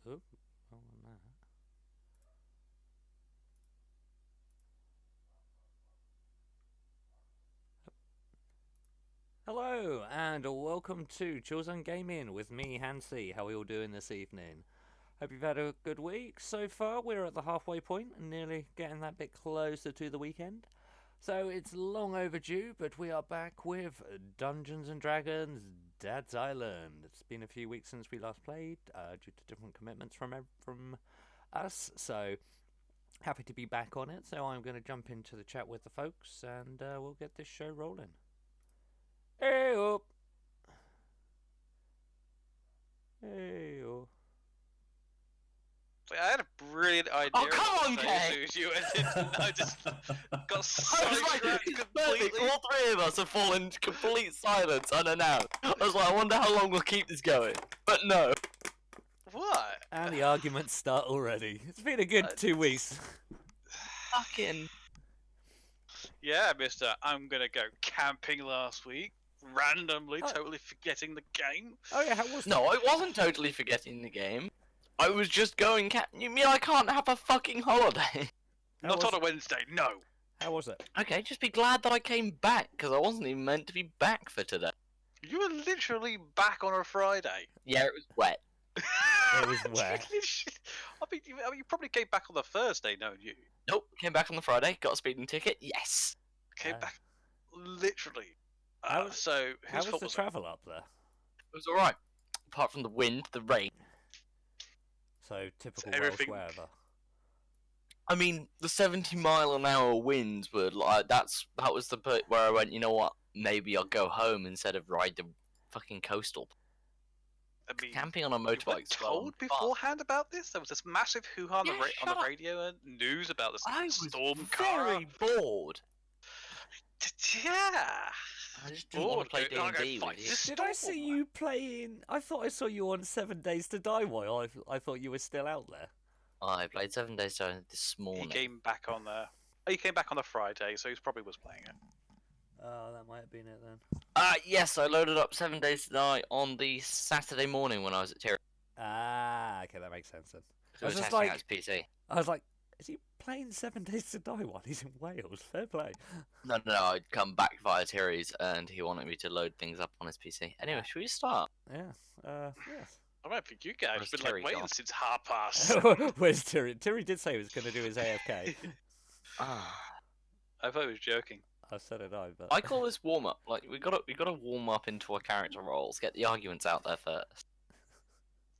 Oop, hold on that. Hello, and welcome to Chills on Gaming with me, Hansi. How are you all doing this evening? Hope you've had a good week so far. We're at the halfway point and nearly getting that bit closer to the weekend. So it's long overdue, but we are back with Dungeons and Dragons Dad's Island. It's been a few weeks since we last played, due to different commitments from us. So happy to be back on it. So I'm going to jump into the chat with the folks, and we'll get this show rolling. Hey up. Hey up. I had a brilliant idea. Oh, come on, to Kay! you, and then I just got I was sidetracked like, completely. perfect. All three of us have fallen into complete silence unannounced. I was like, I wonder how long we'll keep this going. But no. What? And the arguments start already. It's been a good 2 weeks. Fucking. Yeah, Mister. I'm gonna go camping last week. Randomly, Oh. totally forgetting the game. Oh yeah, how was No, I wasn't totally forgetting the game. I was just going You mean I can't have a fucking holiday? How Not was on a Wednesday. No. How was it? Okay, just be glad that I came back, because I wasn't even meant to be back for today. You were literally back on a Friday. Yeah, it was wet. It was wet. You probably came back on the Thursday, don't you? Nope, came back on the Friday, got a speeding ticket, yes. Came Ah. back, literally. How was- So How whose was fault the was it? travel up there? It was alright. Apart from the wind, the rain. So typical everything- Welsh weather. I mean, the 70-mile-an-hour winds were like that was the bit where I went, you know what? Maybe I'll go home instead of ride the fucking coastal. I mean, Camping on a you weren't motorbike. told beforehand about this? There was this massive hoo-ha on, Yeah, on the shut up. radio and news about this I was storm very bored. Yeah. I just didn't want to play Bored, and I D&D go, with "Fight you. this Did I storm." see you playing? I thought I saw you on 7 Days to Die. While I thought you were still out there. I played 7 Days to Die this He morning. came back on the. Oh, he came back on the Friday, so he probably was playing it. Oh, that might have been it then. Yes, I loaded up 7 Days to Die on the Saturday morning when I was at Terry. Ah, okay, that makes sense then. So I was just testing like- out his PC. I was like, is he playing 7 Days to Die while he's in Wales? Fair play. No, I'd come back via Terry's and he wanted me to load things up on his PC. Anyway, should we start? Yeah. Yes. I don't think you guys Where's have been Terry like waiting gone? since half past. Where's Terry? Terry did say he was going to do his AFK. Ah. I thought he was joking. I said it, but I call this warm up. Like we gotta warm up into our character roles. Get the arguments out there first.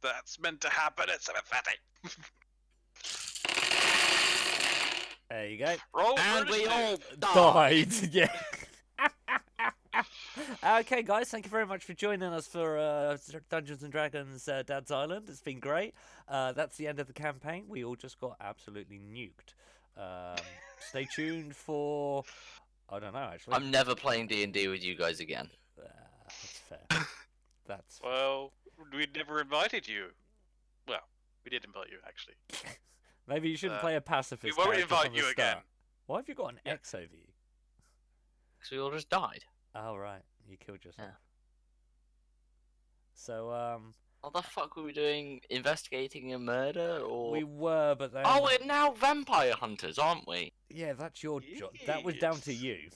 That's meant to happen at 7:30. there you go. Roll And for we all initiative. Died. Yeah. Okay, guys, thank you very much for joining us for Dungeons and Dragons Dad's Island. It's been great. That's the end of the campaign. We all just got absolutely nuked. Stay tuned for. I don't know, actually. I'm never playing D&D with you guys again. That's fair. That's Well, we never invited you. Well, we did invite you actually. maybe you shouldn't play a pacifist. We won't character invite from the you start. again. Why have you got an Yeah. X over you? Because we all just died. Oh right, you killed yourself. Yeah. So What the fuck were we doing? Investigating a murder or? we were, but then. Oh, we're now vampire hunters, aren't we? Yeah, that's your job. That was down to Yes. you.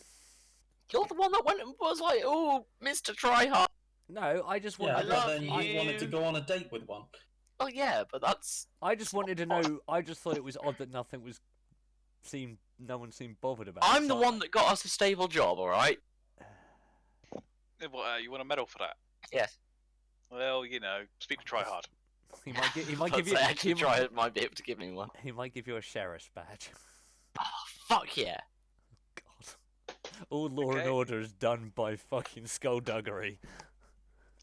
You're the one that went and was like, "Oh, Mr. Tryhard." No, I just Yeah, wanted. I love but then you wanted to you. go on a date with one. Oh yeah, but that's I just wanted to know. I just thought it was odd that nothing was no one seemed bothered about. it, I'm the so one that got us a stable job. All right. What, you want a medal for that? Yes. Well, you know, speak to Tryhard. He might give. He might But give you. say actually He might, Tryhard might be able to give me one. he might give you a sheriff's badge. Oh, fuck yeah. God. All law and Okay. order is done by fucking skullduggery.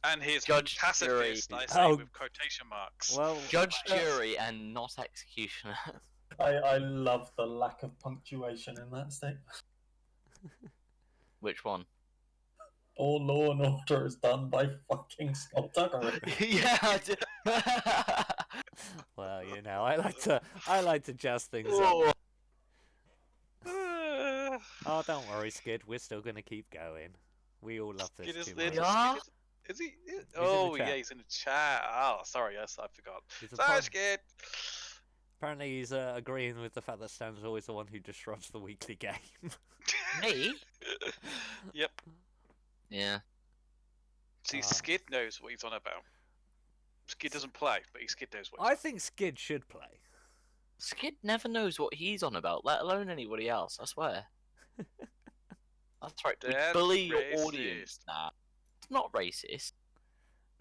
And here's Judge, pacifist, jury. I say Oh. with quotation marks. Well, Judge, jury, and not executioner. I love the lack of punctuation in that statement. Which one? All law and order is done by fucking skullduggery. Yeah. I do. well, you know, I like to jazz things up. Oh, Oh, don't worry, Skid. We're still gonna keep going. We all love this Skid is too there much. to- Yeah? Is he? in the Oh, chat. yeah, he's in the chat. Oh, sorry, yes, I forgot. He's a Sorry, pun- Skid. Apparently, he's agreeing with the fact that Stan's always the one who disrupts the weekly game. Me? Yep. Yeah. See, Ah. Skid knows what he's on about. Skid doesn't play, but Skid knows what he's I think Skid should play. Skid never knows what he's on about, let alone anybody else, I swear. That's right, we That's bully your audience. racist. Nah, it's not racist.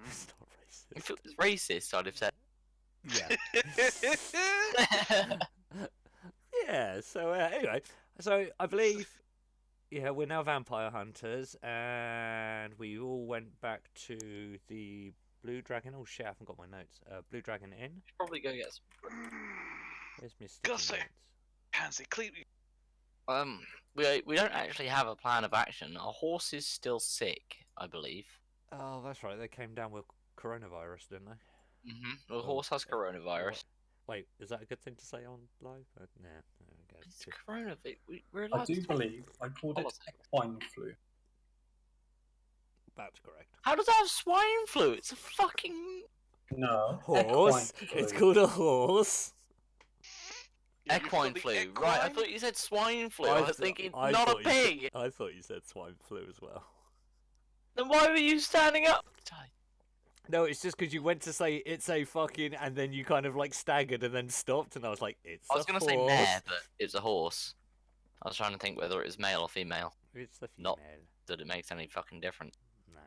It's not racist. If it was racist, I'd have said. Yeah. Yeah. So anyway, so I believe, yeah, we're now vampire hunters, and we all went back to the Blue Dragon. Oh shit, I haven't got my notes. Blue Dragon Inn. Should probably go get some. Where's my sticky Gotta say- notes? Pansy, clearly. We don't actually have a plan of action. Our horse is still sick, I believe. Oh, that's right. They came down with coronavirus, didn't they? The horse has coronavirus. Wait, is that a good thing to say on live? Nah, there we go. It's coronavirus. We're I allowed do to believe I called it politics. swine flu. That's correct. How does that have swine flu? It's a fucking No. Horse. equine It's flu. called a horse. Yeah, you've got equine the flu. Right, I equine? thought you said swine flu. I I was th- thinking, I not a thought you said- pig. I thought you said swine flu as well. Then why were you standing up? No, it's just because you went to say it's a fucking, and then you kind of like staggered and then stopped, and I was like, it's I was a gonna say horse. mare, but it's a horse. I was trying to think whether it was male or female. It's the female. Not- That it makes any fucking difference. No.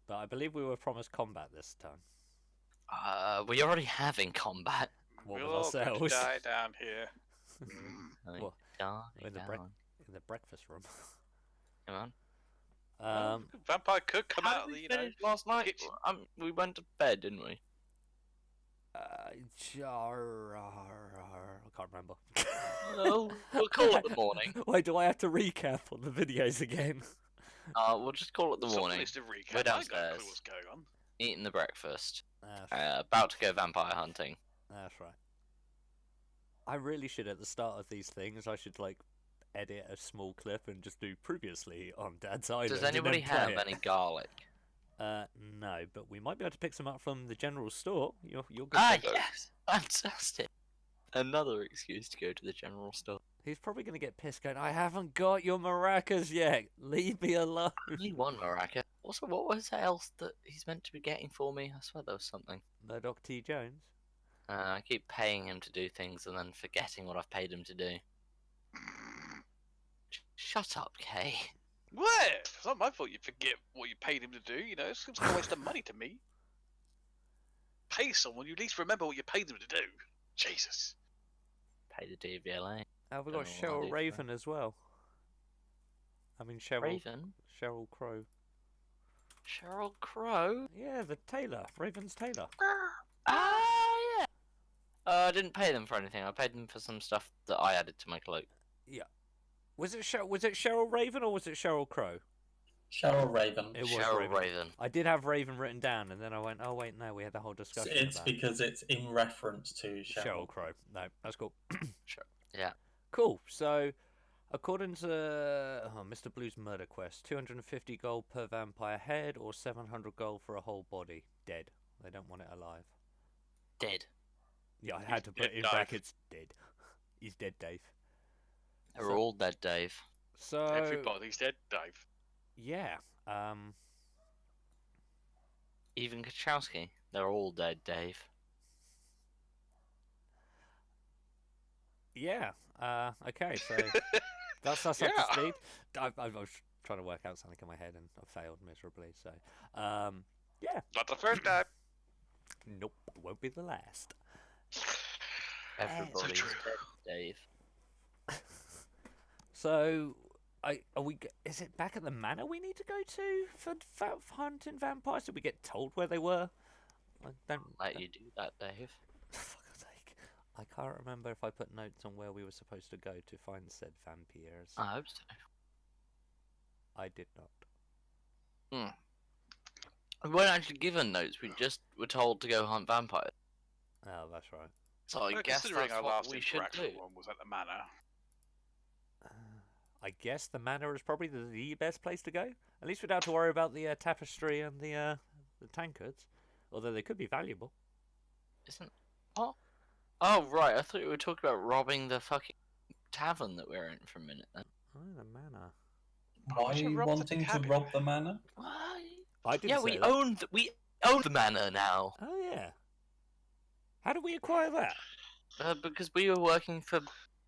But I believe we were promised combat this time. We already have in combat. What We're with all going to ourselves? die down here. Well, Die in the down. In the breakfast room. Come on. Vampire could come How out of did the, we you know. finish last night? kitchen. We went to bed, didn't we? I can't remember. Well, we'll call it the morning. Wait, do I have to recap on the videos again? We'll just call it the Someone morning. needs to recap. We're I got no downstairs. clue what's going on. Eating the breakfast. That's, About to go vampire hunting. that's right. I really should, at the start of these things, I should like edit a small clip and just do previously on Dad's Island. Does and then anybody play have it. any garlic? No, but we might be able to pick some up from the general store. You're good. Ah, there. yes! Fantastic! Another excuse to go to the general store. He's probably gonna get pissed going, I haven't got your maracas yet. Leave me alone. Only one maraca. Also, what was else that he's meant to be getting for me? I swear there was something. Murdoch T. Jones. I keep paying him to do things and then forgetting what I've paid him to do. Shut up, Kay. What? It's not my fault you forget what you paid him to do, you know? It seems like a waste of money to me. Pay someone, you at least remember what you paid them to do. Jesus. Pay the DVLA. We got Don't know what I'll Cheryl do for Raven as well. I mean Cheryl Raven? Cheryl Crow. Cheryl Crow? Yeah, the tailor, Raven's tailor. Ah, yeah. I didn't pay them for anything. I paid them for some stuff that I added to my cloak. Was it Cheryl Raven or was it Cheryl Crow? Cheryl Raven. It was Cheryl Raven. Raven. I did have Raven written down, and then I went, oh wait, no, we had the whole discussion. It's about because it's in reference to Cheryl Cheryl. Crow. No, that's cool. Yeah. Cool. So, according to Mr. Blue's murder quest, 250 gold per vampire head, or 700 gold for a whole body. Dead. They don't want it alive. Dead. Yeah, I had to put dead, in Dave. brackets dead. He's dead, Dave. They're So- all dead, Dave. So Everybody's dead, Dave. yeah, Even Kachowski. They're all dead, Dave. yeah. Okay, so that's us Yeah. up to speed. I was trying to work out something in my head and I failed miserably. So, yeah. Not the first time. Nope, won't be the last. Everybody's true. dead, Dave. So, is it back at the manor we need to go to for hunting vampires? Did we get told where they were? I don't. Let you do that, Dave. For fuck's sake. I can't remember if I put notes on where we were supposed to go to find said vampires. I hope so. I did not. We weren't actually given notes. We just were told to go hunt vampires. Oh, that's right. So I Well, guess considering that's our what last we should interaction do. one was at the manor. I guess the manor is probably the best place to go. At least we don't have to worry about the tapestry and the the tankards. Although they could be valuable. Isn't what? Oh right, I thought you were talking about robbing the fucking tavern that we're in for a minute. Then. Oh, the manor. Why are should you rob the wanting to cabin. rob the manor? Why? I didn't Yeah, say we that. own the manor now. Oh yeah. How did we acquire that? Because we were working for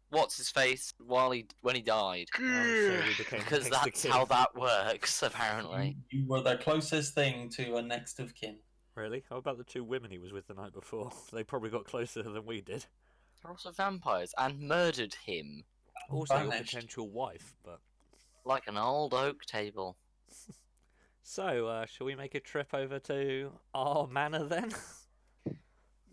what's his face when he died. Oh, so we became Because next of that's kin. how that works, apparently. You were the closest thing to a next of kin. Really? How about the two women he was with the night before? They probably got closer than we did. They're also vampires and murdered him Also your Vanished. potential wife, but... like an old oak table. So, shall we make a trip over to our manor then?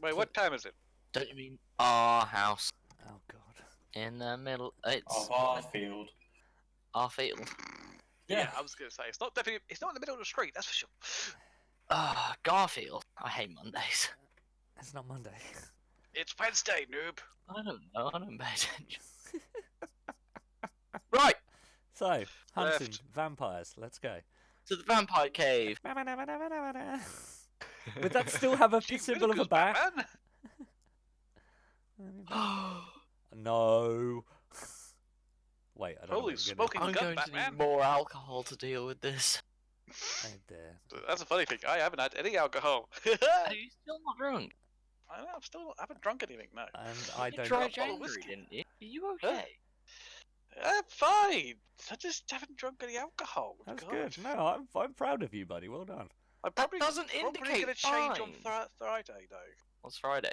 Wait, what time is it? Don't you mean our house Oh god. in the middle? It's Of our field. our field. Yeah, I was gonna say it's not in the middle of the street. That's for sure. Garfield. I hate Mondays. It's not Monday. It's Wednesday, noob. I don't know. I don't pay attention. Right. So, hunting Left. vampires. Let's go. To the vampire cave. Would that still have a Gee symbol of a whizzes, bat? Batman. No. Wait, I don't know. Holy what I'm smoking I'm gun, going to Batman. need more alcohol to deal with this. Oh dear. That's a funny thing. I haven't had any alcohol. Are you still not drunk? I haven't drunk anything. No. And I You don't. tried bottle of January, whiskey. didn't you? Are you okay? I'm fine. I just haven't drunk any alcohol. That's God. good. No, I'm proud of you, buddy. Well done. I'm That probably, doesn't probably indicate gonna change on fine. Friday though. What's Friday?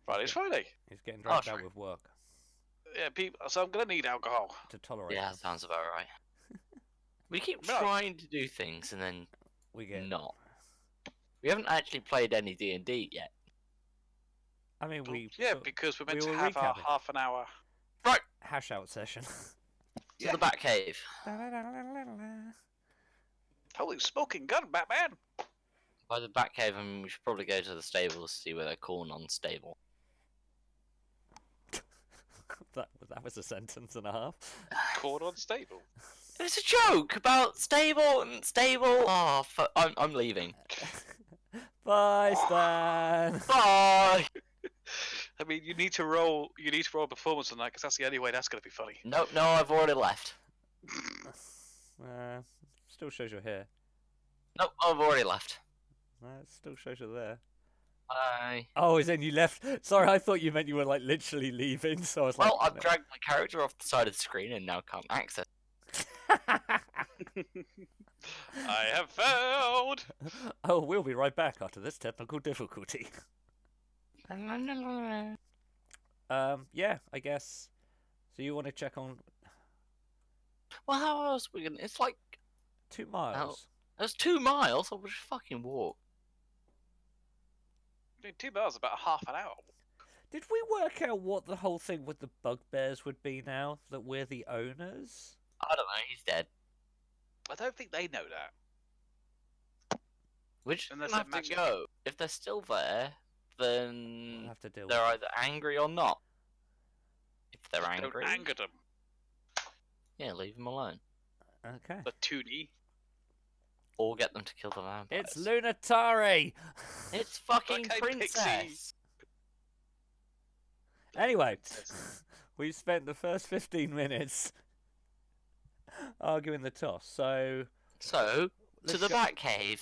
Friday's Friday. He's getting dragged out true. with work Yeah, people. So I'm gonna need alcohol. to tolerate. Yeah, them. sounds about right. We keep No. trying to do things and then We get. not. We haven't actually played any D&D yet. I mean, we. Yeah, sort- because we're meant we to were have our recapping. half an hour. hash out session. To the Batcave. Holy smoking gun, Batman! By the Batcave, I mean, we should probably go to the stables to see where their corn unstable. that was a sentence and a half. Corn on stable. It's a joke about stable and stable. Oh, I'm leaving. Bye, Stan. Bye. I mean, you need to roll. You need to roll a performance on that because that's the only way that's gonna be funny. No, I've already left. Still shows you're here. No, I've already left. It still shows you're there. Bye. Oh, is then you left? Sorry, I thought you meant you were like literally leaving. So I was like, Well, I've dragged my character off the side of the screen and now can't access. I have failed. Oh, we'll be right back after this technical difficulty. Yeah, I guess. So you want to check on Well, how else we gonna? It's like 2 miles? that's 2 miles. I would just fucking walk. I mean, 2 miles is about half an hour. Did we work out what the whole thing with the bugbears would be now that we're the owners? I don't know. He's dead. I don't think they know that. We just Unless have they're to magic. go. If they're still there, We'll then have to deal they're with either angry or not. If they're Just angry, Don't anger them. yeah, leave them alone. it. Okay. The toonie. Or get them to kill the vampires. It's Lunatari! It's fucking Okay, princess. Pixie. Anyway, we've spent the first 15 minutes arguing the toss, so... So to Let's the go- Batcave.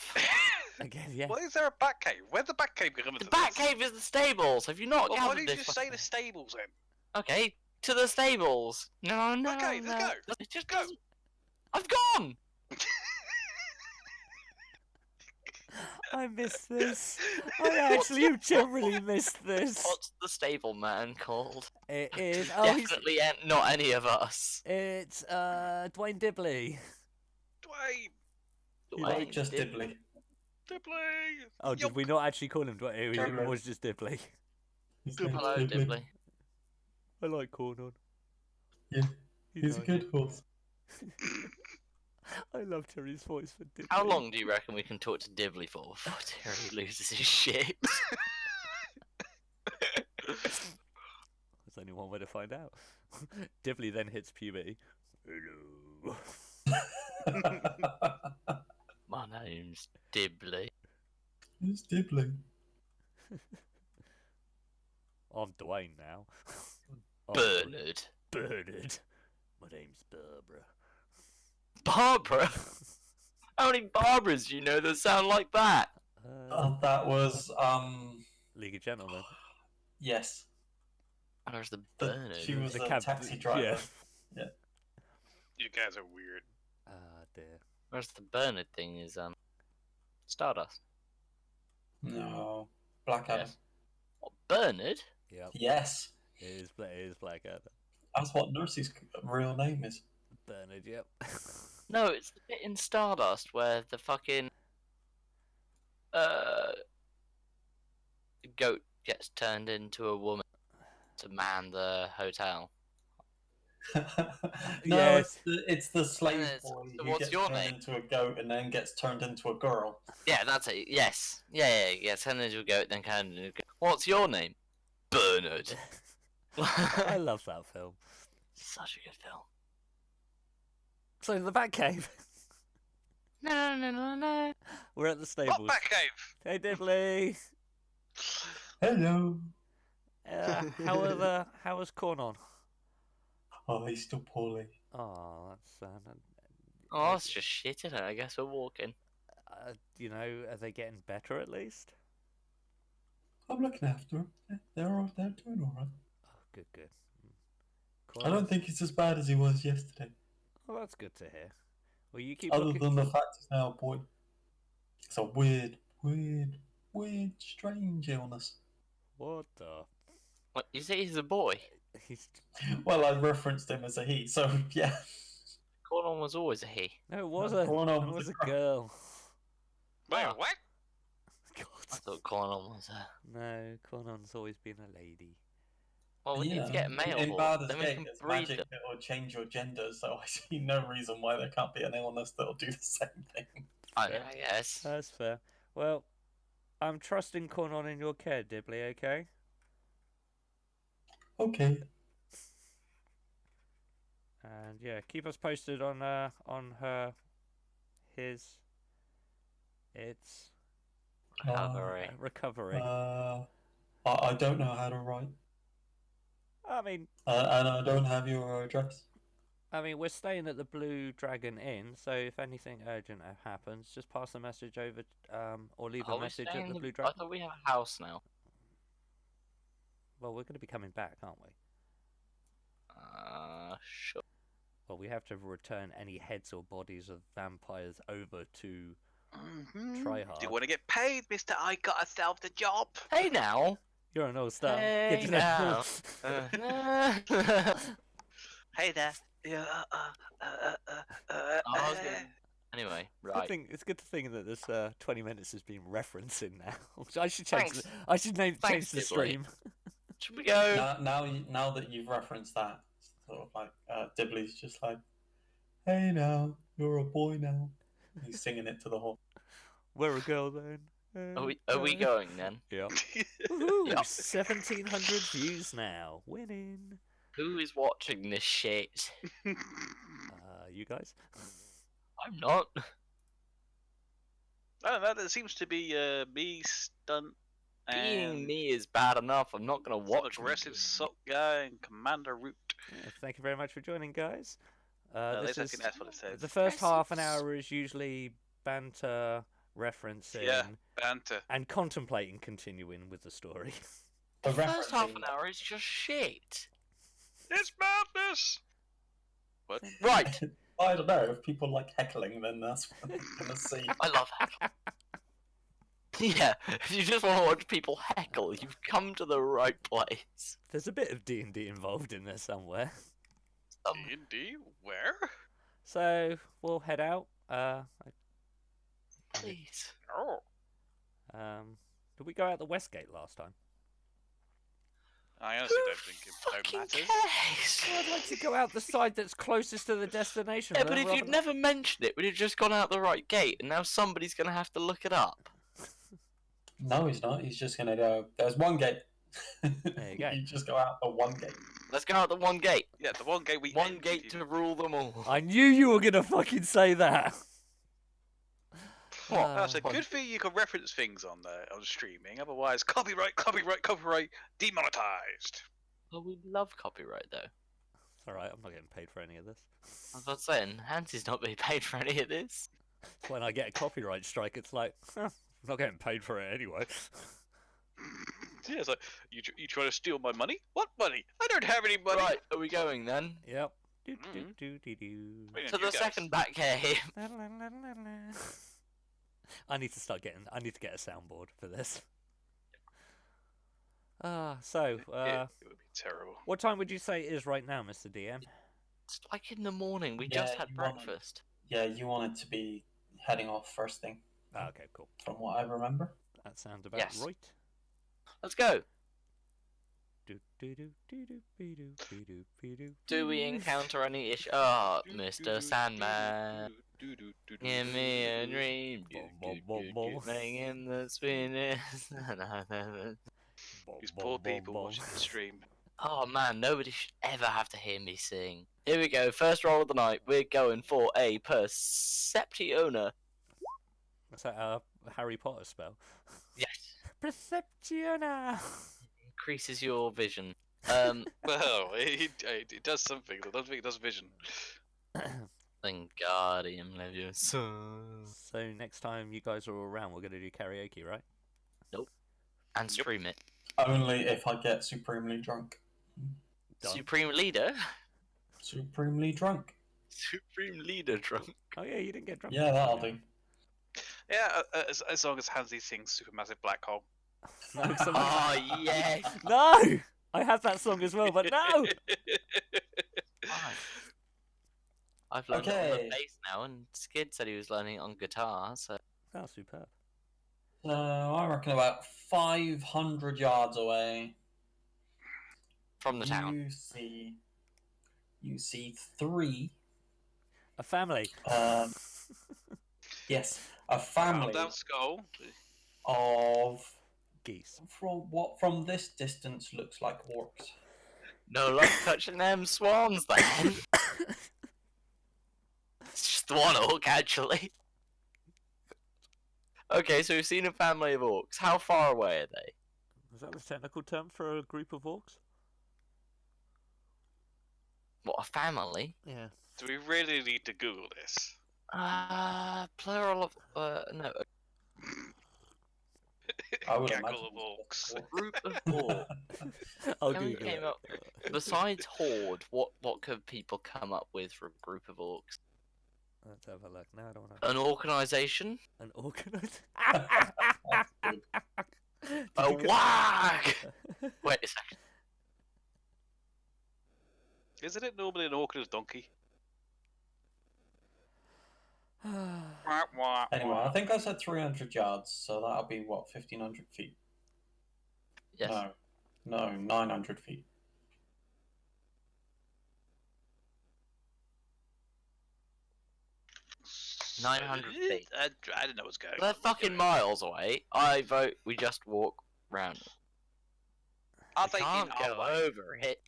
Again, yeah. Why is there a bat cave? Where's the bat cave come into The this? Batcave is the stables. Have you not Well, why gathered did you this? just say fucking- the stables then? Okay, to the stables. No. Okay, let's no. go. It just Go. doesn't- I've gone. I missed this. I actually generally missed this. What's the stable man called? It is... Oh, he's... Definitely not any of us. It's, Dwayne Dibley. Dwayne! You like just Dibley. Dibley! Oh, did Yuck. we not actually call him Dwayne? It Dibley. was just Dibley. His name's Hello, Dibley. I like Cornon. Yeah, he's a nice. good horse. I love Terry's voice for Dibley. How long do you reckon we can talk to Dibley for before Terry loses his shit? There's only one way to find out. Dibley then hits puberty. Hello. My name's Dibley. It's Dibley. I'm Dwayne now. Oh, Bernard. Bernard. My name's Barbara. Barbara? How many Barbaras do you know that sound like that? That was League of Gentlemen. yes. Where's the The- Bernard? she was The a cab- taxi driver. Yeah. You guys are weird. Ah, dear. Where's the Bernard thing is Stardust. No, Blackadder. Yes. What, Bernard? Yep. Yes, It is Blackadder. that's what Nurse's real name is. Bernard, yep. No, it's the bit in Stardust where the fucking goat gets turned into a woman to man the hotel. No, Yes. it's the slave Yes. boy So who what's gets your turned name? into a goat and then gets turned into a girl. Yeah, that's it. Yes. Yeah. Turned into a goat, then turned into a goat. What's your name? Bernard. I love that film. Such a good film. So the Batcave. No. We're at the stables. What Batcave? Hey Dibley. Hello. How was Corn on? Oh, he's still poorly. Oh, that's sad. Oh, that's just shit, isn't it? I guess we're walking. You know, are they getting better at least? I'm looking after him. They're doing all right. Oh, good. I don't think he's as bad as he was yesterday. Well, that's good to hear. Well, you keep Other looking. than the fact he's now a boy. It's a weird, strange illness. What the? What, you say he's a boy? He's... Well, I referenced him as a he, so yeah. Cornon was always a he. No, it was No, a. Corn on It was was a a girl. Wait, Ah. what? I God. thought Cornon was a... No, Cornon's always been a lady. Well, we need to get a male in horse, Baldur's then we Gate, can there's breed magic them. that will change your gender, so I see no reason why there can't be an illness that'll do the same thing. I guess. That's fair. Well, I'm trusting Cornon in your care, Dibley. Okay. Okay. And yeah, keep us posted on her, his, its Recovery. recovery. I don't know how to write, I mean, and I don't have your address. we're staying at the Blue Dragon Inn, so if anything urgent happens, just pass a message over, or leave Are a we message staying at the in Blue I Dragon. thought we have a house now. Well, we're going to be coming back, aren't we? Sure. Well, we have to return any heads or bodies of vampires over to Try hard. Do you want to get paid, Mister? I got myself the job. Hey now. You're an old star. Hey Good to know. now. Hey there. Yeah. Oh, okay. Anyway, right. It's good to think that this 20 minutes has been referencing now. I should change. Thanks. I should change Thanks, the Dibley. stream. Should we go? Now that you've referenced that, sort of like Dibley's just like, "Hey now, you're a boy now." He's singing it to the whole. We're a girl then. Are we going then? Yeah. Woohoo! Yep. 1,700 views now. Winning. Who is watching this shit? You guys. I'm not. I don't know. There seems to be me stunt Being and me is bad enough. I'm not gonna some watch. aggressive sock guy and Commander Root. Thank you very much for joining, guys. At This least I is think that's what it says. the first half an Aggressive hour is usually banter, referencing, Yeah. Banter. and contemplating continuing with the story. The First half referencing- an hour is just shit. It's madness. What? Right. I don't know. If people like heckling, then that's what I'm gonna see. I love heckle. Yeah, if you just want to watch people heckle, you've come to the right place. There's a bit of D&D involved in there somewhere. D&D? Where? So we'll head out. Please. Oh. Did we go out the West Gate last time? I honestly Who don't think it fucking matters. cares? I'd like to go out the side that's closest to the destination. Yeah, but if rather you'd than- never mentioned it, we'd have just gone out the right gate, and now somebody's gonna have to look it up. No, he's not. He's just gonna go. There's one gate. There you go. You just go out the one gate. Let's go out the one gate. Yeah, the one gate we One emptied gate to rule them all. I knew you were gonna fucking say that. That's a good thing you can reference things on streaming. Otherwise, copyright, demonetized. Well, we love copyright though. It's alright, I'm not getting paid for any of this. I was about to say, and Hansy's not being paid for any of this. When I get a copyright strike, it's like, I'm not getting paid for it anyway. Yeah, it's like, you trying to steal my money? What money? I don't have any money. Right, are we going then? Yep. Mm. Wait, To you the guys. second back here. I need to get a soundboard for this. So, It would be terrible. what time would you say it is right now, Mr. DM? It's like in the morning. We Yeah, just had you want it. breakfast. Yeah, you wanted to be heading off first thing, Okay, cool. from what I remember. That sounds about Yes. right. Let's go. Do Do we encounter any issue? Oh, Mr. Sandman. Give me a dream. In the sweetness. These poor people watching the stream. Oh man, nobody should ever have to hear me sing. Here we go, first roll of the night. We're going for a Perceptiona. Is that a Harry Potter spell? Yes. Perceptiona! Increases your vision. Well, it does something. I don't think it does vision. Wingardium Leviosa. So next time you guys are all around, we're going to do karaoke, right? And stream it. Only if I get supremely drunk. Done. Supreme Leader? Supremely drunk. Supreme Leader drunk. Oh yeah, you didn't get drunk. Yeah, that'll do. Yeah, as long as Hansy sings Supermassive Black Hole. No, someone- Oh, yes! No! I have that song as well, but no! Fine. I've learned it on Okay. the bass now, and Skid said he was learning it on guitar, so... Oh, superb. So I reckon about 500 yards away. From the town. You see three. A family. Yes, a Calm family down, Skull. of Geese. from this distance looks like orcs. No luck touching them swans, then! It's just one orc, actually. Okay, so we've seen a family of orcs. How far away are they? Is that the technical term for a group of orcs? What, a family? Yeah. Do we really need to Google this? Plural of... no, I would Gaggle imagine of orcs. a group of orcs. I'll Can we Google came it. up- Besides horde, what could people come up with for a group of orcs? Let's have a look. No, I don't want to. An organisation? An organised. A wag! Wait a second. Isn't it normally an orc and a donkey? Wah, wah, Anyway, wah. I think I said 300 yards, so that'll be what, 1,500 feet? Yes. No, 900 feet. So, 900 feet. I don't know what's going on. They're fucking miles away. I vote we just walk round it. Are We they can't in go our way? over it.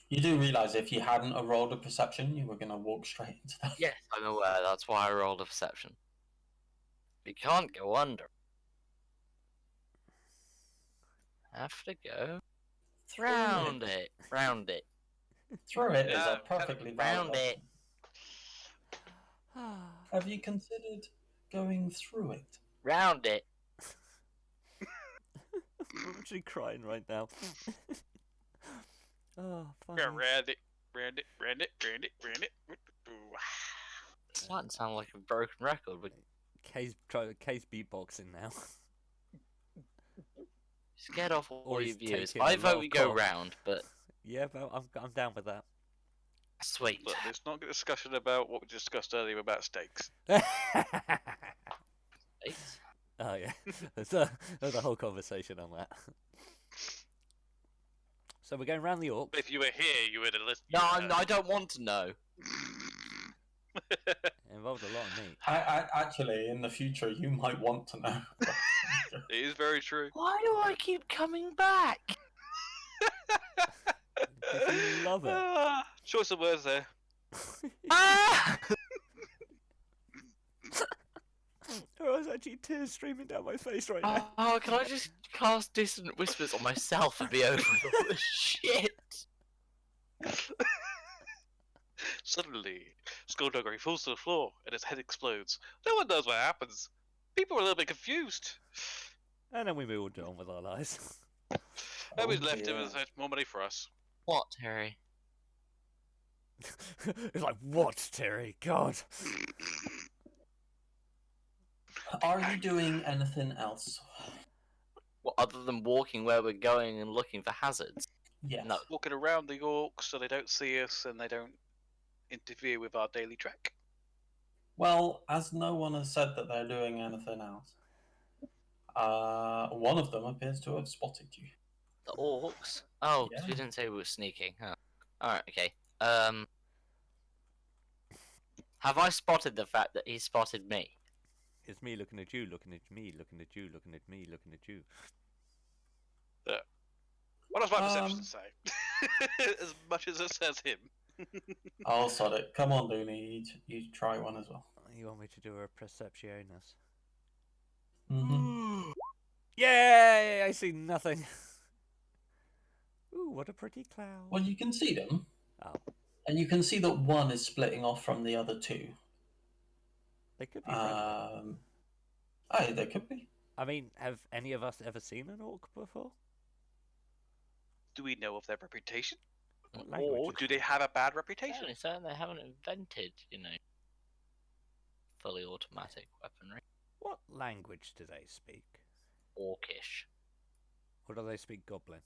You do realise if you hadn't have rolled a perception, you were going to walk straight into that. Yes, I'm aware. That's why I rolled a perception. We can't go under. Have to go round it. Round it. Through it is Yeah, a perfectly valid round it. option. Have you considered going through it? Round it. I'm actually crying right now. Oh, funny. Yeah, round it, round it, round it, round it, round it. It's starting to sound like a broken record. But K's beatboxing now. just get off all Or your he's viewers. taking a I lot vote of we go cock. round, but Yeah, but I'm down with that. sweet. Look, let's not get a discussion about what we discussed earlier about steaks. Oh Thanks. yeah, there's a whole conversation on that. So we're going round the orcs. If you were here, you would have listened. No, I don't want to know. It involved a lot of meat. I actually, in the future, you might want to know. It is very true. Why do I keep coming back? Because you love it. Ah, choice of words there. Ah! literally tears streaming down my face right now. Oh, can I just cast Dissonant Whispers on myself and be over with all this shit? Suddenly, Skullduggery falls to the floor and his head explodes. No one knows what happens. People are a little bit confused. And then we moved on with our lives. Nobody's Oh, left him dear. as more money for us. What, Terry? It's like, what, Terry? God. Are you doing anything else? What, other than walking where we're going and looking for hazards? Yes. No. Walking around the orcs so they don't see us and they don't interfere with our daily trek. Well, as no one has said that they're doing anything else, one of them appears to have spotted you. The orcs? Oh, 'cause we Yeah. didn't say we were sneaking. Huh. Alright, okay. Have I spotted the fact that he spotted me? It's me looking at you, looking at me, looking at you, looking at me, looking at you. What does my perception Um, say? As much as it says him. I'll sod it. Come on, Dooney. You try one as well. You want me to do a Perceptionus? Mm-hmm. Yay! I see nothing. Ooh, what a pretty cloud. Well, you can see them. Oh. And you can see that one is splitting off from the other two. They could be friendly. Aye, they could be. I mean, have any of us ever seen an orc before? Do we know of their reputation? What Or language do is they have a bad reputation? Apparently so, they haven't invented, fully automatic weaponry. What language do they speak? Orcish. Or do they speak Goblin?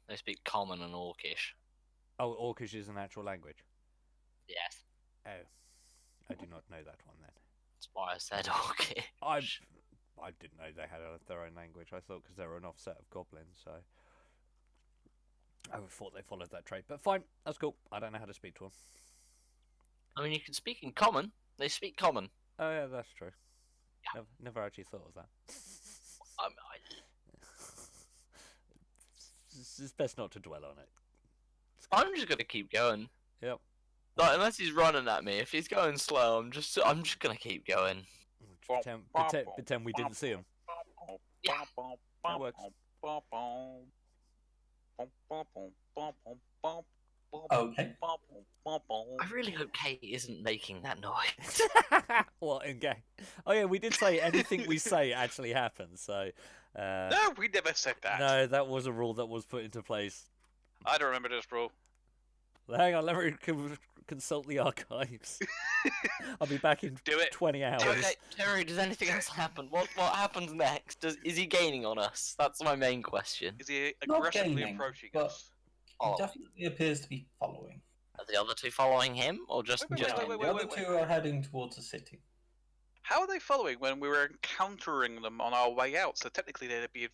They speak common and orcish. Oh, Orcish is an actual language. Yes. Oh, I do not know that one then. That's why I said orcish. I didn't know they had their own language. I thought because they were an offset of Goblin, so I thought they followed that trait. But fine, that's cool. I don't know how to speak to them. I mean, you can speak in common. They speak common. Oh yeah, that's true. Never actually thought of that. It's best not to dwell on it. I'm just gonna keep going. Yep. Like, unless he's running at me. If he's going slow, I'm just gonna keep going. Pretend we didn't see him. Yeah. That works. Okay. I really hope Kate isn't making that noise. What in game? Oh yeah, we did say anything we say actually happens. So No, we never said that. no, that was a rule that was put into place. I don't remember this rule. Hang on, let me consult the archives. I'll be back in Do it. 20 hours. Okay, Terry, does anything else happen? What happens next? Is he gaining on us? That's my main question. Is he Not aggressively gaining, approaching but- us? He Oh, definitely appears to be following. are the other two following him, or just Wait, just? wait, wait, the other two are heading towards the city. How are they following when we were encountering them on our way out? So technically they'd be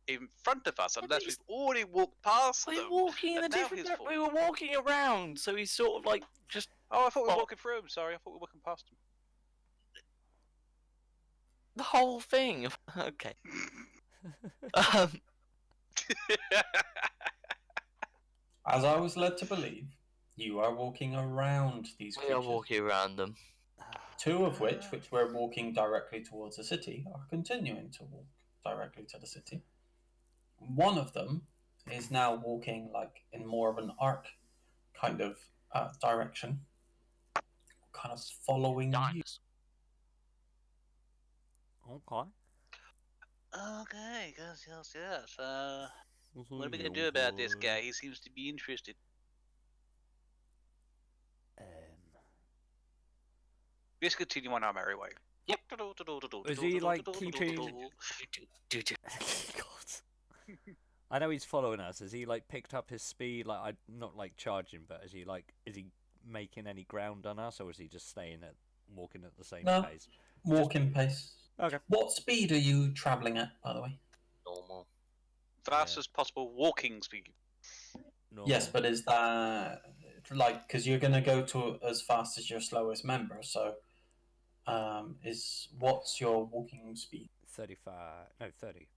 in front of us, unless we've already walked past We them. were walking in a and now different. his fault. We were walking around, so he's sort of like just Oh, I thought we were Well- walking through them. Sorry, I thought we were walking past them. the whole thing. Okay. Um, As I was led to believe, you are walking around these we are creatures. walking around them. Two of which were walking directly towards the city, are continuing to walk directly to the city. One of them is now walking like in more of an arc kind of direction, kind of following you. Dinosaurs. Okay. Okay, yes. What are we gonna do about this guy? He seems to be interested. Let's continue on our merry way. Yep. Is he, like, keeping- Do. God. I know he's following us. Has he like picked up his speed? Like, not like charging, but is he making any ground on us, or is he just staying walking at the same No. pace? Walking pace. Okay. What speed are you travelling at, by the way? Normal. Fastest possible walking speed. Normal. Yes, but is that like because you're going to go to as fast as your slowest member? So, what's your walking speed? 35. No, 30.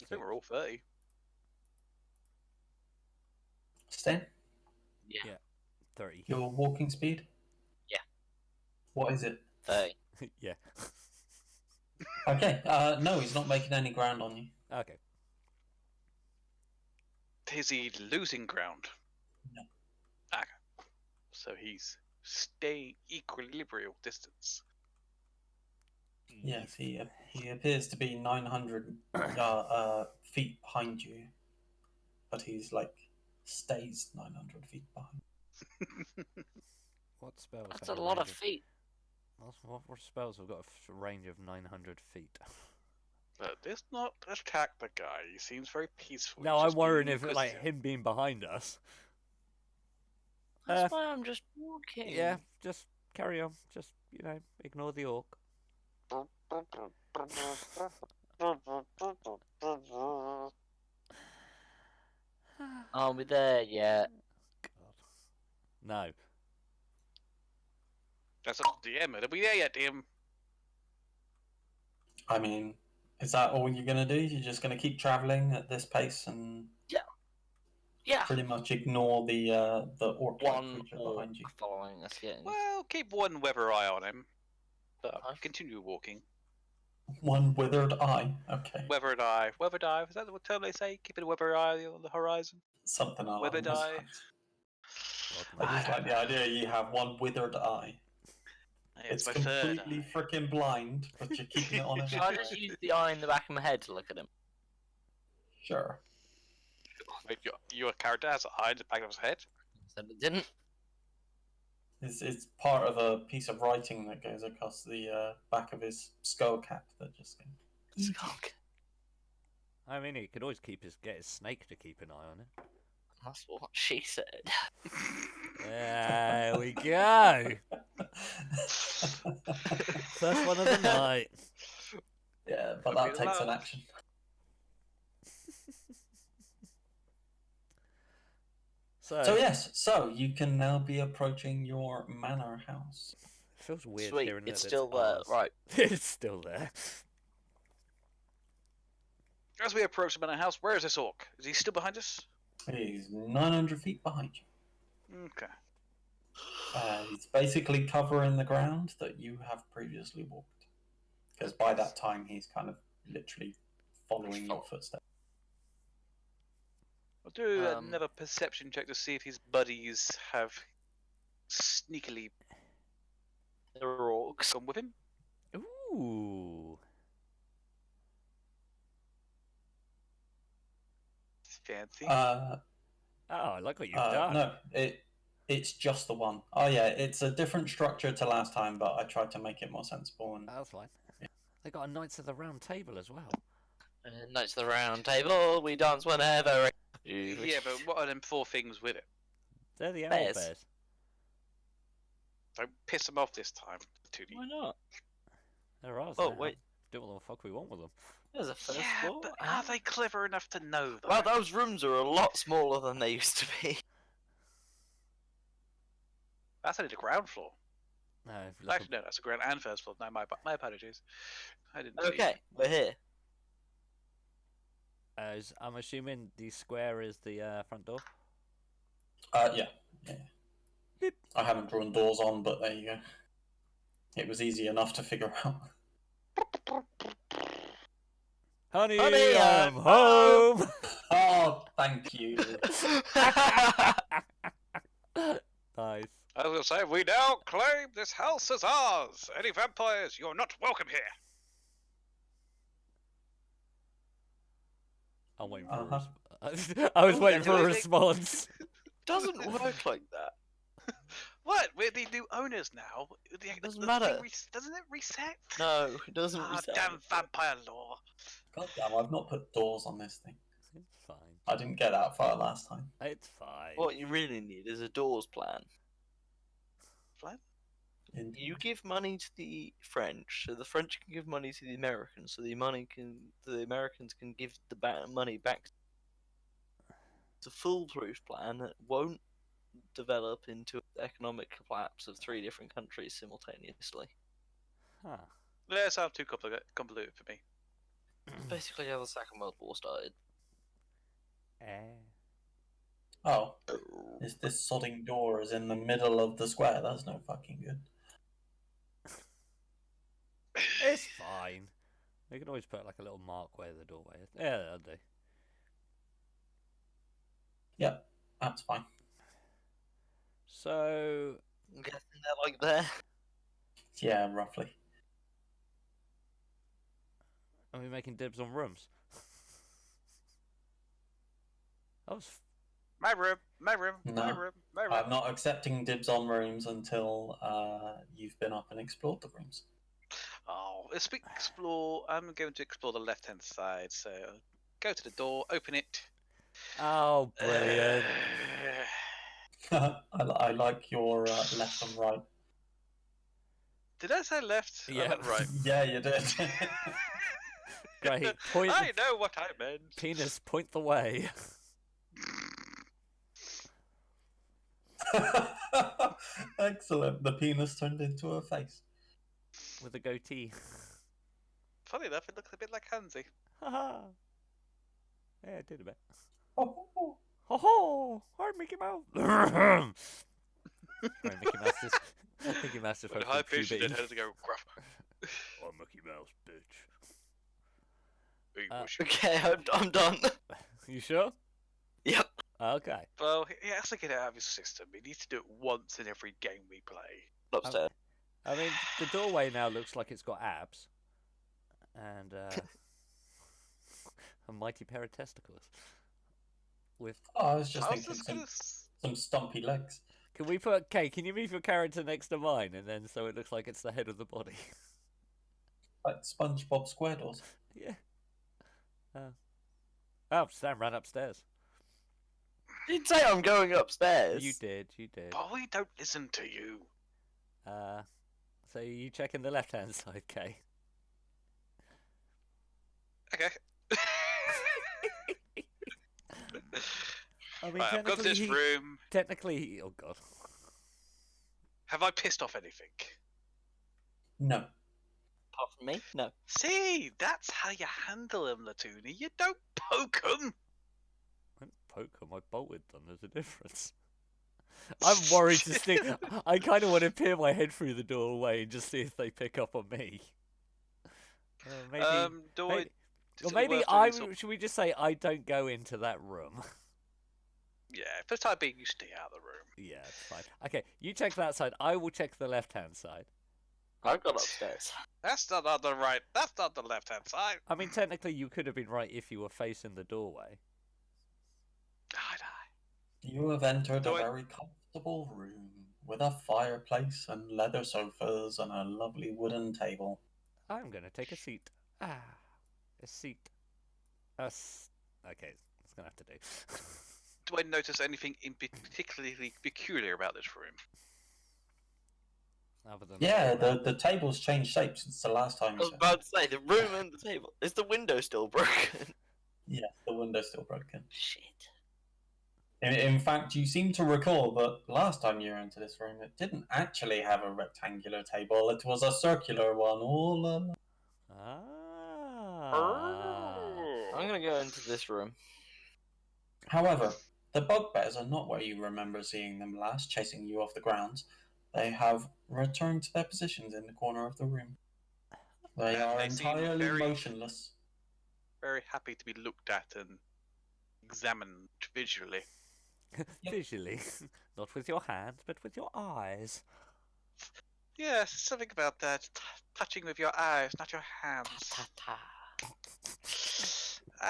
I think we're all 30. Stan, 30. your walking speed? Yeah. What is it? 30. Yeah. Okay. No, he's not making any ground on you. Okay. Is he losing ground? No. Okay. So he's staying equilibrial distance. Yes, he appears to be 900 feet behind you, but he's like stays 900 feet behind. What spells? That's have a lot of range feet. What spells have got a range of 900 feet? Let's not attack the guy. He seems very peaceful. No, He's I'm just worrying being if like inquisitive. him being behind us. That's why I'm just walking. Yeah, just carry on. Just ignore the orc. Are we there yet? God. No. That's up to DM. Are we there yet, DM? I mean, is that all you're gonna do? You're just gonna keep traveling at this pace and Yeah. pretty much ignore the orc-like One creature orc behind you. following us. Yeah. Well, keep one weather eye on him. But Okay. continue walking. One withered eye. Okay. Weathered eye. Weathered eye. Is that the term they say? Keeping a weathered eye on the horizon? Something along Withered those eye. lines. God, I just I like the idea you have one withered eye. It's It's my third completely eye. freaking blind, but you're keeping it on an Should I just use the eye in the back of my head to look at him? Sure. Wait, your character has an eye in the back of his head? Said it didn't. It's part of a piece of writing that goes across the back of his skull cap that just goes. Skunk. I mean, he could always get his snake to keep an eye on it. That's what she said. There we go. First one of the night. Yeah, but That'd that be takes an loud. action. So yes, so you can now be approaching your manor house. It feels weird Sweet, hearing it's that still there. ours. Right. It's still there. As we approach the manor house, where is this orc? Is he still behind us? He's 900 feet behind you. Okay. He's basically covering the ground that you have previously walked. Because by that time, he's kind of literally following your footsteps. I'll do Um, another perception check to see if his buddies have sneakily There are orcs. gone with him. Ooh. Fancy. Oh, I like what you've done. No, it's just the one. Oh yeah, it's a different structure to last time, but I tried to make it more sensible. And That's fine. They got a Knights of the Round Table as well. Knights of the Round Table, we dance whenever. Yeah, but what are them four things with it? They're the owl Bears. bears. Don't piss them off this time, 2D. Why not? They're ours. Oh now. wait, Do what the fuck we want with them. there's a first Yeah, floor. but are they clever enough to know that? Well, those rooms are a lot smaller than they used to be. That's only the ground floor. No, look Actually, no, that's the ground and first floor. No, my apologies. I didn't see. Okay, we're here. I'm assuming the square is the front door. yeah. Beep. I haven't drawn doors on, but there you go. It was easy enough to figure out. Honey, Honey, I'm I'm home. Oh, thank you. Nice. I was going to say, we now claim this house as ours. Any vampires, you're not welcome here. I'm waiting for Uh-huh. a response. I was Oh, waiting for a anything? response. Doesn't work like that. What? We're the new owners now. Doesn't the matter. thing doesn't it reset? No, it doesn't Ah, reset. damn vampire law. God damn, I've not put doors on this thing. It's fine. I didn't get that far last time. It's fine. What you really need is a doors plan. You give money to the French, so the French can give money to the Americans, so the Americans can give the money back. It's a foolproof plan that won't develop into economic collapse of 3 different countries simultaneously. Huh. That sounds too convoluted for me. Basically, how the Second World War started. Oh, this sodding door is in the middle of the square. That's no fucking good. It's fine. They can always put like a little mark where the doorway is. Yeah, that'll do. Yep, that's fine. So, I'm guessing they're like there. Yeah, roughly. are we making dibs on rooms? That was My room, my room, my No. room, my room. I'm not accepting dibs on rooms until you've been up and explored the rooms. Oh, let's explore. I'm going to explore the left-hand side. So, go to the door, open it. oh brilliant. I like your left and right. Did I say left? I Yeah. meant right. Yeah, you did. Great. Point. I know what I meant. Penis, point the way. Excellent. The penis turned into a face. With a goatee. Funny enough, it looks a bit like Hansi. Haha. Yeah, it did a bit. Oh, oh, Ho ho! Hi, Mickey Mouse. Sorry, Mickey Mouse is. Mickey Mouse is When from high pitched it QB. had to go gruff. Oh, Mickey Mouse, bitch. Hey, Uh, what's your- Okay, I'm done. You sure? Yep. Okay. Well, he has to get it out of his system. He needs to do it once in every game we play. Upstairs. I mean, the doorway now looks like it's got abs. And, a mighty pair of testicles. With. oh, I was just I was thinking just some, gonna some stumpy legs. Can we put. Okay, can you move your character next to mine and then so it looks like it's the head of the body? Like SpongeBob SquareDoors. Yeah. Oh, Sam ran upstairs. You didn't say I'm going upstairs. You did, you did. But we don't listen to you. So you checking the left-hand side, Kay? Okay. I mean, Right, I've got technically, this room. technically, oh god. Have I pissed off anything? No. Apart from me? No. See, that's how you handle them, Latuni. You don't poke them. I didn't poke them, I bolted them, there's a difference. I'm worried to stick. I kind of want to peer my head through the doorway and just see if they pick up on me. Maybe. Do maybe, I? or is it maybe worth I. doing some- Should we just say I don't go into that room? Yeah, for the time being, you stay out of the room. Yeah, it's fine. Okay, you check that side. I will check the left-hand side. I've got upstairs. That's not on the right. That's not the left-hand side. I mean, technically, you could have been right if you were facing the doorway. You have entered Do a I- very comfortable room with a fireplace and leather sofas and a lovely wooden table. I'm gonna take a seat. A seat. Okay, it's gonna have to do. Do I notice anything in particularly peculiar about this room? Other than Yeah, the table's changed shape since the last time I you was said. about to say, the room and the table. Is the window still broken? Yes, the window's still broken. Shit. In fact, you seem to recall that last time you were into this room, it didn't actually have a rectangular table. It was a circular one all along. I'm gonna go into this room. However, the bugbears are not where you remember seeing them last, chasing you off the grounds. They have returned to their positions in the corner of the room. They And are they seem entirely very- motionless. Very happy to be looked at and examined visually. Visually, not with your hands, but with your eyes. Yes, something about that. Touching with your eyes, not your hands. Ta-ta.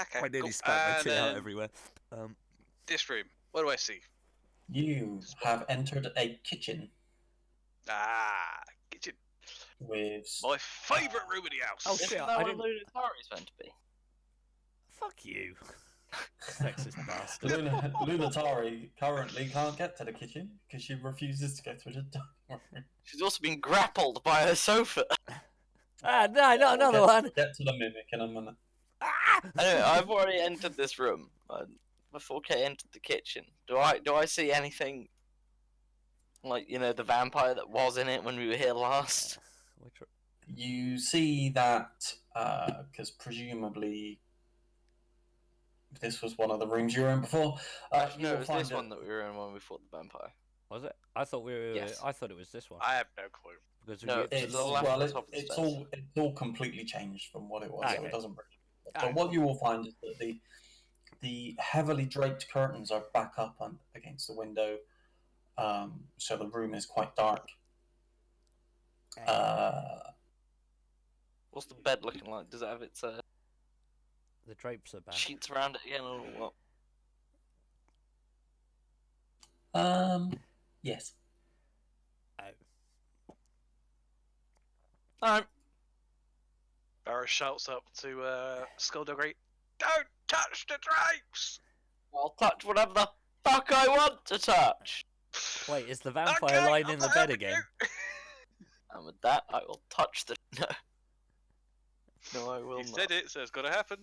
Okay. I nearly cool. spat my And tea out then everywhere. This room. What do I see? You have entered a kitchen Ah, kitchen. with My favourite room in the house. Oh, Isn't shit, that I where didn't- Lunatari's meant to be? Fuck you, sexist bastard. Lunatari currently can't get to the kitchen because she refuses to go through the dining room. She's also been grappled by her sofa. Ah, no, not another We'll one. Get to the mimic in a minute. Ah! Anyway, I've already entered this room. Before Kay entered the kitchen. Do I see anything like, you know, the vampire that was in it when we were here last? Which You see that because presumably this was one of the rooms you were in before. Actually, you no, will it was find this that one that we were in when we fought the vampire. Was it? I thought we were. Yes. I thought it was this one. I have no clue. Because No, we it's It's the left well, on top of the it's stairs. all completely changed from what it was, so Okay. it doesn't really. Okay. But what you will find is that the heavily draped curtains are back up against the window, so the room is quite dark. What's the bed looking like? Does it have its the drapes are back. sheets around it again, or what? Yes. Oh. Alright. Barrow shouts up to Skullduggery, "Don't touch the drapes!" I'll touch whatever the fuck I want to touch. Wait, is the vampire Okay, lying I'm in the not bed helping again? you. And with that, I will touch the. No. No, I will You not. said it, so it's got to happen.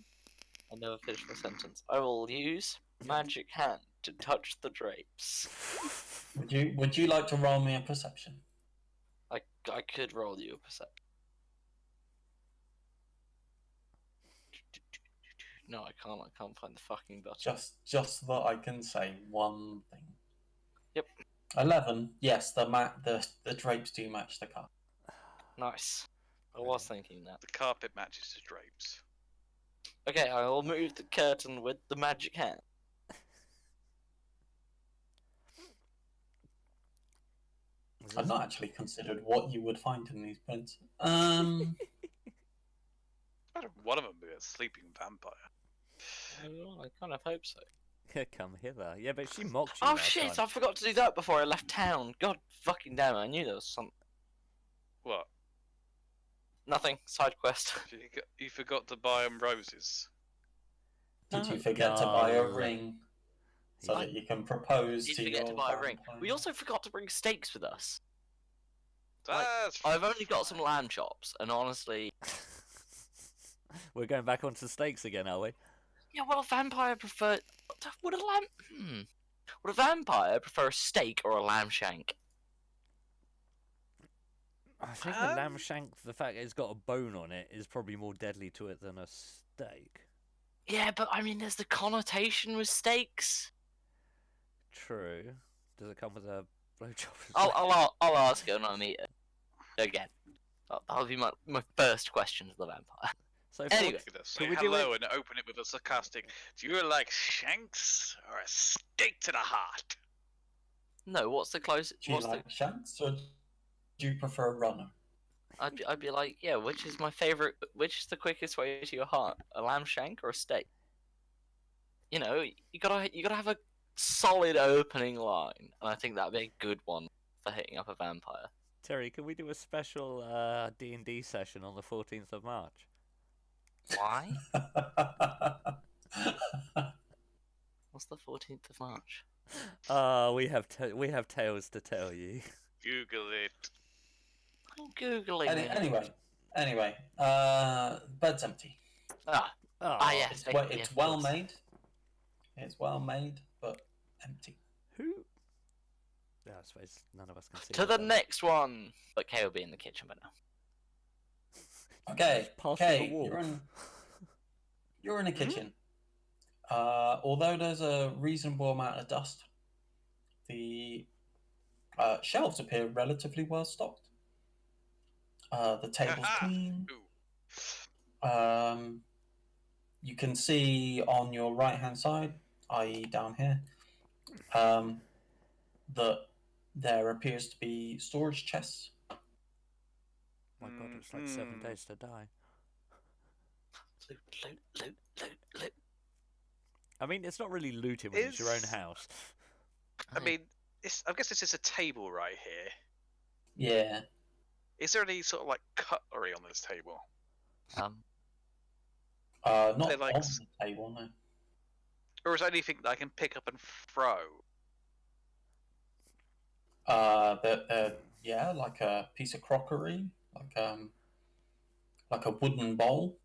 I never finished my sentence. I will use magic hand to touch the drapes. Would you like to roll me a perception? I could roll you a perception. No, I can't. I can't find the fucking button. Just that I can say one thing. Yep. 11. Yes, the drapes do match the car. Nice. I was thinking that. The carpet matches the drapes. Okay, I will move the curtain with the magic hand. I've not actually considered what you would find in these beds. Imagine one of them be a sleeping vampire. Oh, I kind of hope so. Come hither. Yeah, but she mocked you. Oh that shit! time. I forgot to do that before I left town. God fucking damn it! I knew there was some. What? Nothing. Side quest. You forgot to buy them roses. Did you Oh, forget to buy a God. ring so I that you can propose Did to forget your to buy a ring. vampire? We also forgot to bring steaks with us. Like, That's I've only got some lamb chops, and honestly, We're going back onto steaks again, are we? yeah. Well, a vampire prefer. Would a Would a vampire prefer a steak or a lamb shank? I think a lamb Um, shank, the fact that it's got a bone on it, is probably more deadly to it than a steak. Yeah, but I mean, there's the connotation with steaks. True. Does it come with a blowjob? as I'll well? I'll ask her when I meet her again. That'll be my first question to the vampire. So Anyway. Gonna say Can we do hello and open it with a sarcastic, "Do you like shanks or a steak to the heart?" No, what's the closest? Do you What's like shanks or do you prefer a runner? I'd be like, yeah, which is my favorite? Which is the quickest way to your heart? A lamb shank or a steak? You know, you gotta have a solid opening line, and I think that'd be a good one for hitting up a vampire. Terry, can we do a special D&D session on the 14th of March? Why? What's the 14th of March? We have tales to tell you. Google it. I'm googling it. Anyway, bed's empty. Oh, Yes. It's well made. It's well made, but empty. Who? Yeah, I suppose none of us can see. To what's the on it. next one. But Kay will be in the kitchen by now. Okay, Pass through the wall. you're in a kitchen. Although there's a reasonable amount of dust, the shelves appear relatively well stocked. The table's clean. Ooh. You can see on your right hand side, i.e. down here, that there appears to be storage chests. My God, it's like 7 days to die. Loot. I mean, it's not really looting when it's your own house. I mean, I guess this is a table right here. Yeah. Is there any sort of like cutlery on this table? Not They're like on the table, no. Or is there anything that I can pick up and throw? Yeah, like a piece of crockery, like a wooden bowl.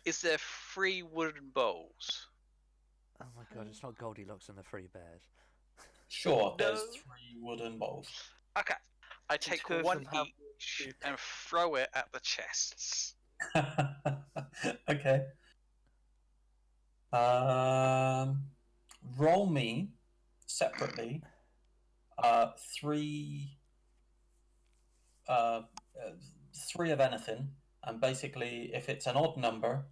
Is there 3 wooden bowls? Oh my God, it's not Goldilocks and the Three Bears. Sure, there's No. 3 wooden bowls. Okay. I take two of one them have each and throw it at the chests. Okay. Roll me separately three three of anything, and basically, if it's an odd number,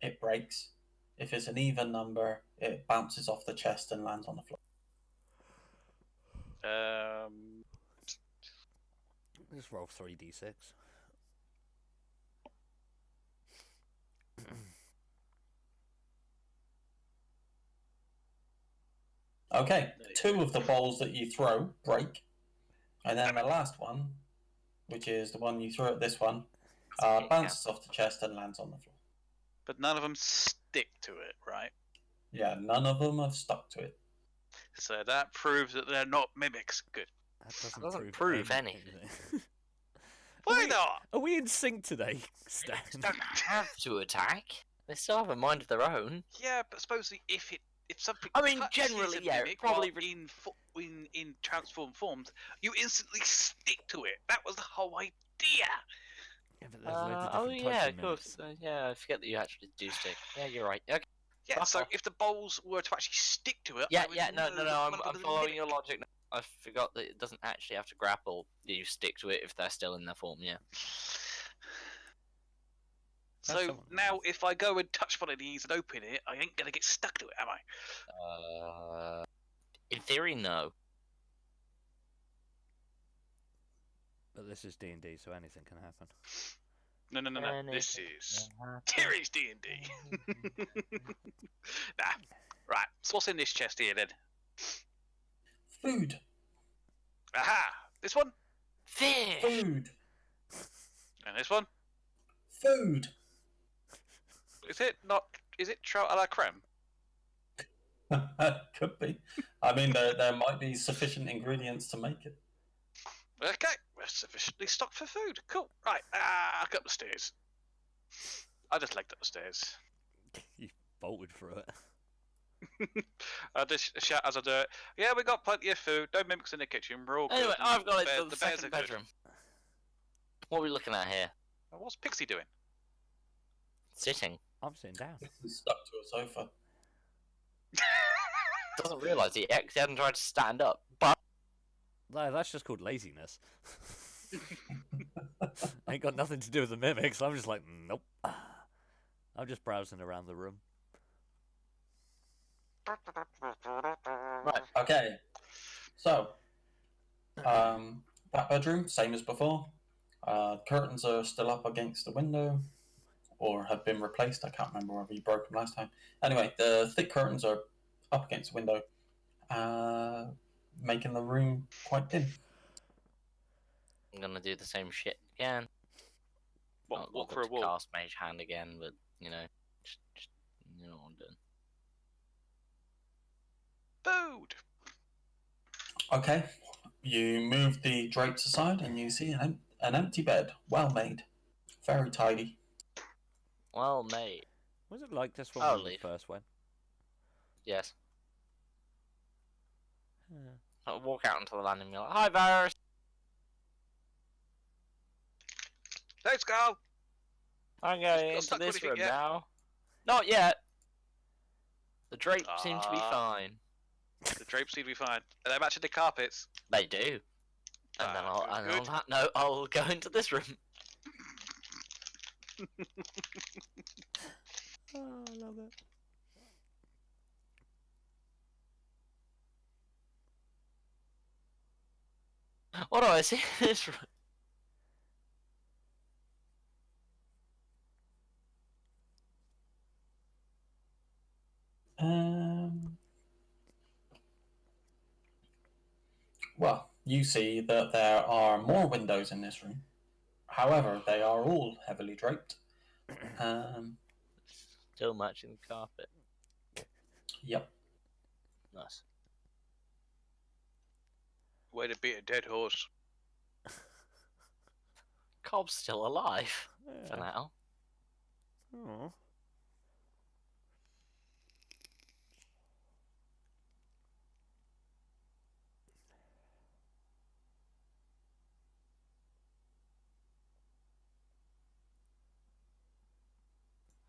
it breaks. If it's an even number, it bounces off the chest and lands on the floor. Just roll 3d6. Okay, two of the balls that you throw break, and then the last one, which is the one you throw at this one, bounces off the chest and lands on the floor. But none of them stick to it, right? Yeah, none of them have stuck to it. So that proves that they're not mimics. Good. That doesn't prove anything. Why not? Are we in sync today, Stan? Don't have to attack. They still have a mind of their own. Yeah, but supposedly if something I mean, touches generally, a yeah, mimic probably while in transformed forms, you instantly stick to it. That was the whole idea. Yeah, but there's loads of Oh different yeah, types of course. Yeah, I forget that you actually do stick. Yeah, you're right. Okay. Yeah, Fuck so off. if the bowls were to actually stick to it, Yeah, I would yeah, no, know I'm one of them is a following your mimic. logic now. I forgot that it doesn't actually have to grapple. You stick to it if they're still in their form, yeah. So someone now, else. if I go and touch one of these and open it, I ain't gonna get stuck to it, am I? In theory, no. But this is D&D, so anything can happen. No. This Anything is can happen. Terry's D&D. Nah. Right. So what's in this chest here then? Food. Aha! This one Fish! Food. and this one. Food. Is it not? Is it trout a la creme? Could be. I mean, there might be sufficient ingredients to make it. Okay, we're sufficiently stocked for food. Cool. Right. I'll go up the stairs. I just legged up the stairs. You bolted through it. I just shout as I do it. Yeah, we got plenty of food. No mimics in the kitchen. We're all good. Anyway, and I've got it bears- to the bears second are good. bedroom. What are we looking at here? What's Pixie doing? Sitting. I'm sitting down. He's stuck to a sofa. Doesn't realise he hadn't tried to stand up. But No, that's just called laziness. Ain't got nothing to do with the mimics. I'm just like, nope. I'm just browsing around the room. right, Okay. So, that bedroom, same as before. Curtains are still up against the window, or have been replaced. I can't remember whether you broke them last time. Anyway, the thick curtains are up against the window, making the room quite dim. I'm gonna do the same shit again. I'll Walk go for a to walk. Cast Mage Hand again, but you know, just you know what I'm doing. Food. Okay. You move the drapes aside, and you see an empty bed, well made, very tidy. Well, mate. Was it like this I'll when we leave. first went? Yes. Yeah. I'll walk out onto the landing and be like, "Hi, Varys. Let's go. I'm got going into stuck with this anything room yet? now." Not yet. The drapes seem to be Ah. fine. The drapes seem to be fine. Are they matching the carpets? They do. And then Ah, and good. on that note, I'll go into this room. Oh, I love it. What do I see in this room? Well, you see that there are more windows in this room. However, they are all heavily draped. Still matching the carpet. Yep. Nice. Way to beat a dead horse. Cobb's still alive for Yeah. now. Aw.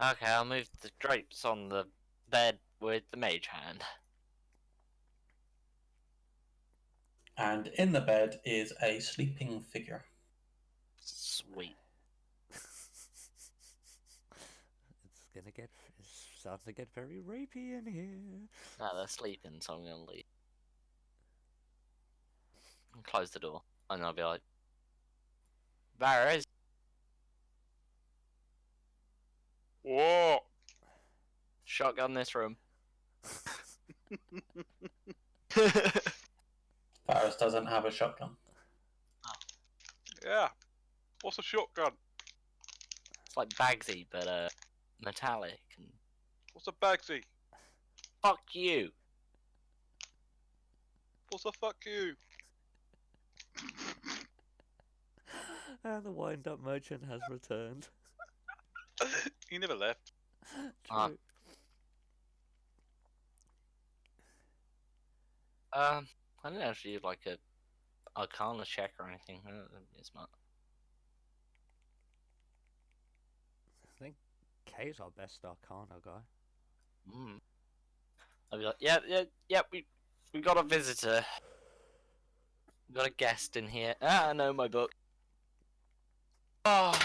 Okay, I'll move the drapes on the bed with the mage hand. And in the bed is a sleeping figure. Sweet. It's starting to get very rapey in here. No, they're sleeping, so I'm gonna leave. And close the door, and I'll be like, Varys. Whoa! Shotgun this room. Varys doesn't have a shotgun. Yeah. What's a shotgun? It's like Bagsy, but metallic. And What's a Bagsy? fuck you. What's a fuck you? And the wind-up merchant has returned. He never left. Ah. True. I didn't actually do like a Arcana check or anything. It's not. I think Kay's our best Arcana guy. I'll be like, yeah. We got a visitor. We got a guest in here. Ah, I know my book. Oh,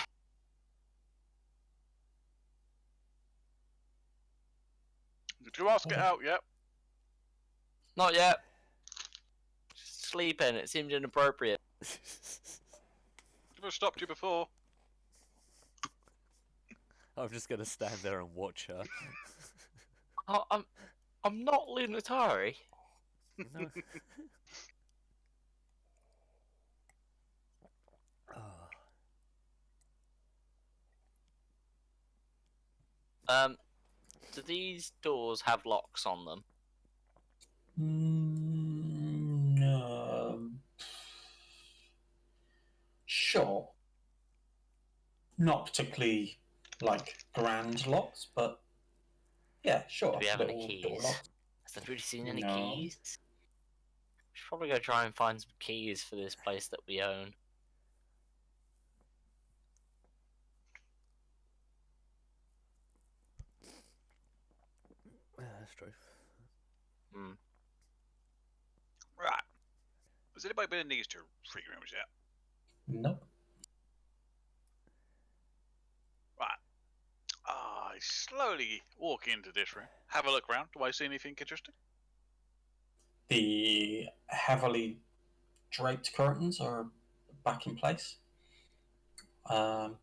Did you ask it out yet? not yet. Sleeping. It seemed inappropriate. Never stopped you before. I'm just gonna stand there and watch her. Oh, I'm not Lunatari. No. Oh. Do these doors have locks on them? No. Sure. Not particularly like grand locks, but yeah, sure. Do we have any little door keys? locks. Has anybody seen any No. keys? We should probably go try and find some keys for this place that we own. Yeah, that's true. Right. Has anybody been in these two freak rooms yet? Nope. Right. I slowly walk into this room. Have a look around. Do I see anything interesting? The heavily draped curtains are back in place. And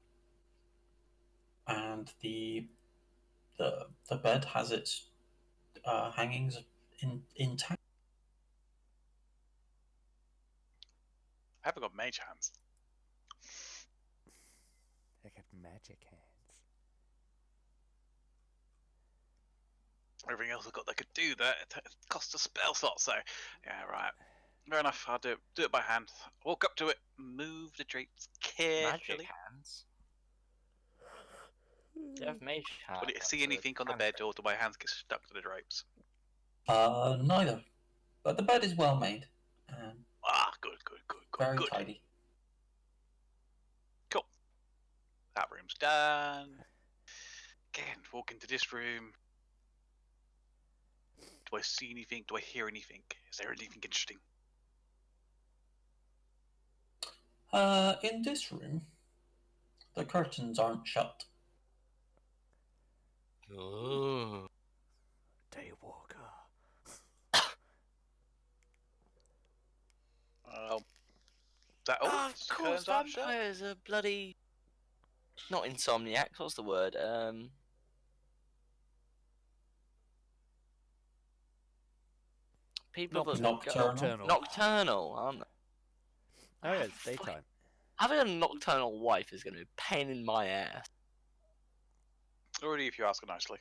the bed has its hangings intact. I haven't got mage hands. They have magic hands. Everything else I've got that could do that, it costs a spell slot, so yeah, right. Fair enough, I'll do it by hand. Walk up to it, move the drapes carefully. Magic hands? Do you have mage hands? Do I see anything on the bed, or do my hands get stuck to the drapes? Neither. But the bed is well made. Good. Very tidy. Cool. That room's done. Again, walk into this room. Do I see anything? Do I hear anything? Is there anything interesting? In this room, the curtains aren't shut. Ooh. Daywalker. That all? Oh, of course, Curtains aren't shut? vampires are bloody... Not insomniacs, what's the word? People that... Nocturnal. Nocturnal, aren't they? Oh yeah, it's Fuck. daytime. Having a nocturnal wife is going to be a pain in my ass. Already, if you ask her nicely.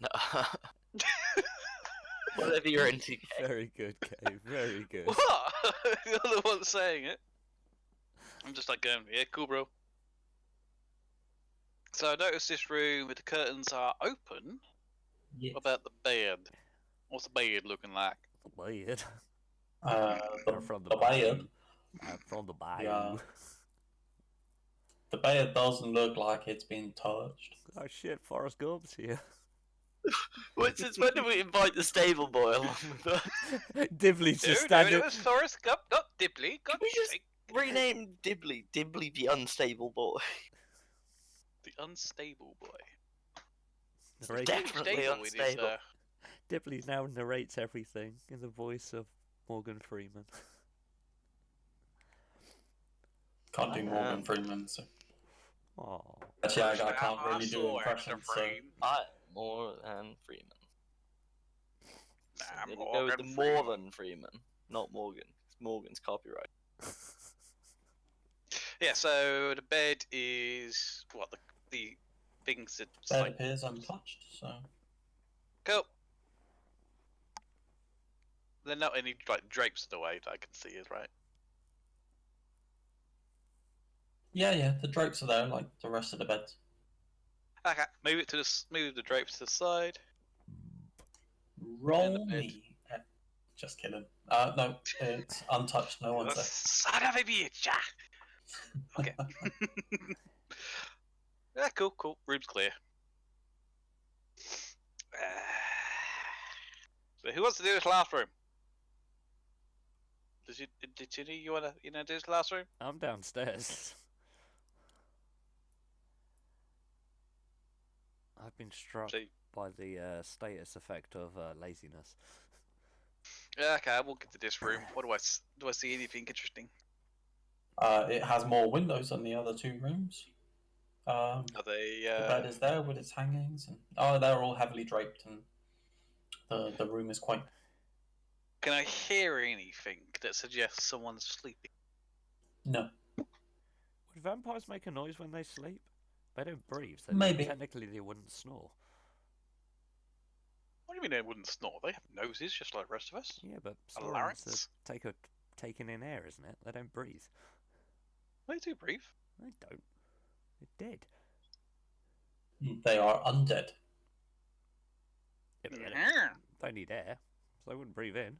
No. Whatever you're into. Very good, Kay. Very good. What? You're the one saying it. I'm just like going, yeah, cool, bro. So I noticed this room with the curtains are open. Yes. What about the bed? What's the bed looking like? Weird. The, From the the bed. I'm from the bayou. Yeah. The bed doesn't look like it's been touched. Oh shit, Forrest Gump's here. Since when did we invite the stable boy along with us? Dibley's No, just no, standing. it was Forrest Gump, not Dibley. Can God's we just sake. rename Dibley the unstable boy? The unstable boy. Narrate- Definitely Stable with his, unstable. Dibley now narrates everything in the voice of Morgan Freeman. Can't do Morgan Freeman, so. Oh, Actually, I can't really do impressions, so. More than Freeman. Nah, I'm gonna go with the Morgan more Freeman. than Freeman, not Morgan. 'Cause Morgan's copyright. Yeah, so the bed is what the things that Bed like appears untouched, so. cool. There are not any like drapes in the way that I can see, is right? Yeah, the drapes are there like the rest of the beds. Okay, move the drapes to the side. Roll the bed. me. Just kidding. No, it's untouched, no one's there. Son of a bitch! Ah! Okay. Yeah, cool. Room's clear. So who wants to do this last room? Did you wanna do this last room? I'm downstairs. I've been struck So, by the status effect of laziness. yeah, okay, I walk into this room. What do I see anything interesting? It has more windows than the other two rooms. Are they? The bed is there with its hangings, and they're all heavily draped, and the room is quite. Can I hear anything that suggests someone's sleeping? No, Would vampires make a noise when they sleep? They don't breathe, so Maybe. technically they wouldn't snore. What do you mean they wouldn't snore? They have noses just like the rest of us. Yeah, but A snoring's larynx? taking in air, isn't it? They don't breathe. They do breathe. They don't. They're dead. they are undead. Yeah, but Mhm. they need air, so they wouldn't breathe in.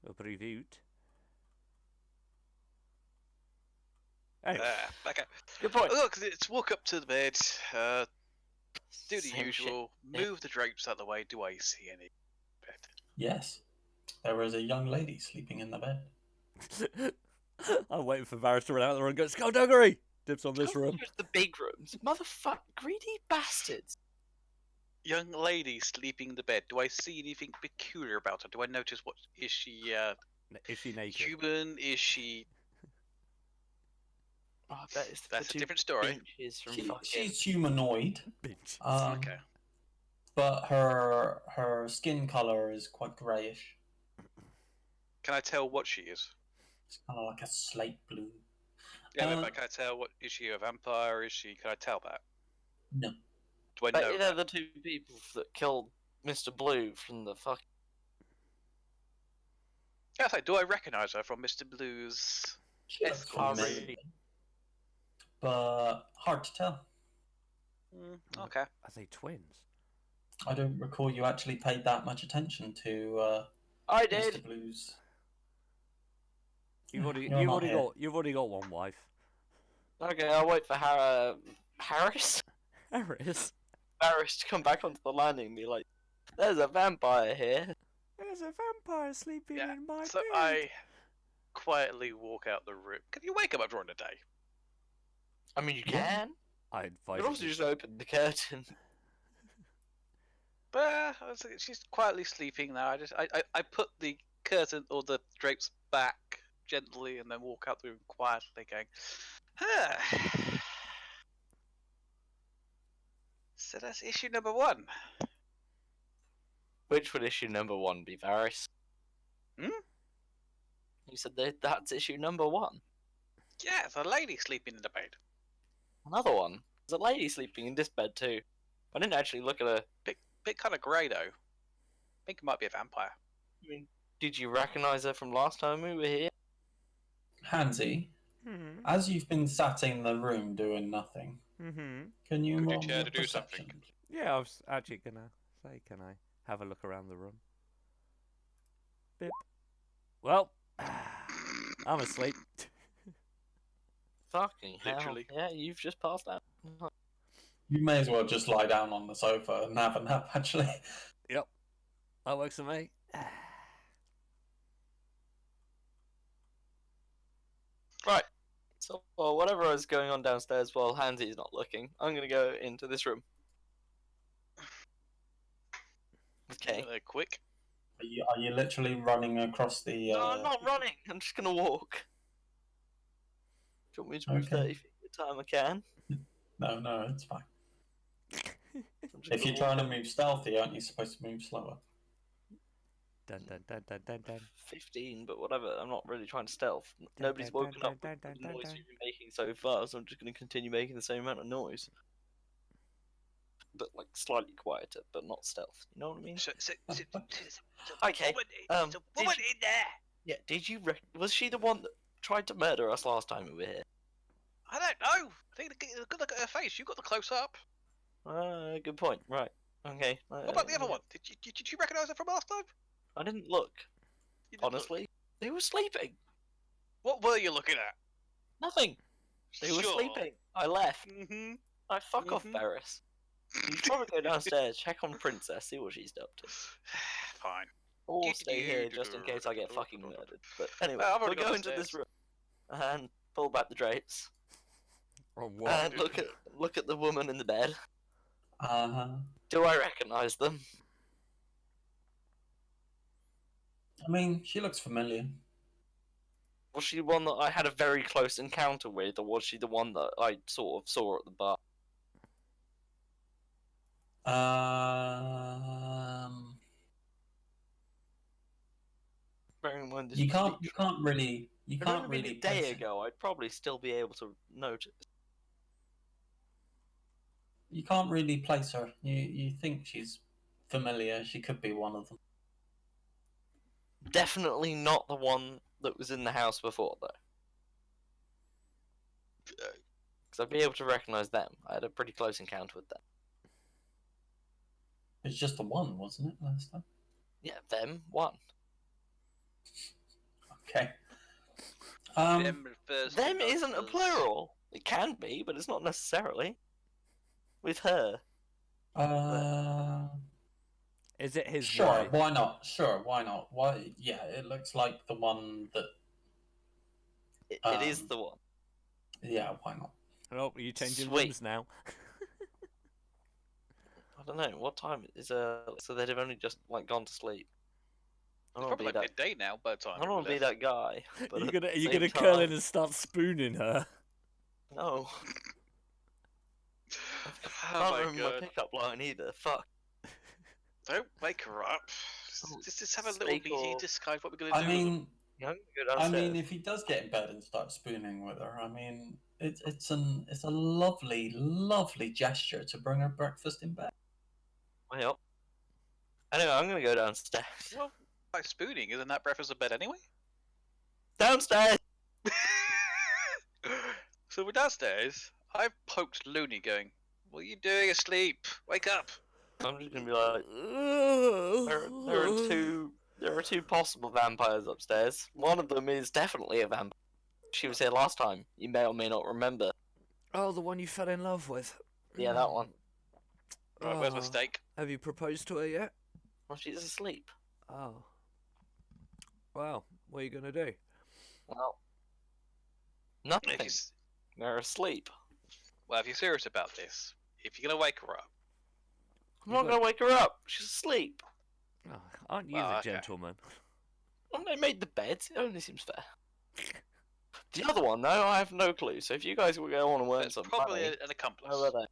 They'll breathe out. Anyway, Okay. Good point. Look, let's walk up to the bed. Do the Same shit. usual. Move the drapes out of the way. Do I see any bed? Yes, there is a young lady sleeping in the bed. I'm waiting for Varys to run out of the room and go, Skullduggery! Dips on this How room. are the big rooms, motherfucker, greedy bastards. Young lady sleeping in the bed. Do I see anything peculiar about her? Do I notice what is she? Is she naked? Human? Is she? Oh, I bet it's That's the a different story. Inches from She's fucking. humanoid, Bitch. Okay. but her skin color is quite greyish. Can I tell what she is? It's kind of like a slate blue. Yeah, but can I tell what is she a vampire? Is she? Can I tell that? No. Do I Bet know? you they're the two people that killed Mr. Blue from the fuck. Yeah, so do I recognise her from Mr. Blue's? She Yes, looks familiar, already. but hard to tell. Okay. Are they twins? I don't recall you actually paid that much attention to I Mr. did. Blue's. You've You're not here. already got one wife. Okay, I'll wait for Harris. Harris. Harris to come back onto the landing and be like, "There's a vampire here." There's a vampire sleeping Yeah, in my So bed. I quietly walk out the room. Can you wake him up during the day? I mean, you Yeah. can. I You advise can also you. just open the curtain. But I was like, she's quietly sleeping now. I put the curtain or the drapes back gently and then walk out the room quietly, going, "Ah." So that's issue number one. Which would issue number one be, Varys? Hmm? You said that's issue number one. Yeah, it's a lady sleeping in the bed. Another one. There's a lady sleeping in this bed too. I didn't actually look at her. Bit kind of grey though. I think it might be a vampire. I mean, did you recognise her from last time we were here? Hansy, as you've been sat in the room doing nothing, can you Could you roll me care a to do perception? something? Yeah, I was actually gonna say, can I have a look around the room? Bip. Well, I'm asleep. Fucking hell. Literally. Yeah, you've just passed out. You may as well just lie down on the sofa and have a nap, actually. Yep, that works for me. Right. So, well, whatever is going on downstairs while Hansy's not looking, I'm gonna go into this room. Okay. They're quick. Are you literally running across the? No, I'm not running. I'm just gonna walk. Do you want me to move Okay. 30 feet at a time? I can. No, it's fine. I'm just If gonna you're trying to walk move stealthy, aren't you supposed to move slower? Dun dun dun dun dun dun. 15, but whatever. I'm not really trying to stealth. Nobody's dun, woken dun, up dun, with dun, the dun, noise dun. you've been making so far, so I'm just gonna continue making the same amount of noise. But like slightly quieter, but not stealth. You know what I mean? Okay, There's a woman did in there. Yeah. Did you? Was she the one that tried to murder us last time we were here? I don't know. I think a good look at her face. You got the close up. Good point. Right. Okay. What about the other one? Did you recognise her from last time? I didn't look. You didn't look. Honestly, they were sleeping. What were you looking at? Nothing. They were Sure. sleeping. I left. Mm-hmm. I fuck off, Mhm. Ferris. You should probably go downstairs, check on Princess, see what she's up to. Fine. Or stay here just in case I get fucking murdered. But anyway, Well, I've we'll already got go the into this stairs. room and pull back the drapes Oh, what? and look at the woman in the bed. Uh-huh. Do I recognise them? I mean, she looks familiar. Was she the one that I had a very close encounter with, or was she the one that I sort of saw at the bar? Bearing in mind this You was can't literally- you If it can't had been really a day place it. ago, I'd probably still be able to notice. You can't really place her. You think she's familiar. She could be one of them. Definitely not the one that was in the house before, though. Because I'd be able to recognise them. I had a pretty close encounter with them. It's just the one, wasn't it, last time? Yeah, them, one. Okay. Them refers to Them isn't a us. plural. It can be, but it's not necessarily. With her. Is it his Sure, wife? why not? Sure, why not? Why? Yeah, it looks like the one that. It is Um, the one. Yeah, why not? Oh, are you changing Sweet. rooms now? I don't know, what time is so they'd have only just like gone to sleep. I It's don't probably want to like be that midday now by the time. I don't want to be that guy. But You're at gonna the you're same gonna curl in time- and start spooning her. No. Oh I can't my remember my god. pickup line either. Fuck. Don't wake her up. Oh, Just have a little steak easy or- disguise what we're gonna do. I mean, Yeah, I'm gonna go downstairs. if he does get in bed and start spooning with her, I mean, it's a lovely, lovely gesture to bring her breakfast in bed. Well, anyway, I'm gonna go downstairs. Well, by spooning, isn't that breakfast in bed anyway? Downstairs. So we're downstairs. I've poked Looney, going, "What are you doing asleep? Wake up!" I'm just gonna be like, there are two possible vampires upstairs. One of them is definitely a vampire. She was here last time. You may or may not remember. Oh, the one you fell in love with. Yeah, that one. Right, where's my Oh, steak? Have you proposed to her yet? Well, she's asleep. Oh. Well, what are you gonna do? Well, If nothing. you, s- They're asleep. well, if you're serious about this, if you're gonna wake her up, I'm not gonna wake her up. She's asleep. Oh, aren't you Well, the okay. gentleman? Well, they made the beds. It only seems fair. The other one, though, I have no clue. So if you guys will go on and earn it's some probably money, an accomplice. where are they?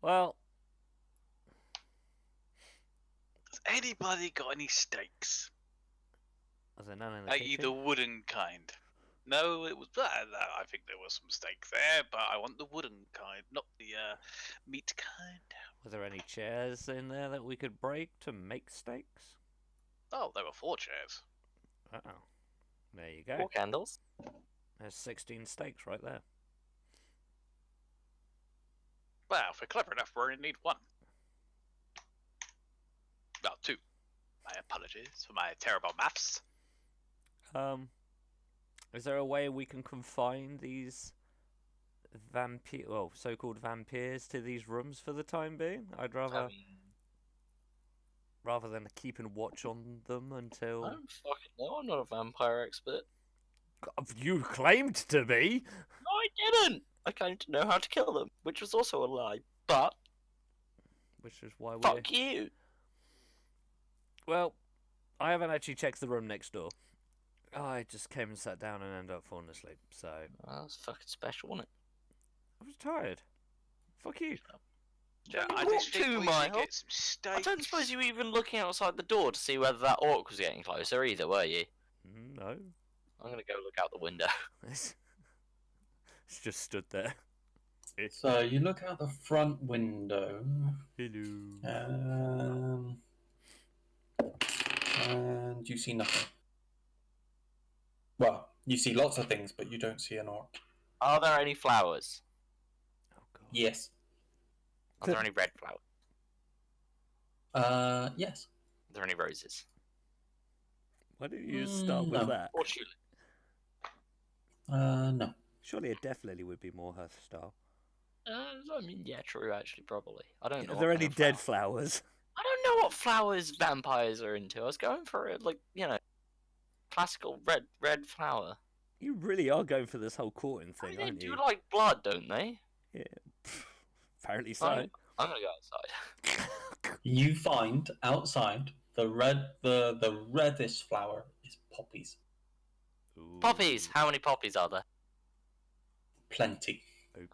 Well, Has anybody got any steaks? is there none in the Like the kitchen? wooden kind? No, it was. I think there was some steak there, but I want the wooden kind, not the meat kind. Was there any chairs in there that we could break to make steaks? Oh, there were 4 chairs. Uh-oh. There you go. 4 candles. There's 16 steaks right there. Well, if we're clever enough, we only need 1. Well, 2. My apologies for my terrible maths. Is there a way we can confine these so-called vampires to these rooms for the time being? I'd I rather mean, rather than keeping watch on them I until don't fucking know. I'm not a vampire expert. you claimed to be. No, I didn't. I claimed to know how to kill them, which was also a lie. But Which is why we're... fuck you. Well, I haven't actually checked the room next door. I just came and sat down and ended up falling asleep, so... Well, that's fucking special, wasn't it? I was tired. Fuck you. Yeah, You I walked just think 2 we miles. should get some steaks. I don't suppose you were even looking outside the door to see whether that orc was getting closer either, were you? No. I'm gonna go look out the window. It's just stood there. So you look out the front window, Hello. and you see nothing. Well, you see lots of things, but you don't see an orc. Are there any flowers? Oh god. Yes. Are there any red flowers? Yes. Are there any roses? Why didn't you just start with No. that? Or tulip? No. Surely a death lily would be more her style. I mean, yeah, true, actually, probably. I don't know. Are what there kind any of dead flower- flowers? I don't know what flowers vampires are into. I was going for a, like, classical red flower. You really are going for this whole courting I thing, mean, they aren't do you? like blood, don't they? Yeah. Apparently so. I'm gonna go outside. You find outside the reddest flower is poppies. Poppies! Ooh, How many poppies are there? Plenty.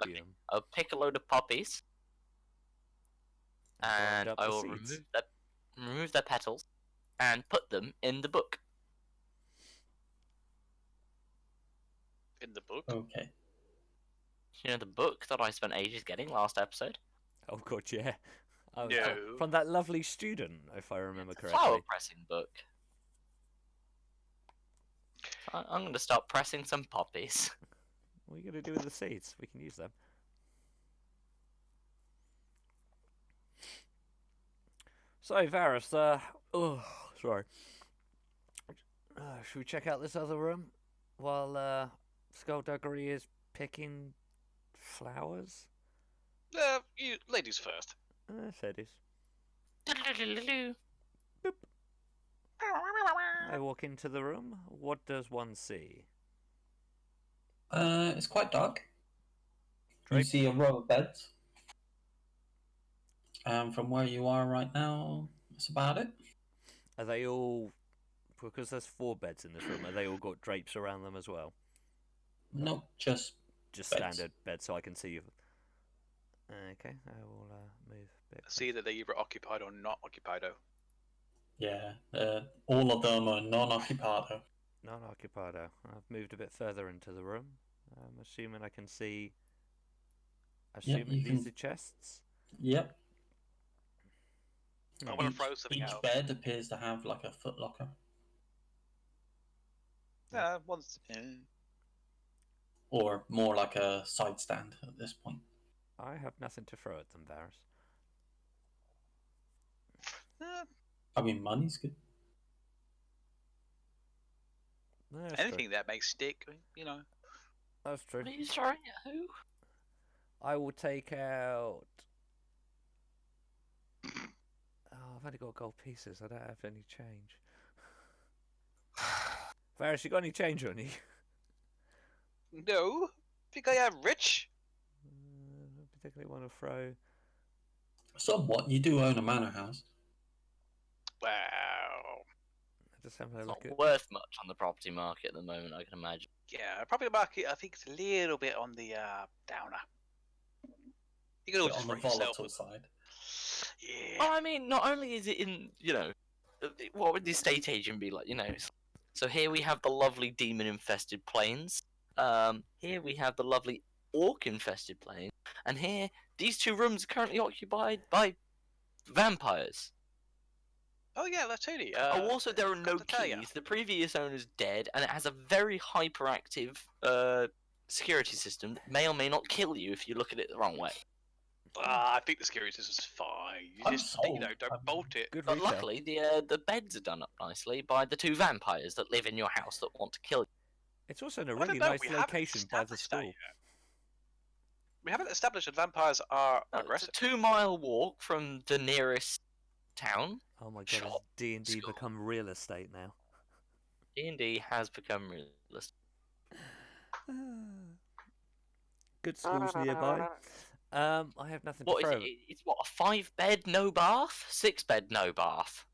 Opium. I'll pick a load of poppies, Grind and up I the will seeds. remove their petals, and put them in the book. in the book. Okay. You know, the book that I spent ages getting last episode? Oh god, yeah. Oh, No. From that lovely student, if I remember It's a flower correctly. pressing book. I'm going to start pressing some poppies. What are you going to do with the seeds? We can use them. So, Varus, oh, sorry. Should we check out this other room while Skullduggery is picking flowers? You ladies first. Fair dues. I walk into the room. What does one see? It's quite dark. You Drape. see a row of beds. From where you are right now, that's about it. Are they all... Because there's 4 beds in this room, are they all got drapes around them as well? Nope, just Just Beds. standard beds so I can see you. Okay, I will move a bit. See that they're either occupied or not occupado. yeah. All of them are non-occupado. Non-occupado. I've moved a bit further into the room. I'm assuming I can see... Assuming you these can- are chests? Yep. I want to Each- throw something Each out. bed appears to have like a foot locker, One's. or more like a side stand at this point. I have nothing to throw at them, Varus. I mean, money's good. No, that's Anything that makes stick, you know. True. That's true. What are you throwing at who? I will take out... Oh, I've only got gold pieces. I don't have any change. Varus, you got any change on you? No. Think I am rich? I particularly want to throw... Somewhat. You do own a manor house. Wow. I just having a It's look not at... worth much on the property market at the moment, I can imagine. Yeah, property market. I think it's a little bit on the downer. You can Bit always on the throw yourself. volatile side. Yeah. Well, I mean, not only is it in, what would the estate agent be like, So here we have the lovely demon-infested plains. Here we have the lovely orc-infested plains. And here, these 2 rooms are currently occupied by vampires. Oh yeah, that's Tony. Also, there are no forgot to tell ya. keys. The previous owner's dead, and it has a very hyperactive security system that may or may not kill you if you look at it the wrong way. I think the security system's fine. You I'm just, sold. don't I'm- bolt it. Good But retail. luckily, the beds are done up nicely by the 2 vampires that live in your house that want to kill you. It's also in a I really don't know, nice we haven't location by the established that school. yet. We haven't established that vampires are No, aggressive. it's a 2-mile walk from the nearest town. Oh my god, Sure. has D&D School. become real estate now? D&D has become realistic. Good schools nearby. I have nothing What to is throw. it? It's what, a 5-bed, no bath? 6-bed, no bath?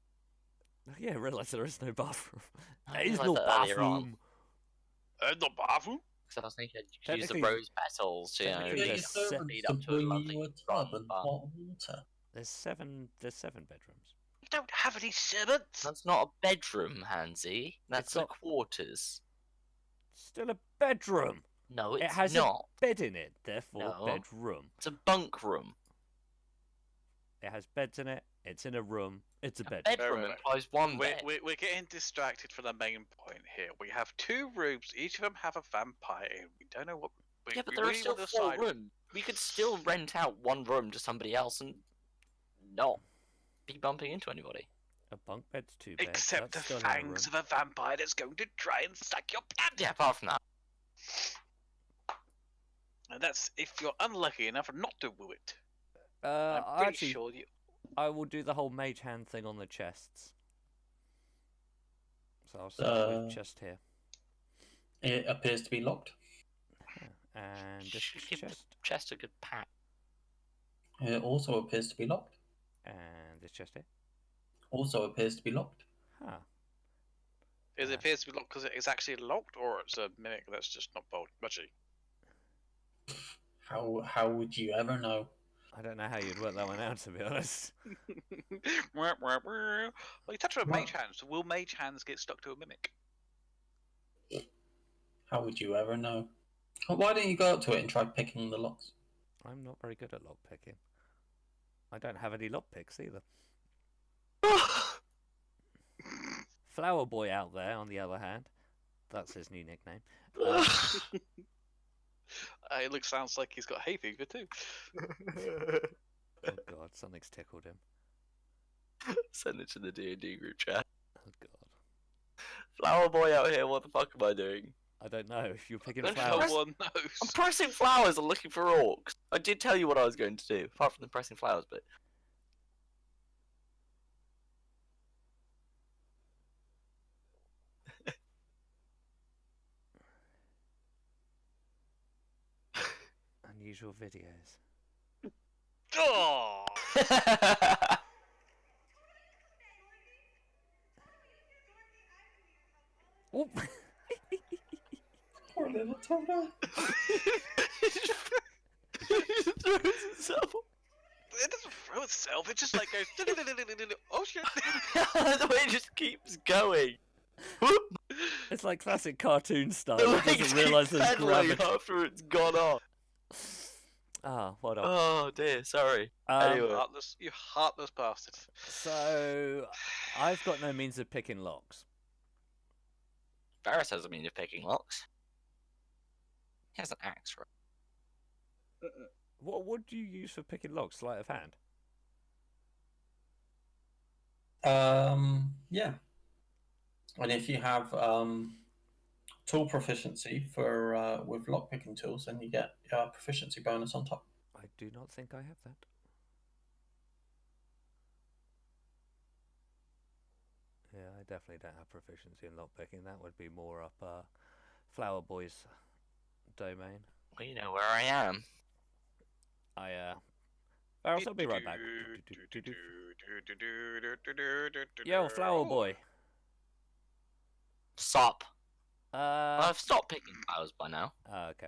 Yeah, I realise there is no bathroom. I There is realised no that earlier on. bathroom. The bathroom? Because I was thinking you could use the Technically- rose petals to, technically Get there's your servants lead to up to a bring lovely you a tub and bath. hot water. There's seven bedrooms. You don't have any servants. That's not a bedroom, Hansy. That's got- a quarters. Still a bedroom. No, it's It has not. a bed in it, therefore No. bedroom. It's a bunk room. It has beds in it. It's in a room. It's a bed. Bedroom Right. implies one We're, bed. we're getting distracted from the main point here. We have 2 rooms. Each of them have a vampire in. We don't know what. Yeah, but we there are really still want to 4 decide- rooms. We could still rent out one room to somebody else and not be bumping into anybody. A bunk bed's 2 beds. Except the That's still in a fangs room. of a vampire that's going to try and suck your blood. Yeah, apart from that. And that's if you're unlucky enough not to woo it. I'm I'm pretty actually, sure you. I will do the whole mage hand thing on the chests. So I'll start with chest here. It appears to be locked. And this Should give the chest. chest a good pat. It also appears to be locked. And this chest here. Also appears to be locked. Huh. It Nice. appears to be locked because it is actually locked, or it's a mimic that's just not budgy. How would you ever know? I don't know how you'd work that one out, to be honest. Well, you touch on Well- mage hands. So will mage hands get stuck to a mimic? How would you ever know? Why don't you go up to it and try picking the locks? I'm not very good at lock picking. I don't have any lock picks either. Flower Boy out there, on the other hand, that's his new nickname. It sounds like he's got hay fever too. Oh god, something's tickled him. Send it to the D&D group chat. Oh god. Flower boy out here, what the fuck am I doing? I don't know if you're picking Don't flowers. No one I'm knows. pressing flowers and looking for orcs. I did tell you what I was going to do, apart from the pressing flowers bit. Unusual videos. Oh! Oh! Poor little Toma. It doesn't throw itself. It just like goes. Oh shit! The way it just keeps going. It's like classic cartoon style. The It legs doesn't keep realise there's pedaling gravity. after it's gone off. Ah, well done. Oh dear, sorry. Anyway. You heartless bastard. So, I've got no means of picking locks. Varys has a mean of picking locks. He has an axe, right? What would you use for picking locks? Sleight of hand? Yeah. And if you have tool proficiency for with lockpicking tools, then you get a proficiency bonus on top. I do not think I have that. Yeah, I definitely don't have proficiency in lockpicking. That would be more up Flower Boy's domain. Well, you know where I am. Varys, I'll be right back. Yo, Flower Boy. Stop. Uh, I've stopped picking flowers by now. okay.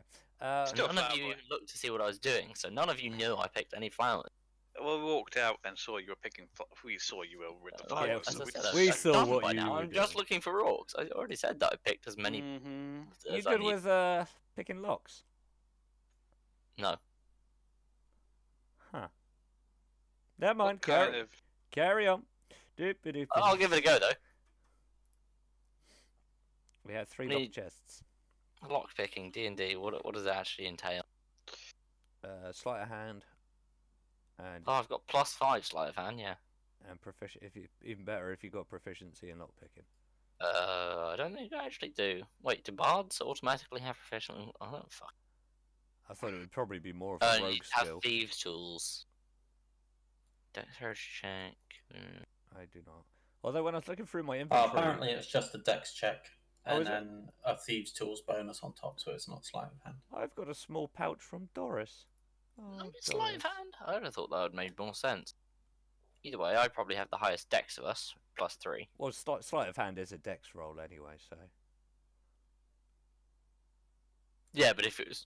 Still None of Flower you Boy. even looked to see what I was doing, so none of you knew I picked any flowers. Well, we walked out and saw you were picking. We saw you were with the Like, Yeah, flowers. as so I we said, just- We I've saw done what by you now. were I'm just doing. looking for orcs. I already said that I picked as many. Mhm. You as good I need. with picking locks? No. Huh. Never mind. What kind Carry, of? carry on. Doop-a-doop. I'll give it a go though. We have 3 Need- lock chests. Lock picking, D&D. What does that actually entail? Sleight of hand. And Oh, I've got +5 sleight of hand. Yeah. proficient. If you even better if you got proficiency in lock picking. I don't think I actually do. Wait, do bards automatically have professional? I don't fuck. I thought it would probably be more of a rogue You have skill. thieves' tools. Dexterity check. I do not. Although when I was looking through my inventory, Apparently, it's just a dex check Oh, and is it? then a thieves' tools bonus on top, so it's not sleight of hand. I've got a small pouch from Doris. Oh, Sleight of Doris. hand? I would have thought that would make more sense. Either way, I probably have the highest dex of us, +3. Well, sleight of hand is a dex roll anyway, so. Yeah, but if it was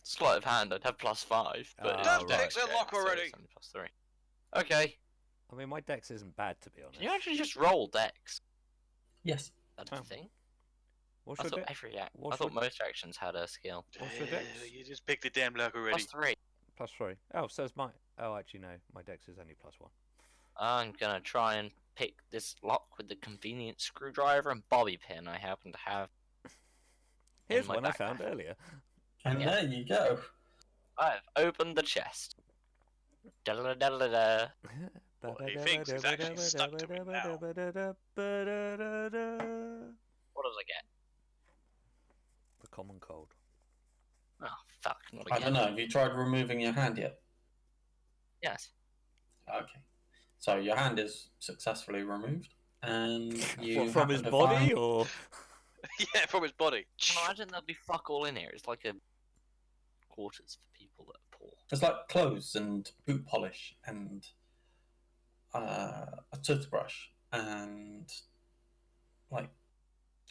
sleight of hand, I'd have +5. But Ah, it's right. dex Dex unlock check, so already. it's only +3. Okay, I mean, my dex isn't bad, to be honest. can you actually just roll dex? Yes. That's Oh. the thing. What's I your thought dex? every act. I what's thought your- most actions had a skill. What's your dex? You just picked the damn luck already. +3. +3. Oh, so it's my. Oh, actually, no. My dex is only +1. I'm gonna try and pick this lock with the convenient screwdriver and bobby pin I happen to have. Here's my one I found backpack. earlier. And Yeah. there you go. I've opened the chest. Da-da-da-da-da-da. What he thinks is actually stuck to it now. What does I get? The common cold. Oh, fuck, not I again. don't know. Have you tried removing your hand yet? Yes. Okay. So your hand is successfully removed, and you What, from happen his to body, find- or Yeah, from his body. Well, imagine there'd be fuck all in here. It's like a quarters for people that are poor. It's like clothes and boot polish and a toothbrush and like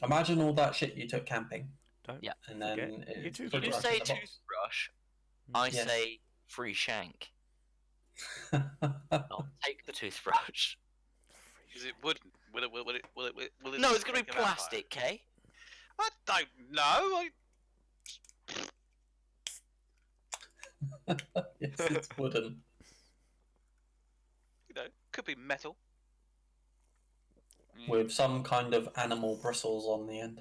imagine all that shit you took camping don't? Yeah. and then Forget your it's toothbrush. You toothbrush say in the box. toothbrush, I Yes. say free shank. I'll take the toothbrush. Is it wooden? Will it No, it's gonna be make a vampire? plastic, Kay. I don't know. Yes, it's wooden. You know, could be metal. With some kind of animal bristles on the end.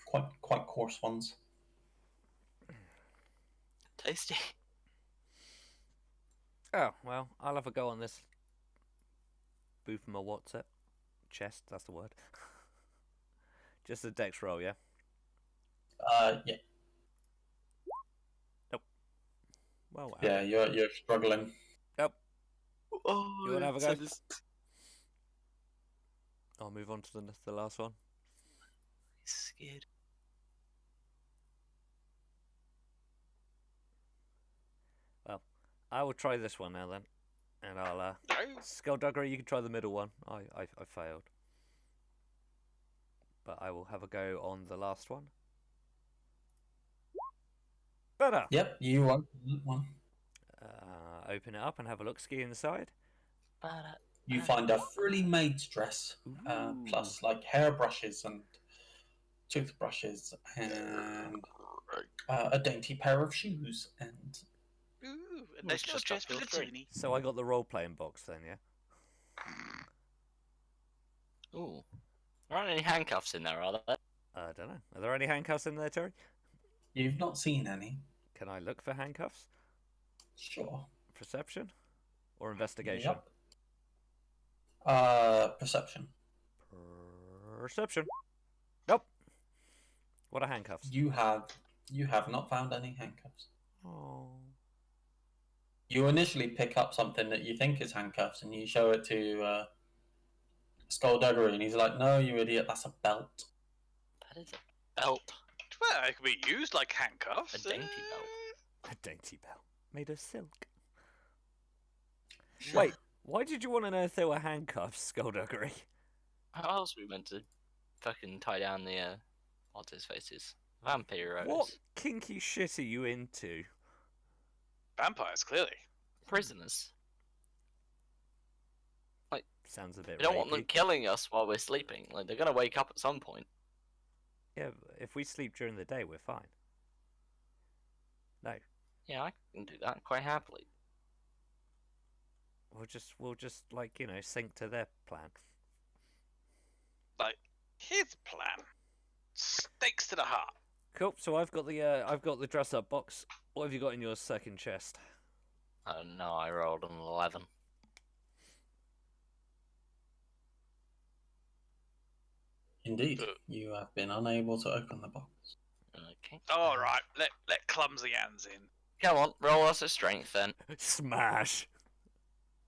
Quite coarse ones. Tasty. Oh, well, I'll have a go on this. Boo from my WhatsApp. Chest, that's the word. Just a dex roll, yeah? Yeah. Well, wow. Yeah, you're struggling. Oh, You wanna have a so go? I'll move on to the last one. Scared. I will try this one now then. And I'll, No. Skullduggery, you can try the middle one. I failed. But I will have a go on the last one. Better! Yep, you open that one. Open it up and have a look. Ski inside. You find a frilly maid's dress, Ooh. plus like hairbrushes and toothbrushes and a dainty pair of shoes and Ooh, a Well, nice it's little just dress for up the your street. genie. So I got the role-playing box then, yeah? Ooh. There aren't any handcuffs in there, are there? I don't know. Are there any handcuffs in there, Terry? you've not seen any. Can I look for handcuffs? Sure. Perception? Or investigation? Yep. Perception. Perception. Nope. What are handcuffs? You have not found any handcuffs. Oh. You initially pick up something that you think is handcuffs and you show it to Skullduggery and he's like, "No, you idiot, that's a belt." That is a belt. Well, it could be used like handcuffs. A dainty belt. A dainty belt made of silk. Sure. Wait, why did you want to know if there were handcuffs, Skullduggery? How else are we meant to fucking tie down the, what's his faces? Vampiros. What kinky shit are you into? Vampires, clearly. Prisoners. Sounds a bit We don't want them rapey. killing us while we're sleeping. Like, they're gonna wake up at some point. Yeah, but if we sleep during the day, we're fine. No, Yeah, I can do that quite happily. we'll just like, you know, sync to their plan. His plan. Stakes to the heart. Cool. So I've got the dress-up box. What have you got in your second chest? Oh no, I rolled an 11. Indeed, Ugh. you have been unable to open the box. Okay. All right, let clumsy hands in. Go on, roll us a strength then. Smash.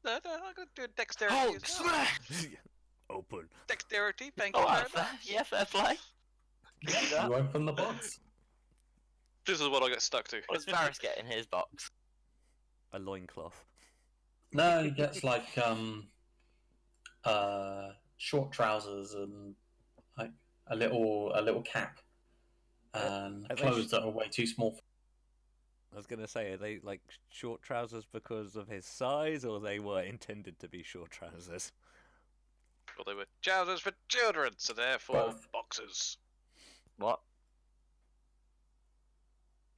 No, I'm gonna do a dexterity Hulk as well. smash! Open. Dexterity, thank you Oh, very fair, much. yeah, fair play. Can do that. You open the box. This is what I get stuck to. What does Varys get in his box? A loincloth. No, he gets like short trousers and like a little cap and are they clothes that are way too small. I was gonna say, are they like short trousers because of his size, or they were intended to be short trousers? Well, they were trousers for children, so therefore Both. boxers. What?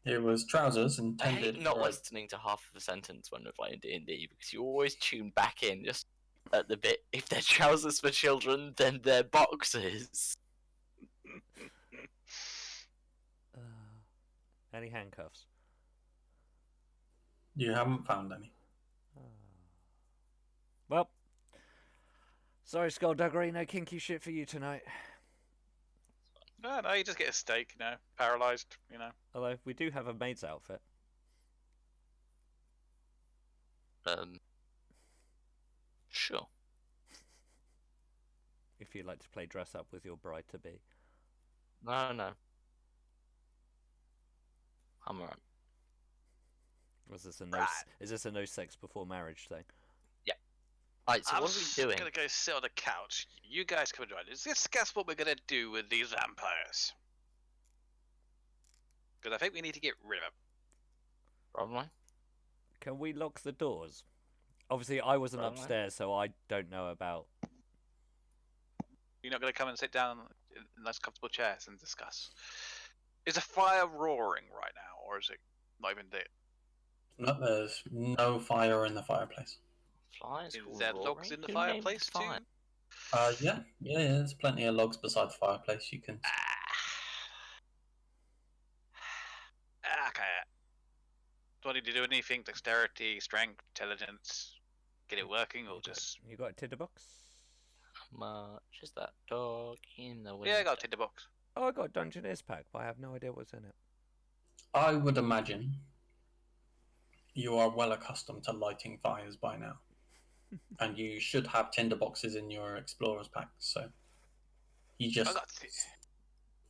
It was trousers I intended hate not for listening to half of a sentence when we're playing D&D because you always tune back in just at the bit. If they're trousers for children, then they're boxes. Any handcuffs? You haven't found any. Well, sorry, Skullduggery, no kinky shit for you tonight. No, you just get a steak, paralysed, Although we do have a maid's outfit. Sure. If you'd like to play dress up with your bride to be. No. I'm alright. Was this a no? Right. Is this a no sex before marriage thing? Alright, so I'm what are we doing? gonna go sit on the couch. You guys come and join us. Discuss what we're gonna do with these vampires. Because I think we need to get rid of them. Probably. Can we lock the doors? Obviously, I wasn't Probably. upstairs, so I don't know about. You're not gonna come and sit down in nice comfortable chairs and discuss. Is a fire roaring right now, or is it not even there? No, there's no fire in the fireplace. Flies. Is called there Rory? logs in the Who named fireplace the fire? too? Yeah, there's plenty of logs beside the fireplace. You can. Okay. Do I need to do anything? Dexterity, strength, intelligence? Get it working, or just... You got a tinderbox? Much is that dog in the window? Yeah, I got a tinderbox. Oh, I got a Dungeoneer's pack, but I have no idea what's in it. I would imagine you are well accustomed to lighting fires by now, and you should have tinderboxes in your explorer's pack. So you I just got...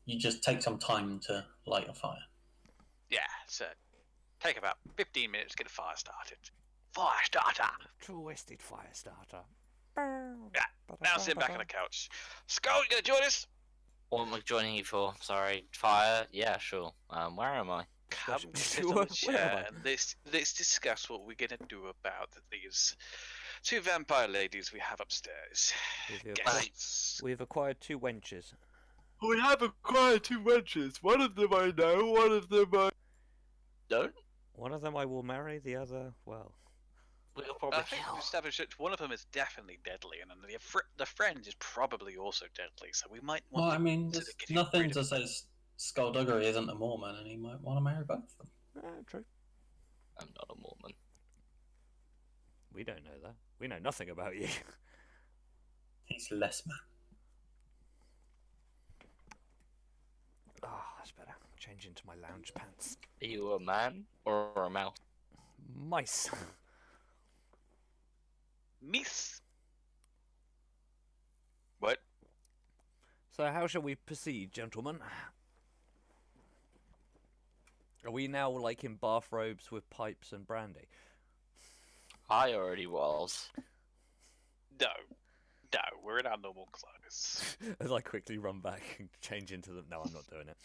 you just take some time to light a fire. Yeah, so take about 15 minutes to get a fire started. Fire starter! Twisted fire starter. Yeah, now sitting back on the couch. Skull, you gonna join us? What am I joining you for? Sorry. Fire? Yeah, sure. Where am I? Come Where- sit on where the am chair I? and let's discuss what we're gonna do about these two vampire ladies we have upstairs. We've acquired 2 wenches. We have acquired 2 wenches. One of them I know, one of them I don't. One of them I will marry, the other, well. We'll I probably think kill. we established that one of them is definitely deadly, and then the friend is probably also deadly. So we might want. Well, I mean, to there's get nothing rid to of say Skullduggery isn't a Mormon, and he might want to marry both of them. True. I'm not a Mormon. We don't know that. We know nothing about you. He's less man. Ah, that's better. Change into my lounge pants. Are you a man or a mouse? Mice. Miss. What? So how shall we proceed, gentlemen? Are we now like in bathrobes with pipes and brandy? I already was. No, we're in our normal clothes. As I quickly run back and change into them. No, I'm not doing it.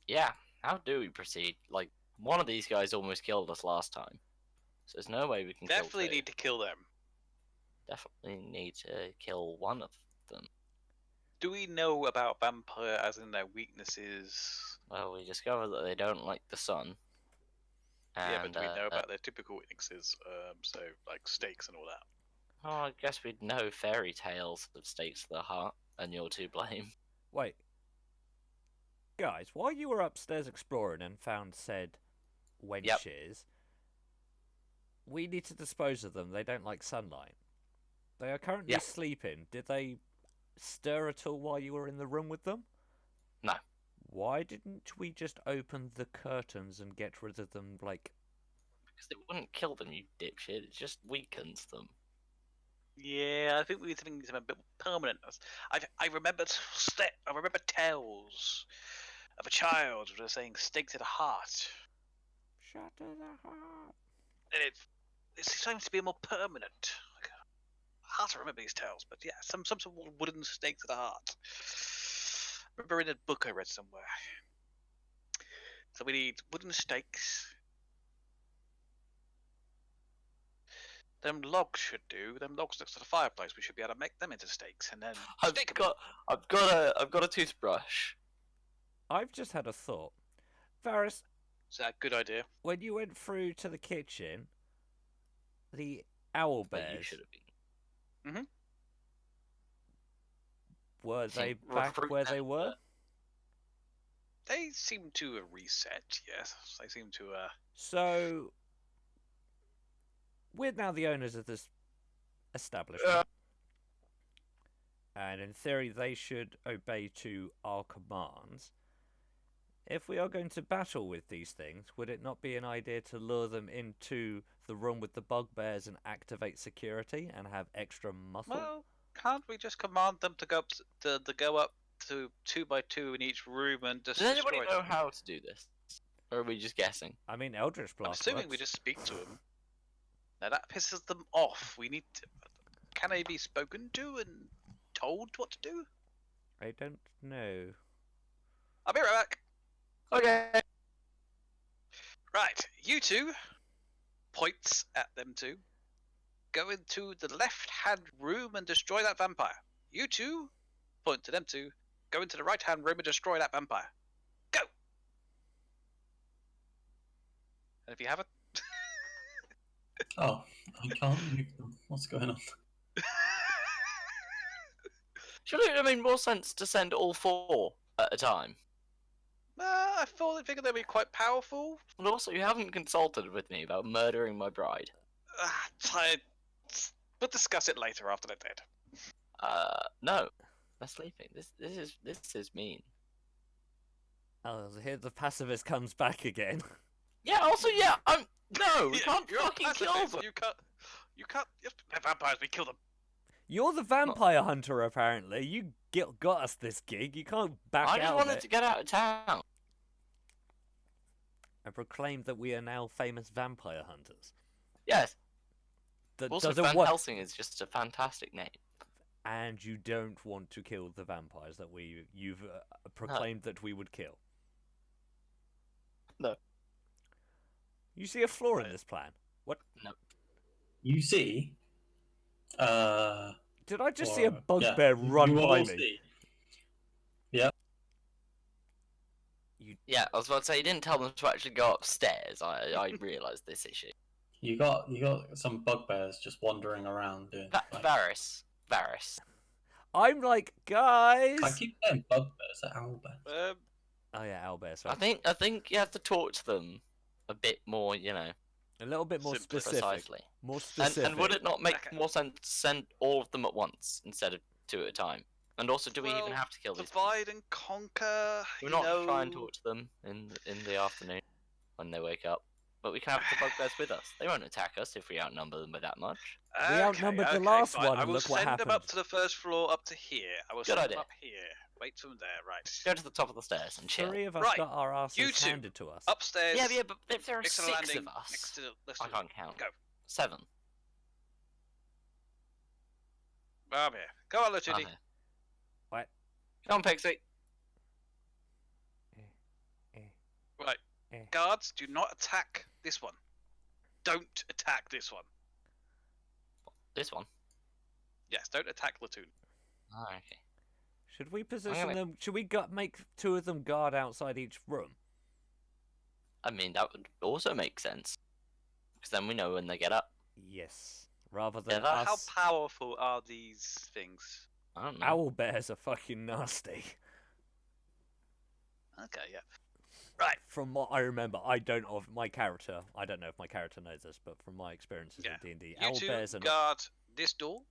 Yeah, how do we proceed? Like, one of these guys almost killed us last time. So there's no way we can Definitely kill need to kill them. Definitely need to kill one of them. Do we know about vampire as in their weaknesses? Well, we discovered that they don't like the sun. Yeah, but And, do we know about their typical weaknesses? So like stakes and all that. Oh, I guess we'd know fairy tales of stakes to the heart, and you're to blame. Wait. Guys, while you were upstairs exploring and found said wenches, we need to dispose of them. They don't like sunlight. They are currently Yeah. sleeping. Did they stir at all while you were in the room with them? No. Why didn't we just open the curtains and get rid of them, like... Because it wouldn't kill them, you dipshit. It just weakens them. Yeah, I think we need something a bit more permanent. I remember I remember tales of a child who was saying "stake to the heart," Shut to the heart. and it seems to be more permanent. Hard to remember these tales, but yeah, some sort of wooden stake to the heart. Remember in a book I read somewhere. So we need wooden stakes. Them logs should do. Them logs next to the fireplace. We should be able to make them into stakes, and then I've stake 'em. got a toothbrush. I've just had a thought. Varys, Is that a good idea? when you went through to the kitchen, the owl But you bears, should have been. were they think back recruit where they them, were? They seem to reset. Yes, they seem to. So, we're now the owners of this establishment. And in theory, they should obey to our commands. If we are going to battle with these things, would it not be an idea to lure them into the room with the bugbears and activate security and have extra muscle? Well, can't we just command them to go up to go up to 2 by 2 in each room and just Does anybody destroy know them? how to do this? Or are we just guessing? I mean, Eldritch I'm Blast assuming we works. just speak to them. Now that pisses them off. We need to. Can they be spoken to and told what to do? I don't know. I'll be right back. Okay. Right, you two, points at them two, go into the left-hand room and destroy that vampire. You two, point to them two, go into the right-hand room and destroy that vampire. Go! And if you haven't... Oh, I can't move them. What's going on? Surely it would make more sense to send all 4 at a time. I figured they'd be quite powerful. And also, you haven't consulted with me about murdering my bride. We'll discuss it later after they're dead. No. They're sleeping. This is mean. Oh, here the pacifist comes back again. Yeah, also, yeah, no, we Yeah, can't you're a fucking kill pacifist. them. You can't. They're vampires. We kill them. You're the vampire hunter, apparently. You got us this gig. You can't back I just out of wanted it to get out of town. and proclaim that we are now famous vampire hunters. Yes. That Also, doesn't Van want, Helsing is just a fantastic name. and you don't want to kill the vampires that you've proclaimed that we would kill. No. You see a flaw in this plan? What? You see, Did I just see a or- bugbear yeah, run you by all me? see. Yeah, I was about to say, you didn't tell them to actually go upstairs. I realised this issue. You got some bugbears just wandering around doing. like- Varys. I'm like, guys. I keep saying bugbears at owlbears. Oh yeah, owlbear. I Sorry. think you have to talk to them a bit more, you know, A little bit more Simpler. specific. precisely. More specific. And would it not make Okay. more sense to send all of them at once instead of 2 at a time? And also, do we even Well, have to kill these people? Divide and conquer. We're you not know... try and talk to them in the afternoon when they wake up. But we can have the bugbears with us. They won't attack us if we outnumber them by that much. We outnumbered the last fine. one, I and will look what send them up happened. to the first floor, up to here. I will Good send idea. them up here. Wait for them there, right. Go to the top of the stairs and chill. 3 of us Right, got our asses you two, handed to us. Upstairs. Yeah, but if there are next to 6 the landing. of us, Next to the. I can't count. Go. 7. I'm here. Go on, Latuti. Okay. What? Come on, Pixie. Right. Eh. Guards, do not attack this one. Don't attack this one. This one. Yes, don't attack Latoon. Oh, okay. Should we position wait. them? Should we make 2 of them guard outside each room? I mean, that would also make sense. Because then we know when they get up. Yes. Rather than Yeah, How us. powerful are these things? I don't know. Owl bears are fucking nasty. Okay, yeah. Right. From what I remember, I don't know if my character knows this, but from my experiences Yeah. in D&D, You owl two bears are not... guard this door.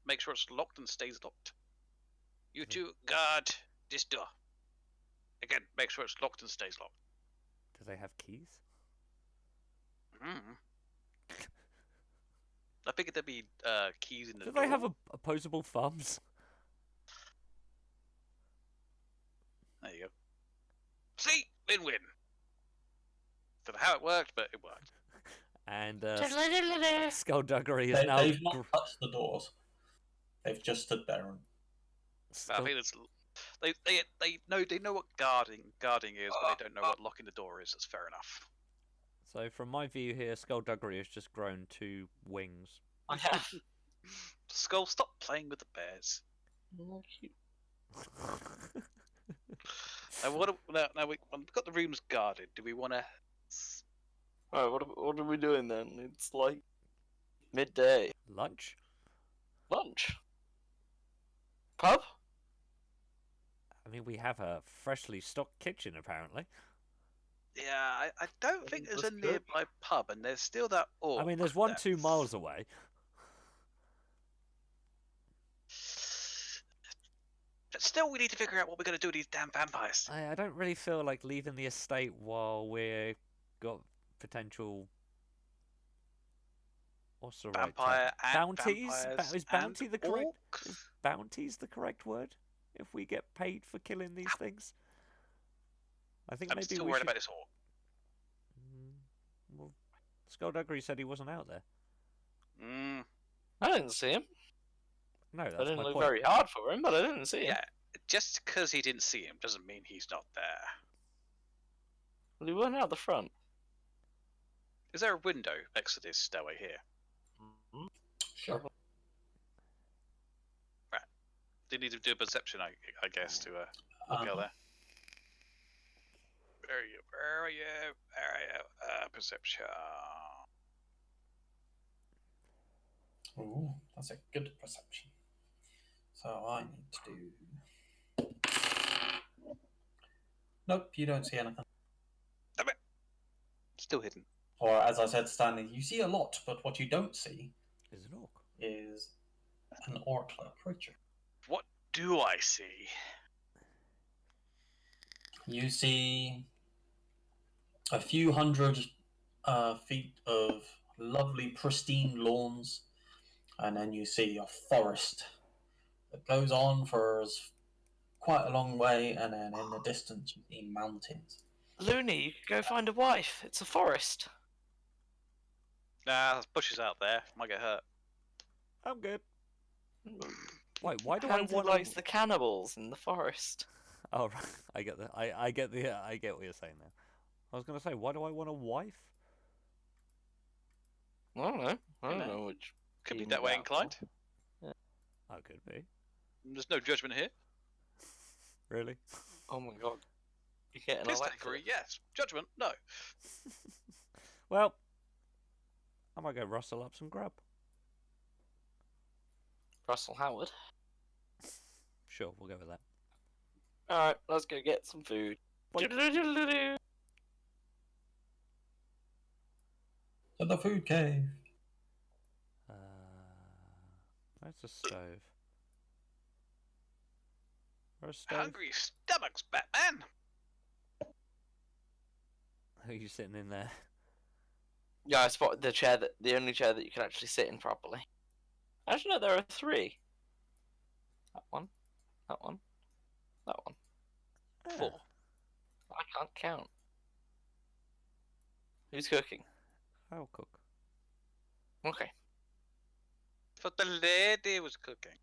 make sure it's locked and stays locked. You two guard this door. Again, make sure it's locked and stays locked. Do they have keys? Mm. I figured there'd be keys in the Do door. they have opposable thumbs? There you go. See? Win-win. Don't know how it worked, but it worked. And Skullduggery is now. They've not touched the doors. They've just stood there. And... I think it's they know what guarding is, but they don't know what locking the door is. That's fair enough. So from my view here, Skullduggery has just grown 2 wings. I have. Skull, stop playing with the bears. Now we've got the rooms guarded. Do we want to? Alright, what are we doing then? It's like midday. Lunch? Lunch. Pub? I mean, we have a freshly stocked kitchen, apparently. Yeah, I don't think there's a Let's go. nearby pub, and there's still that orc. I mean, there's one there. 2 miles away. But still, we need to figure out what we're going to do with these damn vampires. I don't really feel like leaving the estate while we're got potential. What's the right term? Vampire and Bounties? vampires Is bounty and the correct? orc? Is bounty's the correct word? If we get paid for killing these things, I think I'm maybe still we worried should. about this orc. Well, Skullduggery said he wasn't out there. I didn't see him. No, that's I didn't my look point. very hard for him, but I didn't see him. Yeah, just because he didn't see him doesn't mean he's not there. Well, he weren't out the front. Is there a window next to this stairway here? Sure. They need to do a perception, I guess, to look out there. Where are you? Perception. Ooh, that's a good perception. So I need to do. Nope, you don't see anything. Damn it! Still hidden. Or as I said, Stanley, you see a lot, but what you don't see Is an orc. is an orc-like creature. What do I see? You see a few hundred feet of lovely, pristine lawns, and then you see a forest that goes on for quite a long way, and then in the distance you see mountains. Looney, you could go find a wife. It's a forest. Nah, there's bushes out there. Might get hurt. I'm good. Wait, why do I Handsy want likes the cannibals in the forest. Oh, right. I get I get what you're saying now. I was gonna say, why do I want a wife? I don't know. I don't know. know which. Could be team that way you're inclined. Oh, could be. There's no judgment here. Really? Oh my god. You're getting Piss elected. tankery, yes. Judgment, no. Well, I might go rustle up some grub. Russell Howard. Sure, we'll go with that. Alright, let's go get some food. Wait. Doodle-doodle-doodle. To the food cave. Where's the stove? Where's stove? Hungry stomachs, Batman. Who are you sitting in there? Yeah, I spotted the only chair that you can actually sit in properly. Actually, no, there are 3. That one, that one, that one. 4. I can't count. Who's cooking? I'll cook. Okay. But the lady was cooking.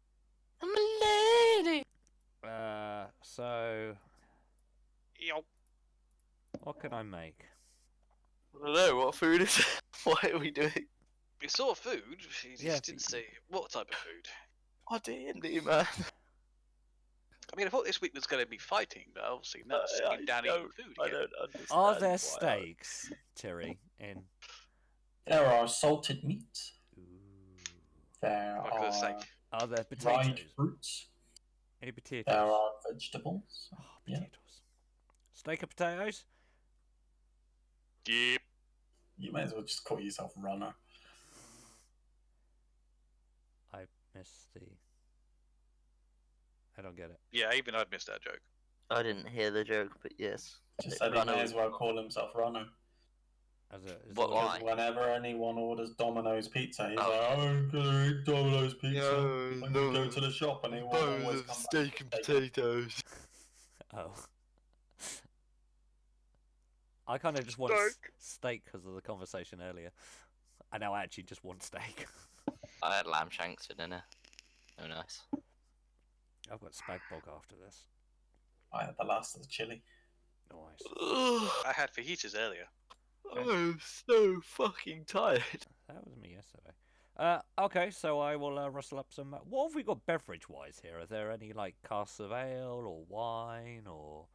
I'm a lady. So Yo. what can I make? I don't know, what food is it? What are we doing? We saw food. She just Yeah, didn't say what type of food. Oh, D&D, man. I mean, I thought this week was going to be fighting, but obviously not. I Sitting down eating food I again. don't understand. Are there why steaks, Terry? In There are salted meats. Ooh. There What can I say? Are there dried potatoes? fruits. Any potatoes? There are vegetables. Oh, Yeah. potatoes. Steak of potatoes? Yep. You may as well just call yourself runner. miss the. I don't get it. Yeah, even I'd missed that joke. I didn't hear the joke, but yes. Just said he Runner may was- as well call himself Runner. As a, as What, a- why? Because whenever anyone orders Domino's pizza, he's Oh. like, "Oh, I'm gonna eat Domino's pizza. No, I'm gonna no. go to the shop," and he will always come back. potatoes. Oh. I kind of just want steak because of the conversation earlier. I now actually just want steak. I had lamb shanks for dinner. Oh, nice. I've got spag bog after this. I had the last of the chili. Nice. I had fajitas earlier. I'm so fucking tired. That was me yesterday. Okay, so I will rustle up some. What have we got beverage-wise here? Are there any like casks of ale or wine or?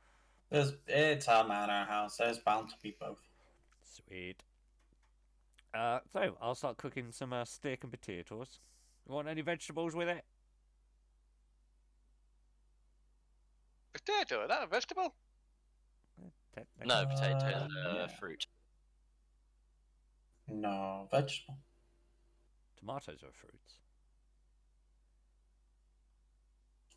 It's a manor house. There's bound to be both. Sweet. So I'll start cooking some steak and potatoes. You want any vegetables with it? Potato, is that a vegetable? No, potatoes, yeah. fruit. No, vegetable. Tomatoes are fruits.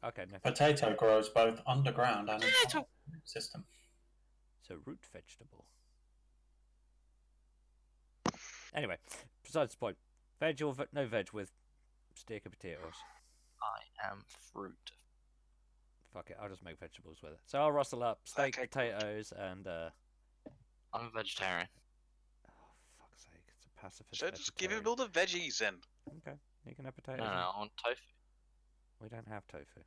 Okay, no. Potato grows both underground and in Potato! the root system. So root vegetable. Anyway, besides the point. Veg or no veg with steak and potatoes? I am fruit. Fuck it, I'll just make vegetables with it. So I'll rustle up steak, Okay, cool. potatoes, and I'm a vegetarian. oh fuck's sake, it's a pacifist. So just give him vegetarian. all the veggies then. Okay, you can have No, potatoes. no, then. I want tofu. We don't have tofu.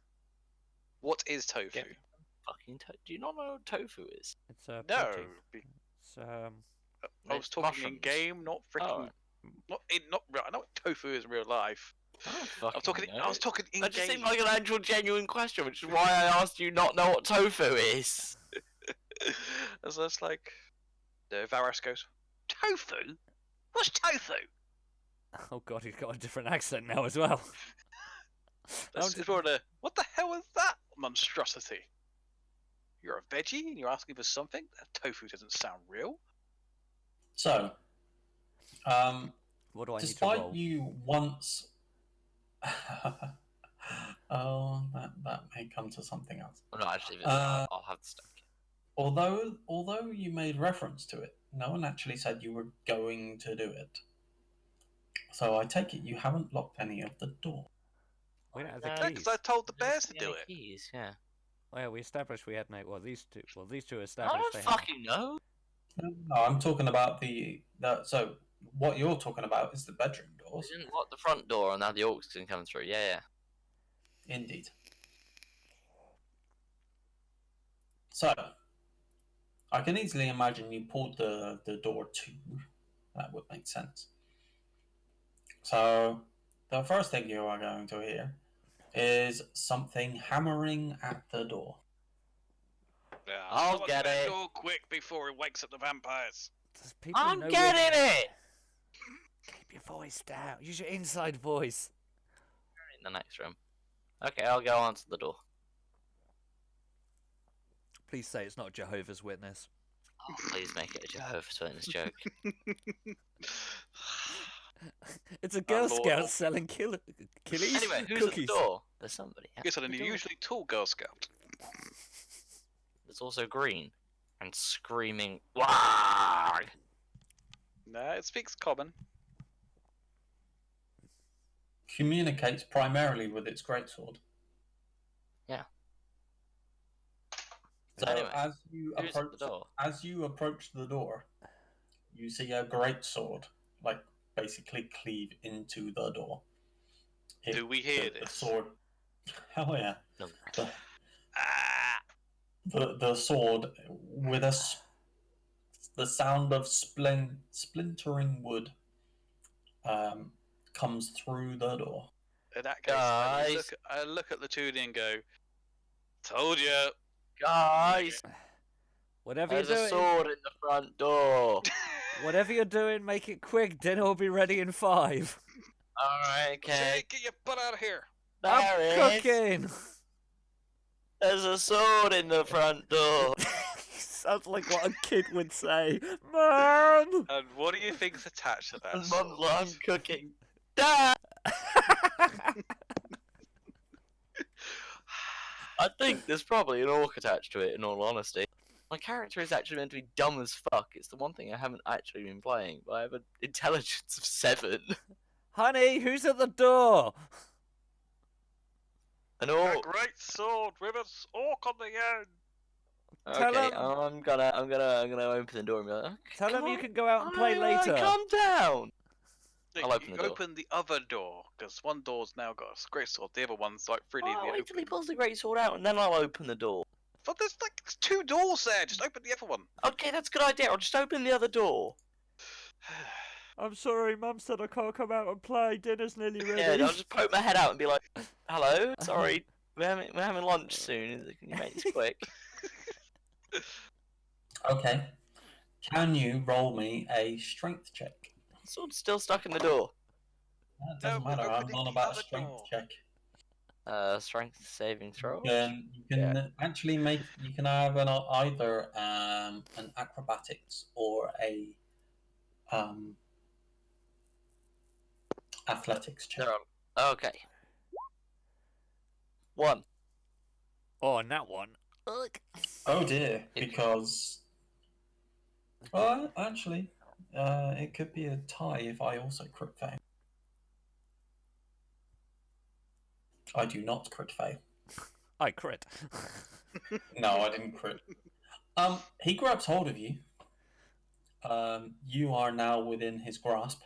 What is tofu? Yeah. Fucking Do you not know what tofu is? It's No, protein. be- It's I was It's talking mushrooms. in game, not freaking. Oh, Not. I know what tofu is in real life. I I was talking. I was talking in That just game. seemed like an actual genuine question, which is why I asked you not know what tofu is. As that's like, the Varus goes, tofu. What's tofu? oh god, he's got a different accent now as well. That's it's more the what the hell is that monstrosity? You're a veggie and you're asking for something? That tofu doesn't sound real. So, What do I need to despite roll? you once, oh, that may come to something else. Well, no, actually, I'll have the steak. Although you made reference to it, no one actually said you were going to do it. So I take it you haven't locked any of the door. We don't have No, the Yeah, keys. because I told the bears to Yeah, do the it. keys, yeah. Well, we established we had no. Well, these two. Well, these two I established don't they had. fucking know. No, I'm talking about so what you're talking about is the bedroom We doors. didn't lock the front door, and now the orcs can come through. Yeah, yeah. Indeed. So, I can easily imagine you pulled the door to. That would make sense. So, the first thing you are going to hear is something hammering at the door. Yeah, I'll someone get that it. door quick before it wakes up the vampires. Does people I'm know getting we're- it! Keep your voice down. Use your inside voice. In the next room. Okay, I'll go answer the door. Please say it's not Jehovah's Witness. Oh, please make it a Jehovah's Witness joke. It's a Girl Lord. Scout selling killies. Anyway, who's cookies. at the door? There's somebody. at Guess I'm the an door. unusually tall Girl Scout. There's also green and screaming. Wag! Nah, it speaks common. Communicates primarily with its greatsword. Yeah. So Anyway, as you Who's at approach the door? the door, you see a greatsword, like basically cleave into the door. Do we hear the this? sword? Hell yeah! No. Ah! The sword with the sound of splintering wood comes through the door. In that case, Guys. I look at the two and go, told you. Guys, Whatever there's you're a doing, sword in the front door. whatever you're doing, make it quick. Dinner will be ready in 5. Alright, okay. Say, get your butt out of here. There I'm is. cooking. There's a sword in the front door. Sounds like what a kid would say. Mom. And what do you think's attached to that? And sword? Mum's like, I'm cooking. Dad! I think there's probably an orc attached to it, in all honesty. My character is actually meant to be dumb as fuck. It's the one thing I haven't actually been playing, but I have an intelligence of 7. Honey, who's at the door? An A orc. great sword with an orc on the end. Tell Okay, him- I'm gonna open the door and be like, Tell him come you on. can go out and play Alright, later. Calm down. Look, I'll open you the door. open the other door, because one door's now got a great sword, the other one's like freely Oh, wait till he open. pulls the great sword out, and then I'll open the door. But there's 2 doors there, just open the other one. Okay, that's a good idea. I'll just open the other door. I'm sorry, Mum said I can't come out and play. Dinner's nearly ready. Yeah, I'll just poke my head out and be like, "Hello, sorry, we're having lunch soon. Can you make this quick?" Okay. Can you roll me a strength check? Sword's still stuck in the door. That doesn't No, we're matter. I'm opening on the about a other strength door. check. Strength saving throw. You can actually make. You can have either an acrobatics or a athletics check. They're on. Okay. 1. Oh, and that one. Ugh. Oh dear, because actually, it could be a tie if I also crit fail. I do not crit fail. I crit. No, I didn't crit. He grabs hold of you. You are now within his grasp,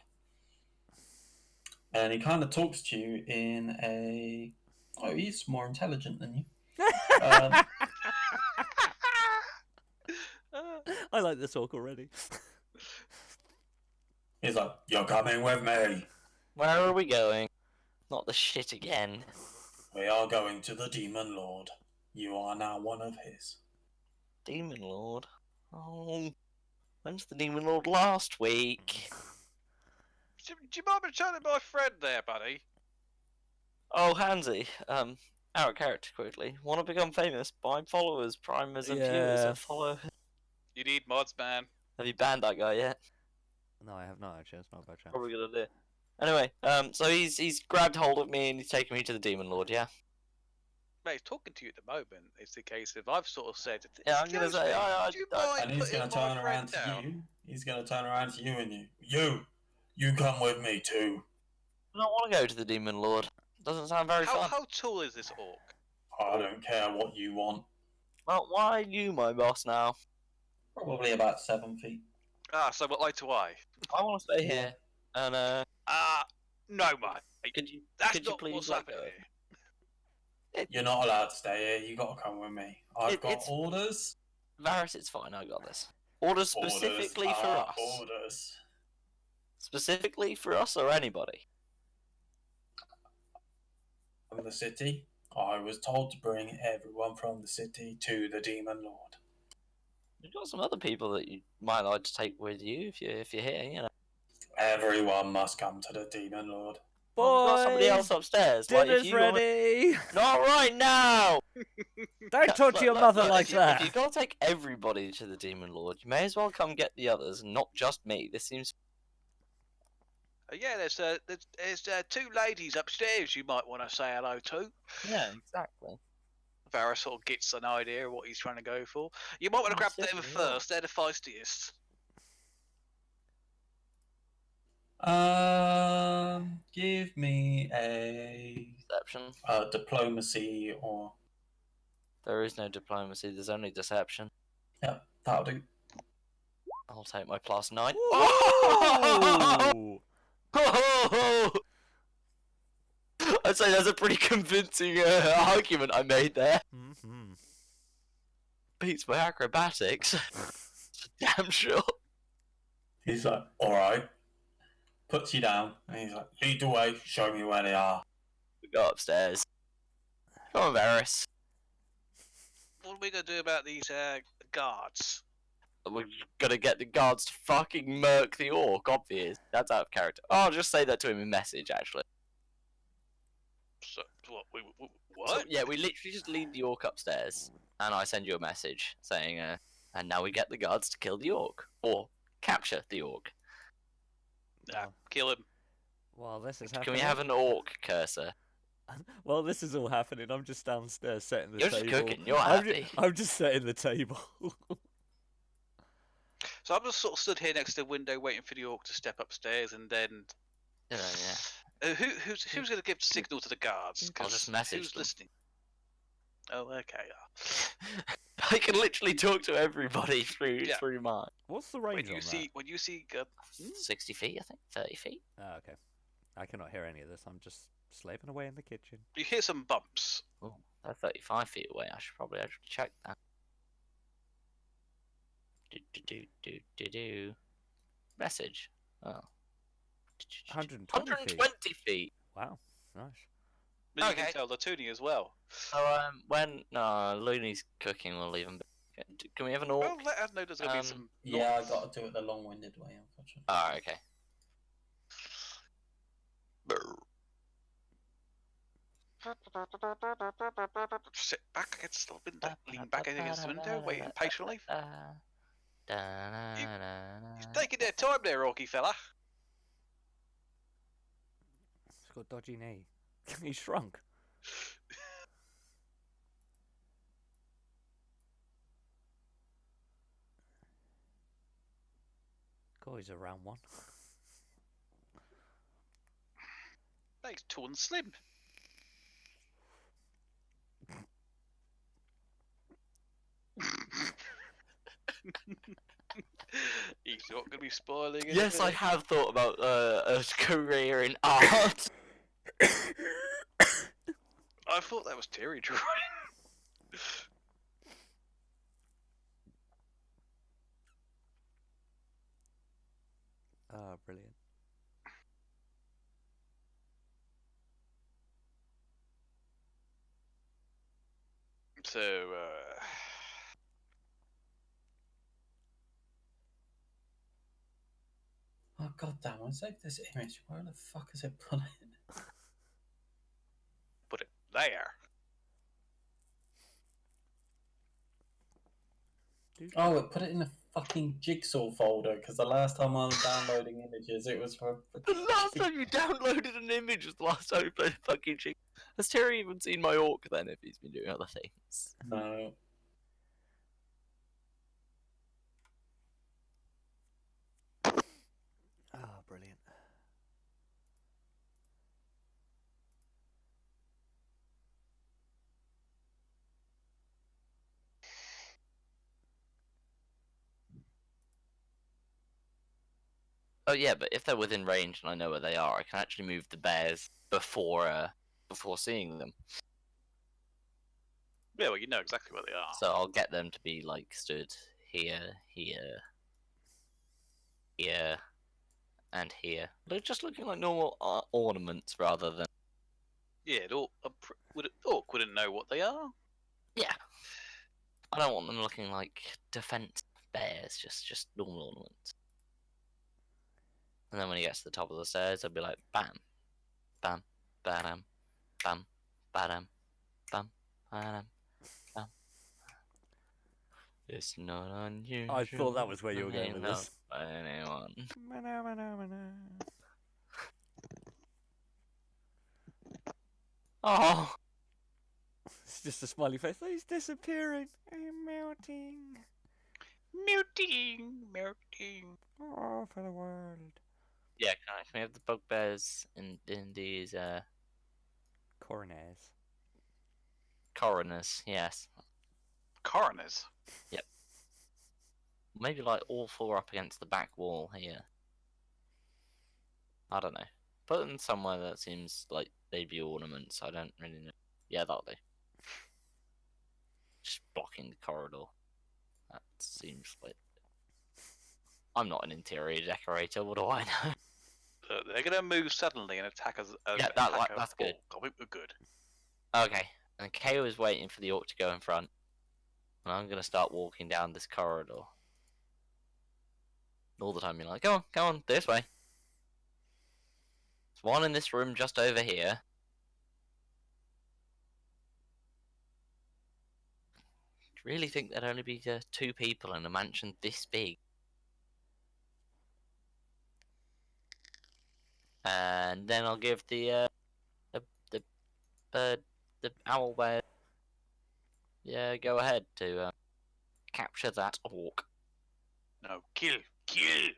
and he kind of talks to you in a. Oh, he's more intelligent than you. I like this talk already. He's like, "You're coming with me. Where are we going? Not the shit again. We are going to the Demon Lord. You are now one of his." Demon Lord. Oh, when's the Demon Lord last week? Do you mind me telling my friend there, buddy? Oh, Hansy. Out of character quickly. Want to become famous? Buy followers, primers, and viewers, Yeah. and follow. You need mods, man. Have you banned that guy yet? No, I have not actually. That's not a bad chance. Probably a good idea. Anyway, so he's grabbed hold of me and he's taken me to the Demon Lord. Yeah. Mate, he's talking to you at the moment. It's the case of I've sort of said. Yeah, I'm gonna "Excuse say, me, I- do you I- mind And he's putting going to my turn friend around to down?" you. He's going to turn around to you and you come with me too. don't want to go to the Demon Lord. Doesn't sound very fun. How tall is this orc? I don't care what you want. Well, why are you my boss now? Probably about 7 feet. Ah, so what eye to eye? I want to stay here. And No, mate. could you That's could you not please what's let happening go? here. You're not allowed to stay here. You got to come with me. I've got It's- orders. Varys, it's fine. I got this. Orders specifically orders for are us. Orders. Specifically for us or anybody. From the city, I was told to bring everyone from the city to the Demon Lord. You've got some other people that you might like to take with you if you're here. You know. Everyone must come to the Demon Lord. Well, we've got somebody Boys, else upstairs. Like, if dinner's you want- ready. Not right now. Don't talk to your Look, mother look, like if that. If you're gonna take everybody to the Demon Lord, you may as well come get the others, and not just me. This seems. Yeah, there's 2 ladies upstairs you might want to say hello to. Yeah, exactly. Varys sort of gets an idea of what he's trying to go for. You might want to grab Yes, them yeah. first. They're the feistiest. Give me a Deception. diplomacy or There is no diplomacy. There's only deception. that'll do. I'll take my +9. Ooh. I'd say that's a pretty convincing argument I made there. Mhm. Beats my acrobatics. Damn sure. He's like, all right. Puts you down, and he's like, lead the way. Show me where they are. We go upstairs. Come on, Varys. What are we going to do about these guards? We're gonna get the guards to fucking murk the orc, obvious. That's out of character. Oh, I'll just say that to him in message, actually. So, what? So, What? yeah, we literally just lead the orc upstairs, and I send you a message saying, and now we get the guards to kill the orc. Or capture the orc. Nah, kill him. While this is Can happening. we have an orc cursor? While this is all happening, I'm just downstairs setting the You're table. just cooking. You're I'm happy. I'm just setting the table. So I'm just sort of stood here next to the window waiting for the orc to step upstairs, and then Yeah. who's going to give signal to the guards? I'll just 'Cause message who's them. listening? Oh, okay. I can literally talk to everybody through Yeah. through mine. What's the range on When you see 60 feet, I think. 30 feet. that? Oh, okay. I cannot hear any of this. I'm just slaving away in the kitchen. you hear some bumps. Oh, they're 35 feet away. I should probably actually check that. Do. Message. Oh. 120 feet. 120 feet. Wow, nice. But you Okay. can tell the tuning as well. So when Looney's cooking, we'll leave him. Can we have an orc? Well, let us know there's going to be some. Yeah, I got to do it the long-winded way, unfortunately. Oh, okay. Sit back against the window, lean back against the window, waiting patiently. You're taking their time there, Orky fella. He's got a dodgy knee. He's shrunk. God, he's a round one. He's tall and slim. He's not going to be spoiling it. Yes, I have thought about a career in art. I thought that was Terry drawing. Oh, brilliant. So, Oh god damn! I saved this image. Where the fuck is it put it? put it there. Oh, it put it in a fucking jigsaw folder because the last time I was downloading images, it was for. The last time you downloaded an image was the last time you played fucking chick. Has Terry even seen my orc then if he's been doing other things? No. Oh, brilliant. Oh yeah, but if they're within range and I know where they are, I can actually move the bears before seeing them. Yeah, well, you know exactly where they are. So I'll get them to be like stood here, and here. They're just looking like normal ornaments rather than. Yeah, Orc wouldn't know what they are. Yeah. I don't want them looking like defense bears, just normal ornaments. And then when he gets to the top of the stairs, I'll be like, bam, bam, badam, bam, badam, bam, badam, bam. It's not unusual. I thought that was where you were going with this. Anyone. Mana, mana, mana. Oh, It's just a smiley face. He's disappearing. I'm melting. Melting. Oh, for the world. yeah. Can we have the bugbears in these Coroners. coroners? Yes. Coroners. Maybe like all four up against the back wall here. I don't know. Put them somewhere that seems like they'd be ornaments. I don't really know. Yeah, that'll do. Just blocking the corridor. That seems like. I'm not an interior decorator. What do I know? They're going to move suddenly and attack us. Yeah, that's good. I think we're good. Okay. And KO is waiting for the orc to go in front, and I'm gonna start walking down this corridor. All the time, you're like, go on, this way. There's one in this room just over here. Do you really think there'd only be two people in a mansion this big? and then I'll give the bird, the owl bear, go ahead to capture that orc. No, kill. Kill!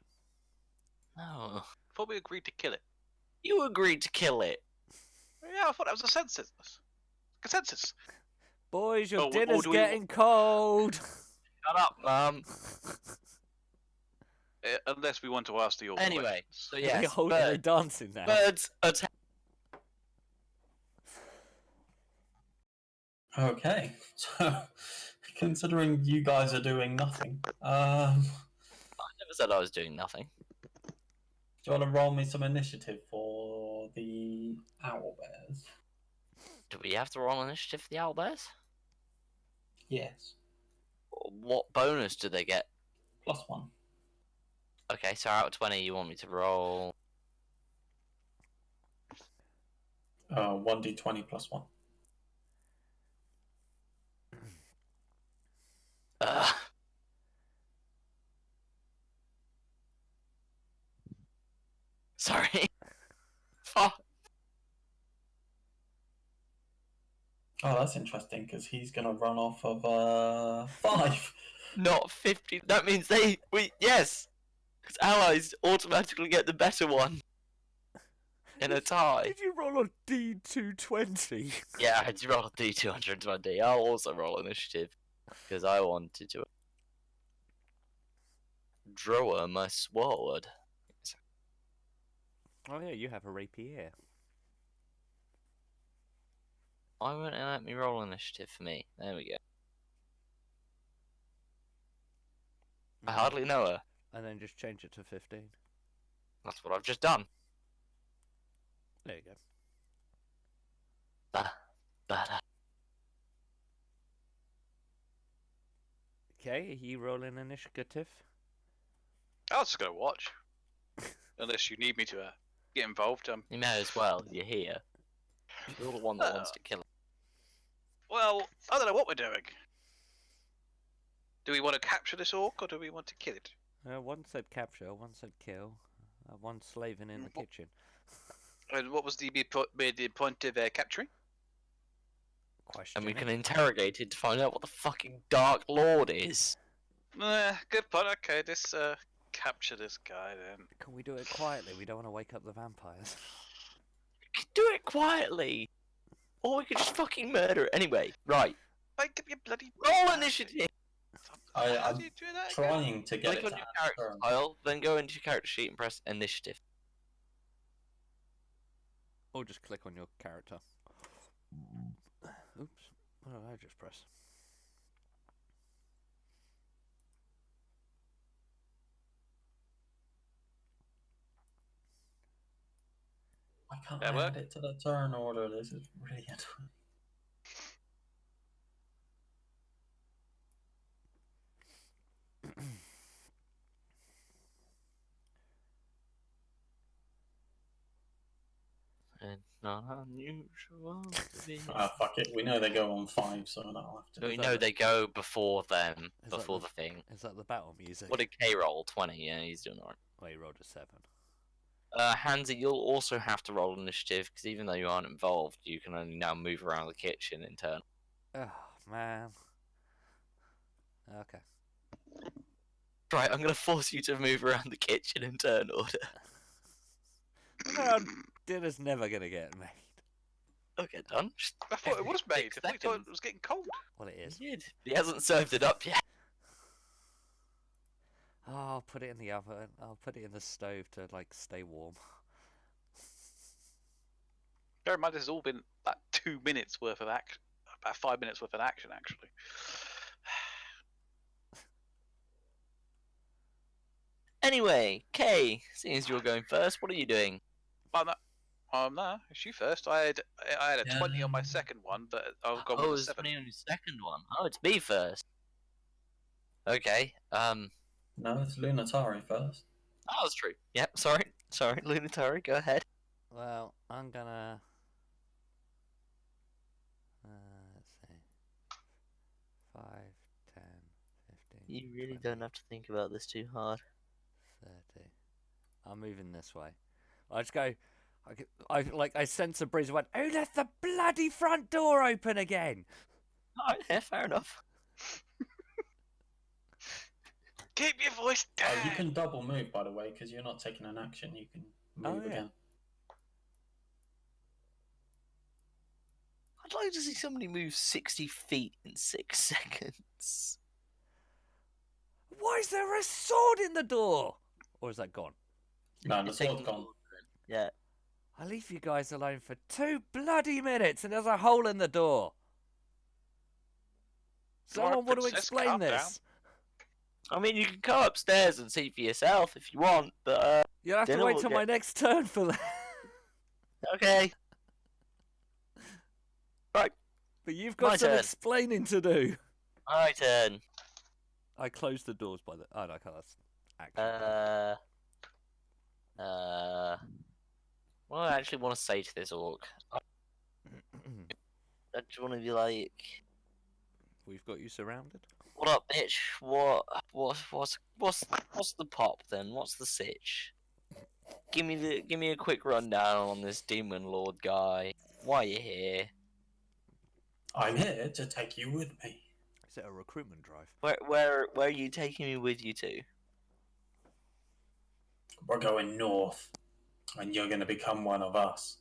Oh, Thought we agreed to kill it. you agreed to kill it. Yeah, I thought that was a consensus. Consensus. Boys, your Oh, or dinner's do we- getting cold. Shut up, Unless we want to ask the orc. Anyway, questions. so Are yes, they bird, dancing now? birds attack. Okay, so considering you guys are doing nothing, I never said I was doing nothing. do you want to roll me some initiative for the owl bears? Do we have to roll initiative for the owlbears? Yes, What bonus do they get? +1. Okay, so out of 20, you want me to roll 1d20 +1. Ugh. Sorry. Fuck. Oh, that's interesting because he's gonna run off of 5. Not 50. That means yes! Because allies automatically get the better one. In a tie. Did you roll a D220? Yeah, I had to roll a D220. I'll also roll initiative. Because I wanted to draw my sword. Oh yeah, you have a rapier. Why won't it let me roll initiative for me? There we go. I hardly know her. And then just change it to 15. That's what I've just done. There you go. But Okay, are you rolling initiative? I was just gonna watch. Unless you need me to get involved. you may as well. You're here. You're the one that wants to kill him. Well, I don't know what we're doing. Do we want to capture this orc or do we want to kill it? One said capture, one said kill, one slaving in the kitchen. And what was the point of capturing? Question. And we can interrogate it to find out what the fucking Dark Lord is. Good point. Okay, let's capture this guy then. Can we do it quietly? We don't want to wake up the vampires. We could do it quietly. Or we could just fucking murder it. Anyway, right. Wake up your bloody Roll initiative. How I'm do you do that again? trying to get Click it on to your answer. character tile, then go into your character sheet and press initiative. Or just click on your character. Oops. What did I just press? I can't That add work? it to the turn order. This is really annoying. It's not unusual to be. Fuck it. We know they go on 5, so that'll have to. We Is that know the- they go before them, Is that before the- the thing. Is that the battle music? What did K roll? 20, yeah, he's doing alright. Well, you rolled a 7. Hansi, you'll also have to roll initiative, because even though you aren't involved, you can only now move around the kitchen in turn. Oh, man. Okay. Right, I'm gonna force you to move around the kitchen in turn order. No, dinner's never gonna get made. Okay, done. Just I thought it was every made. 6 I thought seconds. it was getting cold. Well, it is. He did. He hasn't served it up yet. Oh, I'll put it in the oven. I'll put it in the stove to, like, stay warm. Bear in mind, this has all been like 2 minutes worth of action. About 5 minutes worth of action, actually. Anyway, Kay, seeing as you're going first, what are you doing? No, it's you first. I had a 20 on my second one, but I've gone Oh, with a it's 7. me on your second one. Oh, it's me first. Okay, No, it's Lunatari first. oh, that's true. Yep, sorry, Lunatari, go ahead. Well, I'm gonna... let's see. 5, 10, 15, You really 20, don't have to think about this too hard. 30. I'm moving this way. I'll just go I sense a breeze. Went, who left the bloody front door open again? Alright, yeah, fair enough. Keep your voice down. You can double move, by the way, because you're not taking an action. You can move yeah. again. I'd like to see somebody move 60 feet in 6 seconds. Why is there a sword in the door? Or is that gone? No, the You're taking sword's gone. Yeah. I leave you guys alone for 2 bloody minutes and there's a hole in the door. Alright, Someone want to princess, explain calm this? I mean, you can go upstairs and see for yourself if you want, but, You'll have to Dinner wait will till get- my next turn for that. okay. But you've got My some turn. explaining to do. My turn. I closed the doors by the. Oh, no, that's action. What do I actually want to say to this orc? I just want to be like, We've got you surrounded. "What up, bitch? What's the pop then? What's the sitch? Give me a quick rundown on this demon lord guy. Why you here? I'm here to take you with me. Is it a recruitment drive? Where are you taking me with you to? We're going north, and you're going to become one of us.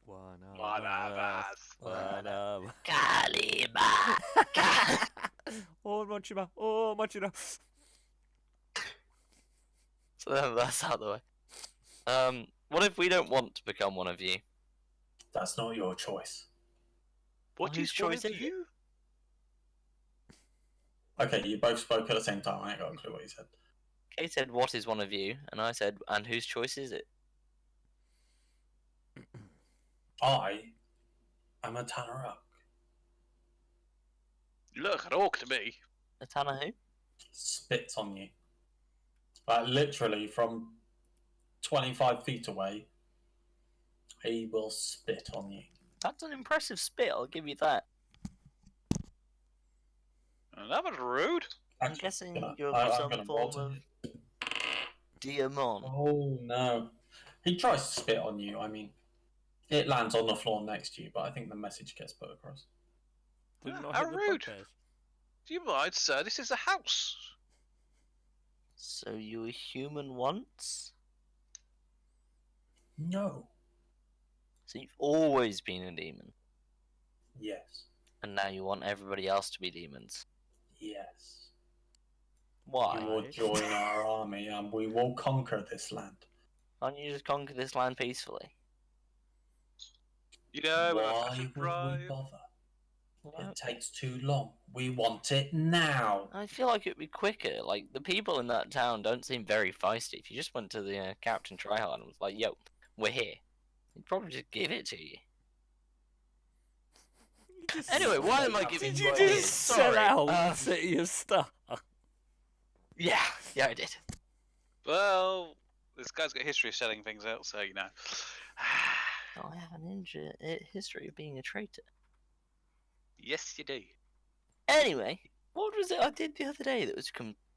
One of One of us. us. One of Kalima. Oh, Machima. Oh, Machima. So that's out of the way. What if we don't want to become one of you? That's not your choice. What Whose is one choice of is it? you? Okay, you both spoke at the same time. I ain't got a clue what you said. Kay said, "What is one of you?" And I said, "And whose choice is it?" I am a Tanaruk. You look an orc to me. A Tanner who? Spits on you. Like, literally, from 25 feet away, he will spit on you. That's an impressive spit. I'll give you that. That was rude. I'm Actually, guessing gonna- you're I'm some gonna form roll of to- demon. Oh, no. He tries to spit on you. I mean, it lands on the floor next to you, but I think the message gets put across. Did Ah, not how hit the rude. bugbears. Do you mind, sir? This is a house. So you were human once? No. So you've always been a demon, Yes. and now you want everybody else to be demons. Yes. Why? You will join our army, and we will conquer this land. Can't you just conquer this land peacefully? You know, we're a Why passive would we drive. bother? Well, It takes too long. We want it now. I feel like it'd be quicker. Like, the people in that town don't seem very feisty. If you just went to the Captain Tryhard and was like, "Yo, we're here," he'd probably just give it to you. You just- Anyway, why am I Did giving Did you you ideas? just sell Sorry. out City of Star? Yeah, I did. Well, this guy's got a history of selling things out, so you know. I have an history of being a traitor. Yes, you do. Anyway, what was it I did the other day that was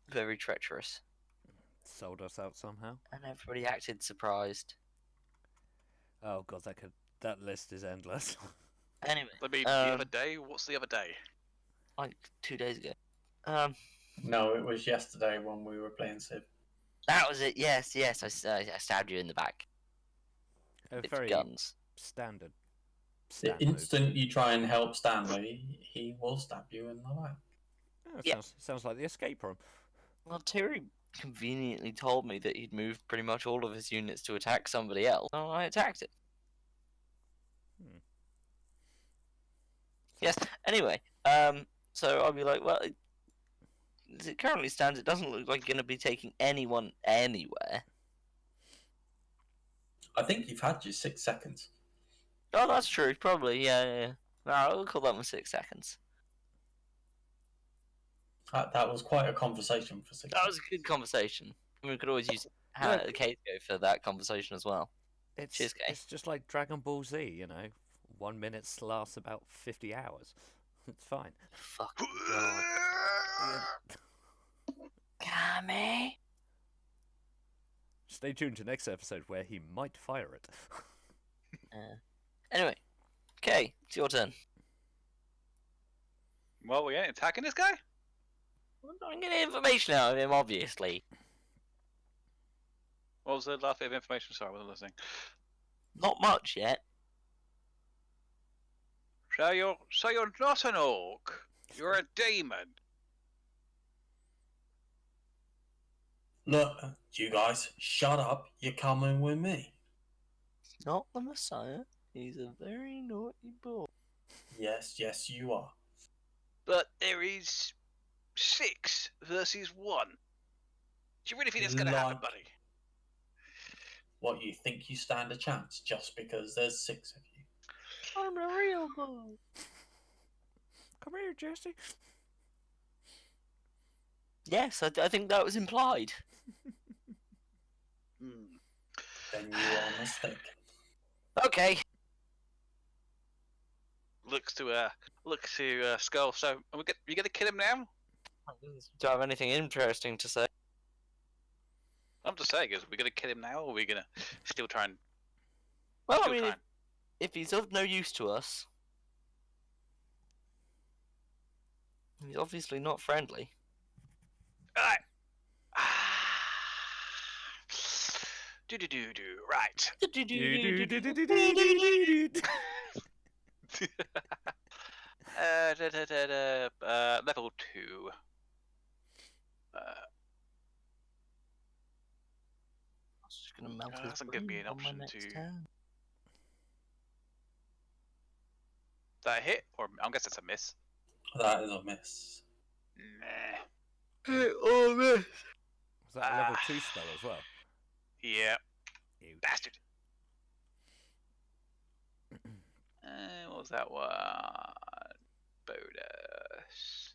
very treacherous? Sold us out somehow. And everybody acted surprised. Oh god, that list is endless. Anyway, I mean, the other day. What's the other day? like 2 days ago. No, it was yesterday when we were playing Civ. That was it. Yes. I stabbed you in the back A with very guns. standard. The stab move. instant you try and help Stanley, he will stab you in the back. Oh, Yeah. sounds like the escape room. Well, Terry conveniently told me that he'd moved pretty much all of his units to attack somebody else, so I attacked it. Yes. Anyway, so I'll be like, well, as it currently stands, it doesn't look like you're going to be taking anyone anywhere. I think you've had your 6 seconds. Oh, that's true. Probably, yeah. No, I'll call that one 6 seconds. That was quite a conversation for 6 That was seconds. a good conversation. We could always use Look. Kate go for that conversation as well. Cheers, Kay. It's just like Dragon Ball Z, you know. 1 minute lasts about 50 hours. It's fine. Fuck. God. Kami. Stay tuned to next episode where he might fire it. Anyway, okay, it's your turn. Well, we ain't attacking this guy? I'm getting information out of him, obviously. What was the last bit of information? Sorry, I wasn't listening. Not much yet. So you're not an orc. You're a demon. Look, you guys, shut up. You're coming with me. He's not the Messiah. He's a very naughty boy. Yes, you are. But there is 6 versus 1. Do you really think that's gonna happen, Like- buddy? What, you think you stand a chance just because there's 6 of you? I'm a real boy. Come here, Jesse. Yes, I think that was implied. Hmm. Then you are mistaken. Okay. Looks to Skull. So you gonna kill him now? Do I have anything interesting to say? I'm just saying, is we gonna kill him now, or are we gonna still try and? Well, I still mean, try if he's of no use to us, he's obviously not friendly. Alright. Do. Right. Level 2. Just gonna melt his Doesn't give me brain an on my option next to- turn. That a hit, or I guess it's a miss. That is a miss. Nah. Oh, man. Was that a level 2 spell as well? Yeah, Ew. bastard. What was that one? Bonus.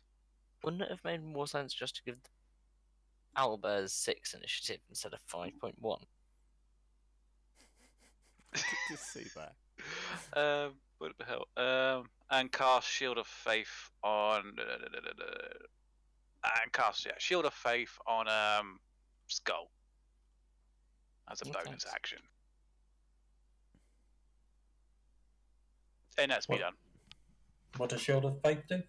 Wouldn't it have made more sense just to give Owlbears 6 initiative instead of 5.1? To see that. What the hell? And cast Shield of Faith on. And cast Shield of Faith on Skull as a Okay. bonus action. And that's me What? What does Shield of Faith do?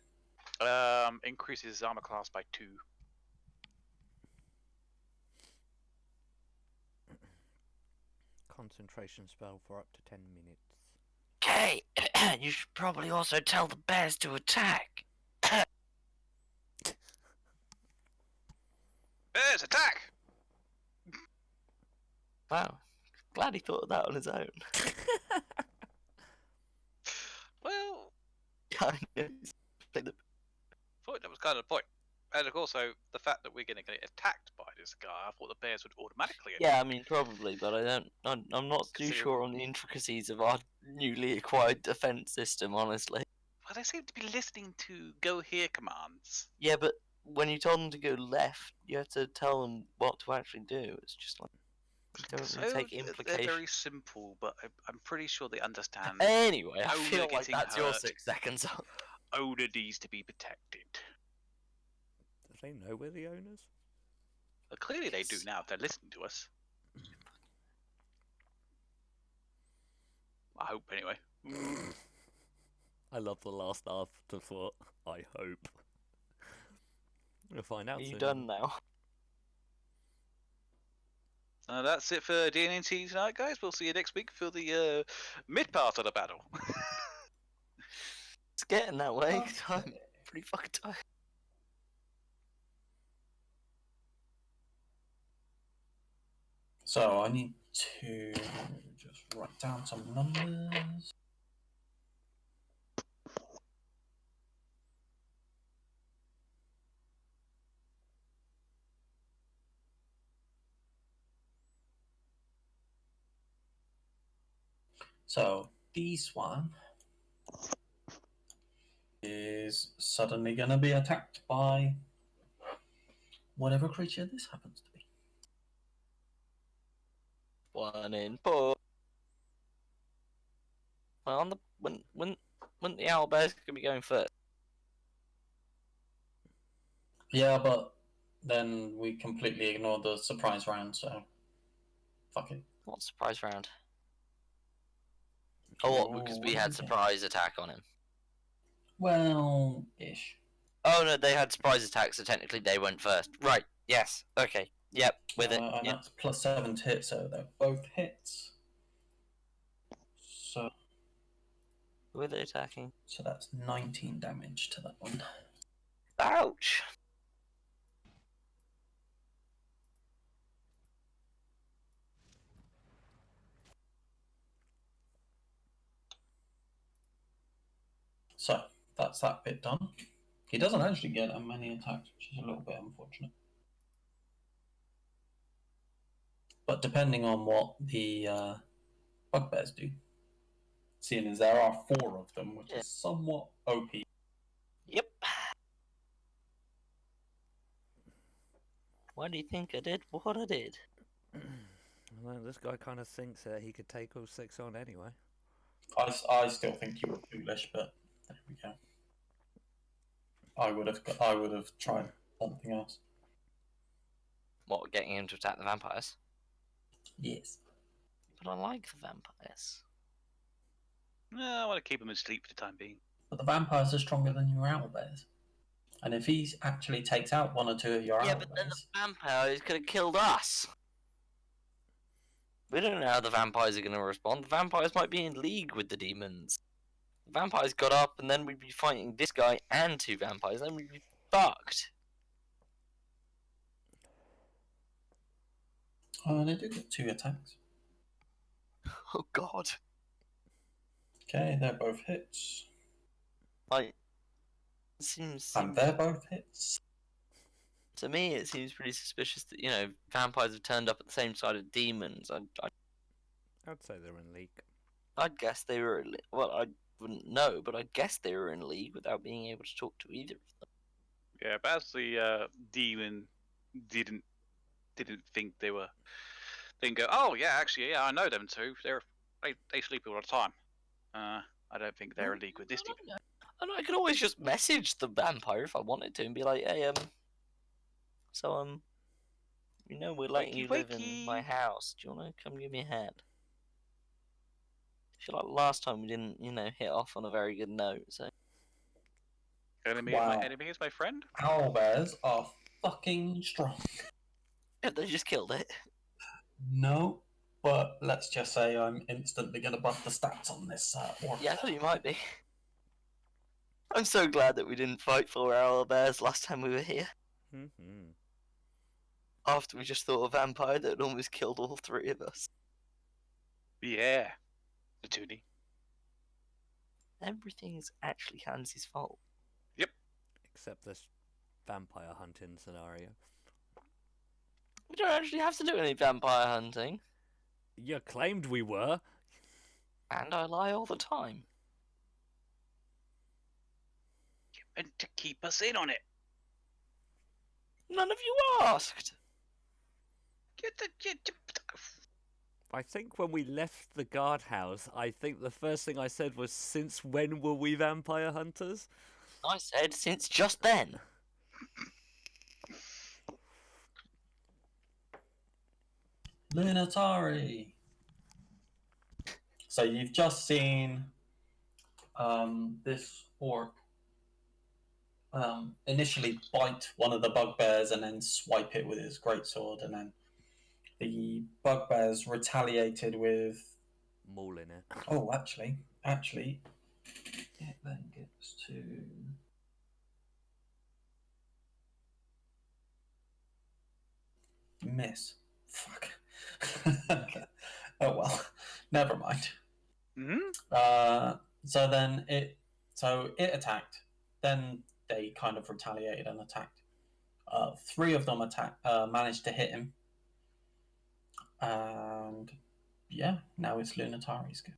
done. Increases his armor class by 2. Concentration spell for up to 10 minutes. Okay, you should probably also tell the bears to attack. Bears, attack! Wow, glad he thought of that on his own. Well, Kind of. Like the- thought that was kind of the point. And also, the fact that we're going to get attacked by this guy, I thought the bears would automatically attack. Yeah, I mean probably, but I'm not too Consider- sure on the intricacies of our newly acquired defense system, honestly. Well, they seem to be listening to go here commands. Yeah, but when you told them to go left, you have to tell them what to actually do. It's just like you don't really take they're implications. very simple, but I'm pretty sure they understand. Anyway, I Older feel like getting that's your hurt. 6 seconds up. Oda needs to be protected. Do they know we're the owners? Well, clearly they do now if they're listening to us. I hope, anyway. I love the last afterthought. I hope. We'll find out Are you soon. done now? That's it for DNT tonight, guys. We'll see you next week for the mid part of the battle. It's getting that way. 'Cause I'm pretty fucking tired. So I need to just write down some numbers. So this one is suddenly going to be attacked by whatever creature this happens to be. 1 in 4. Well, on the when the owlbears gonna be going first? Yeah, but then we completely ignore the surprise round, so fuck it. What surprise round? Oh, what, because we had Okay. surprise attack on him. Well, ish. Oh no, they had surprise attack, so technically they went first. Right, yes, okay, yep, with it. And Yep. that's +7 to hit, so they're both hits. So With it attacking. that's 19 damage to that one. Ouch! So that's that bit done. He doesn't actually get that many attacks, which is a little bit unfortunate. But depending on what the bugbears do, seeing as there are 4 of them, which Yeah. is somewhat OP. Yep. Why do you think I did what I did? Well, this guy kind of thinks that he could take all 6 on anyway. I still think you were foolish, but there we go. I would have tried something else. What, getting him to attack the vampires? Yes. But I like the vampires. No, I want to keep him asleep for the time being. But the vampires are stronger than your owlbears. And if he actually takes out 1 or 2 of your Yeah, but then the owlbears, vampires could have killed us. We don't know how the vampires are going to respond. The vampires might be in league with the demons. The vampires got up, and then we'd be fighting this guy and 2 vampires, then we'd be fucked. they do get 2 attacks. Oh god. Okay, they're both hits. Like, it seems And they're both hits. to me, it seems pretty suspicious that, you know, vampires have turned up at the same side of demons. I'd say they're in league. I'd guess they were, well, I wouldn't know, but I'd guess they were in league without being able to talk to either of them. Yeah, but as the demon didn't think they were, they didn't go, oh yeah, actually, yeah, I know them two. They sleep all the time. I don't think they're in league with this demon. And I could always just message the vampire if I wanted to and be like, hey, you know, we're letting you live in my house. Do you want to come give me a hand? I feel like last time we didn't, you know, hit off on a very good note, so. Enemy is my friend. Owlbears are fucking strong. Yeah, they just killed it. No, but let's just say I'm instantly going to buff the stats on this orc. Yeah, I thought you might be. I'm so glad that we didn't fight for our bears last time we were here. Mm-hmm. After we just thought a vampire that had almost killed all 3 of us. Yeah, the Toonie. Everything's actually Hansy's fault. Except this vampire hunting scenario. We don't actually have to do any vampire hunting. You claimed we were. And I lie all the time. And to keep us in on it. None of you asked. I think when we left the guardhouse, I think the first thing I said was, since when were we vampire hunters? I said since just then. Lunatari. So you've just seen this orc initially bite one of the bugbears and then swipe it with his greatsword, and then the bugbears retaliated with Mauling it. Oh, actually, it then gets to miss. Fuck. Oh well, never mind. Mm-hmm. So it attacked. Then they kind of retaliated and attacked. 3 of them managed to hit him, and yeah, now it's Lunatari's go.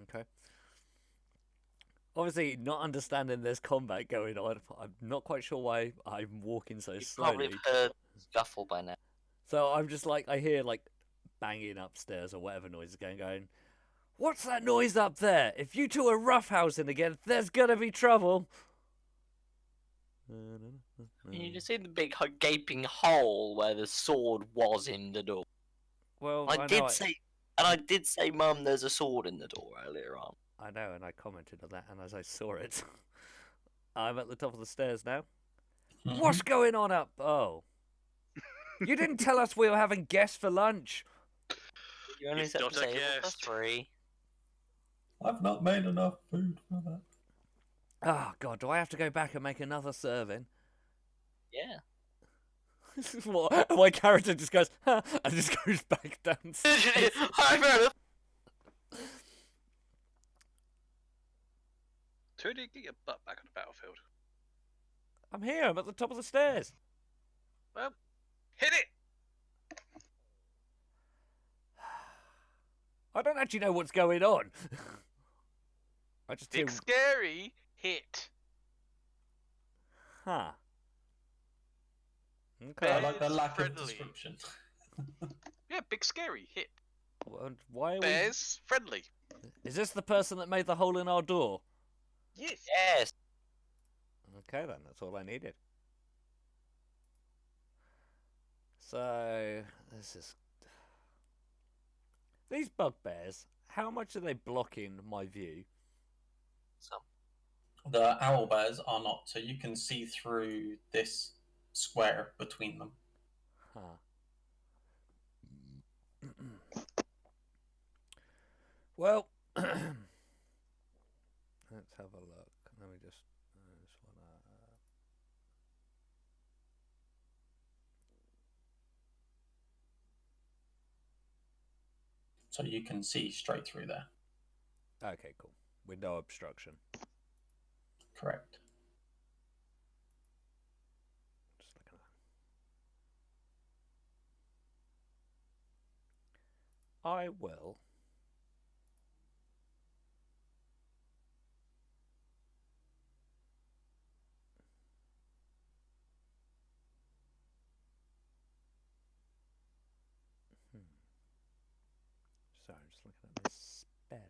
Okay. Obviously, not understanding there's combat going on, I'm not quite sure why I'm walking so You slowly. probably heard scuffle by now. So I'm just like, I hear like banging upstairs or whatever noise is going. What's that noise up there? If you two are roughhousing again, there's gonna be trouble. You can see the big gaping hole where the sword was in the door. Well, I did say And I did say, Mum, there's a sword in the door earlier on. I know, and I commented on that, and as I saw it, I'm at the top of the stairs now. Mhm. What's going on up? Oh. You didn't tell us we were having guests for lunch. You only He's set not the a table for guest. 3. I've not made enough food for that. Oh, God, do I have to go back and make another serving? Yeah. This is what my character just goes, huh, and just goes back downstairs. Tony, get your butt back on the battlefield. I'm here, I'm at the top of the stairs. Well, hit it! I don't actually know what's going on. I just hear, Big scary hit. huh. I Okay. like the Bears lack friendly. of description. Yeah, big scary hit. And why are we... Bears friendly. Is this the person that made the hole in our door? Yes. Yes. Okay then, that's all I needed. So, this is... These bugbears, how much are they blocking my view? So, The owl bears are not, so you can see through this square between them. Huh. Well, let's have a look. Let me just wanna... So you can see straight through there. Okay, cool. Window obstruction. Correct. Just looking at... I will. Sorry, I'm just looking at my spells.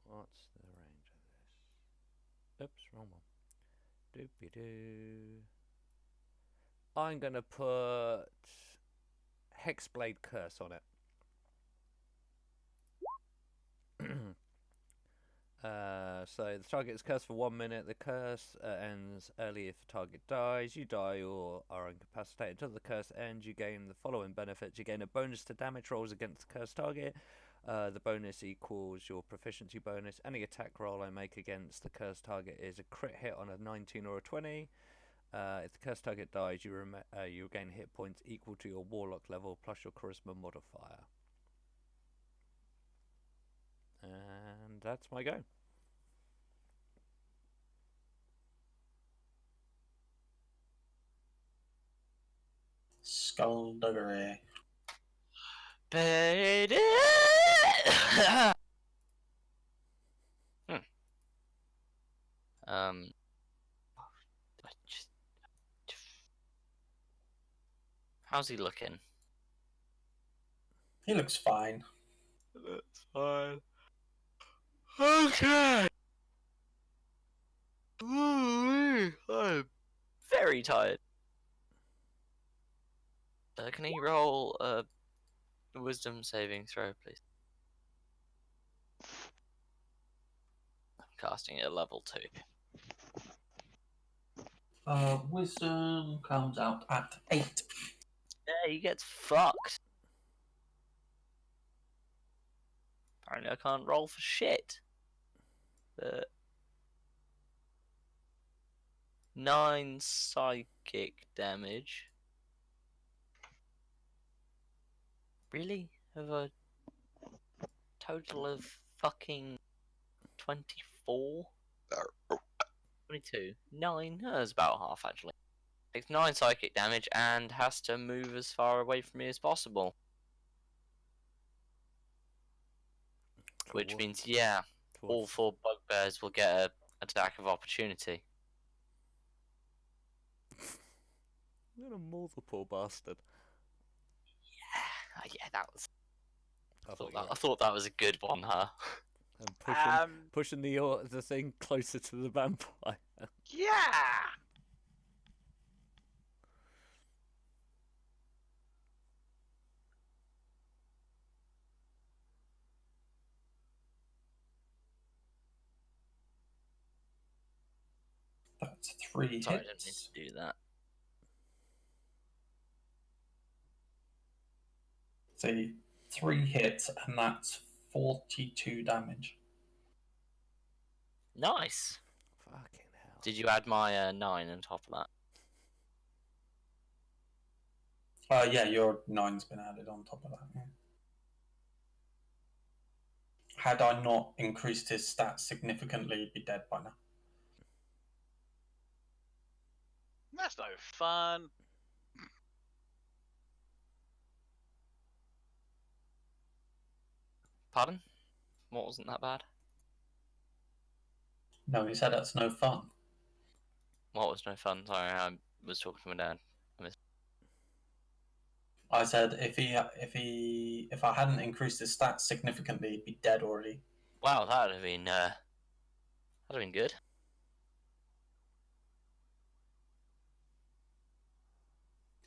What's the range of this? Oops, wrong one. Doopy doo. I'm gonna put Hexblade Curse on it. So the target is cursed for 1 minute. The curse ends early if the target dies. You die or are incapacitated until the curse ends. You gain the following benefits. You gain a bonus to damage rolls against the cursed target. The bonus equals your proficiency bonus. Any attack roll I make against the cursed target is a crit hit on a 19 or a 20. If the cursed target dies, you gain hit points equal to your warlock level plus your charisma modifier. And that's my go. Skullduggery. I just- how's he looking? He looks fine. That's fine. Okay. I'm very tired. Can he roll a wisdom saving throw, please? I'm casting it at level 2. Wisdom comes out at 8. Yeah, he gets fucked. Apparently I can't roll for shit. But 9 psychic damage. Really? Of a total of fucking 24? 22. 9? That's about half actually. Takes 9 psychic damage and has to move as far away from me as possible. Which Cool. means, yeah, all 4 bugbears will get an attack of opportunity. I'm gonna maul the poor bastard. Yeah, that was. I've I thought that was a good one, huh? And pushing the thing closer to the vampire. Yeah. That's 3 Sorry, I didn't mean hits. to do that. So 3 hits, and that's 42 damage. Nice. Fucking hell. Did you add my 9 on top of that? Yeah, your 9's been added on top of that. Yeah. Had I not increased his stats significantly, he'd be dead by now. That's no fun. Pardon? What wasn't that bad? No, he said that's no fun. What was no fun? Sorry, I was talking to my dad. I said if I hadn't increased his stats significantly, he'd be dead already. Wow, that'd have been good.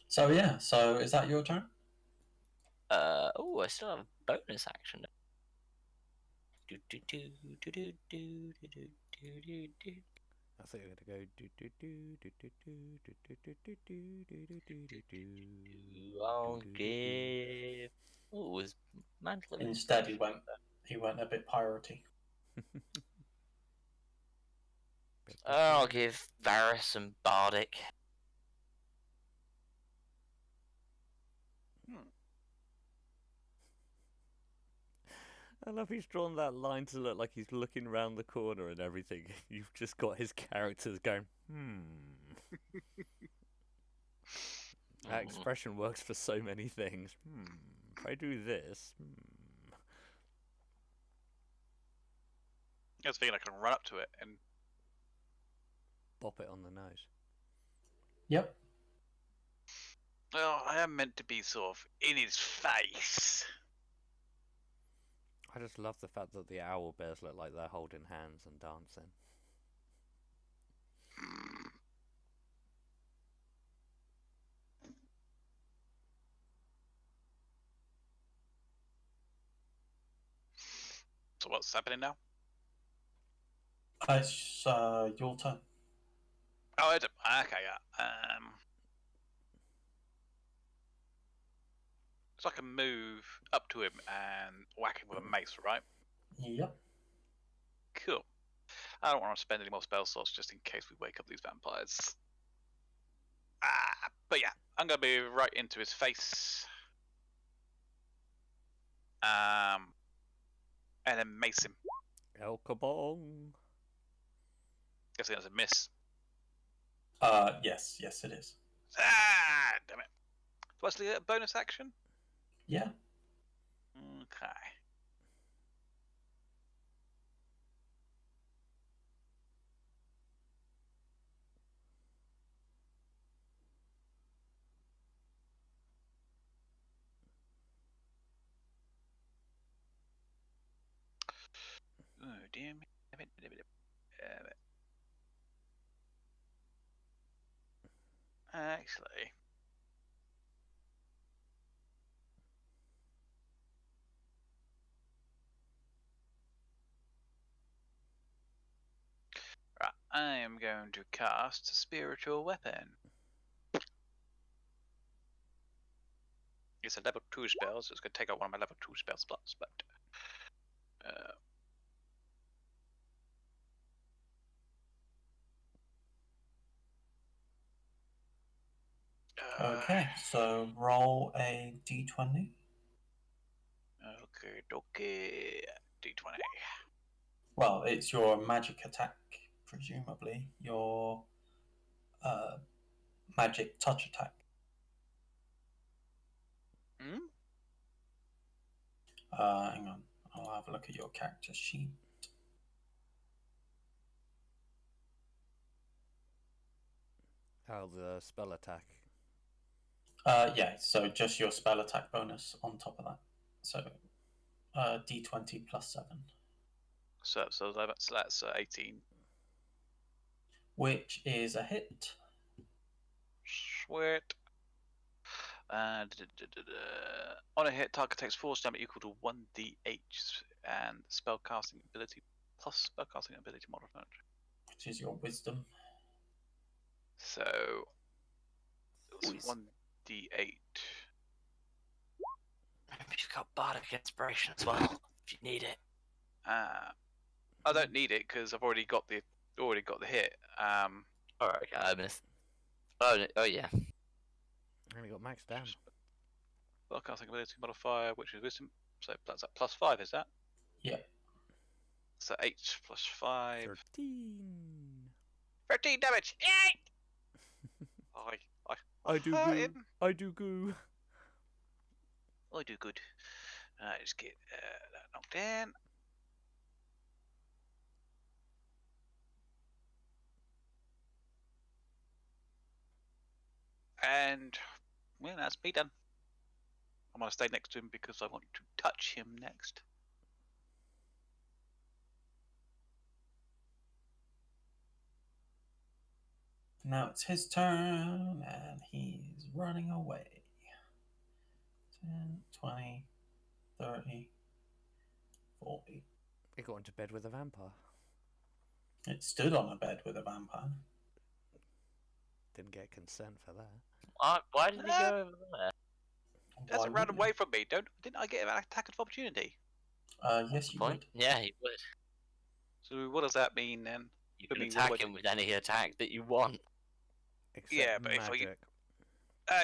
So yeah, so is that your turn? Oh, I still have a bonus action. Do, do, do, do, do, do, do, do, do, do. I think we're gonna go do do do do do do do do do do do do do do. I'll give. Oh, it was Mantle of Instead, he went a bit piratey. I'll give Varys and Bardic. I love he's drawn that line to look like he's looking around the corner and everything. You've just got his characters going, That expression works for so many things. If I do this, I was thinking I can run up to it and bop it on the nose. Yep. well, I am meant to be sort of in his face. I just love the fact that the owl bears look like they're holding hands and dancing. So what's happening now? It's your turn. Oh, okay, yeah. So I can move up to him and whack him with a mace, right? Yep. Cool. I don't want to spend any more spell slots just in case we wake up these vampires. But yeah, I'm gonna be right into his face. And then mace him. El Kabong! Guessing that's a miss. Yes, it is. Damn it. Do I still get a bonus action? Yeah. Okay. Oh, damn it. Actually. Right, I am going to cast Spiritual Weapon. It's a level 2 spell, so it's going to take out one of my level 2 spell slots, but... Okay, so roll a d20. Okay, D20. Well, it's your magic attack, presumably. Your magic touch attack. Hmm? Hang on, I'll have a look at your character sheet. How the spell attack. Yeah, so just your spell attack bonus on top of that. So D20 plus 7, So that's 18. which is a hit. Sweet. And on a hit, target takes force damage equal to 1d8 and spellcasting ability plus spellcasting ability modifier. Which is your wisdom. So it's Always. 1d8. You've got bardic inspiration as well, if you need it. I don't need it because I've already got the hit. Alright, I missed. Oh yeah. Only got max damn. Spellcasting ability modifier, which is wisdom. So that's at +5, is that? Yeah. So 8 plus 5. 13. 13 damage! Yay! I do hurt goo. him. I do goo. I do good. Just get that knocked in. And well, that's me done. I'm gonna stay next to him because I want to touch him next. Now it's his turn, and he's running away. 10, 20, 30, 40. It got into bed with a vampire. It stood on a bed with a vampire. Didn't get consent for that. Why did he go over there? That's Why ran wouldn't away you? from me. Didn't I get an attack of opportunity? Yes, you Point? would. Yeah, he would. So what does that mean then? You I can mean, attack what do I him with any attack that you want. Except Yeah, but if I- magic.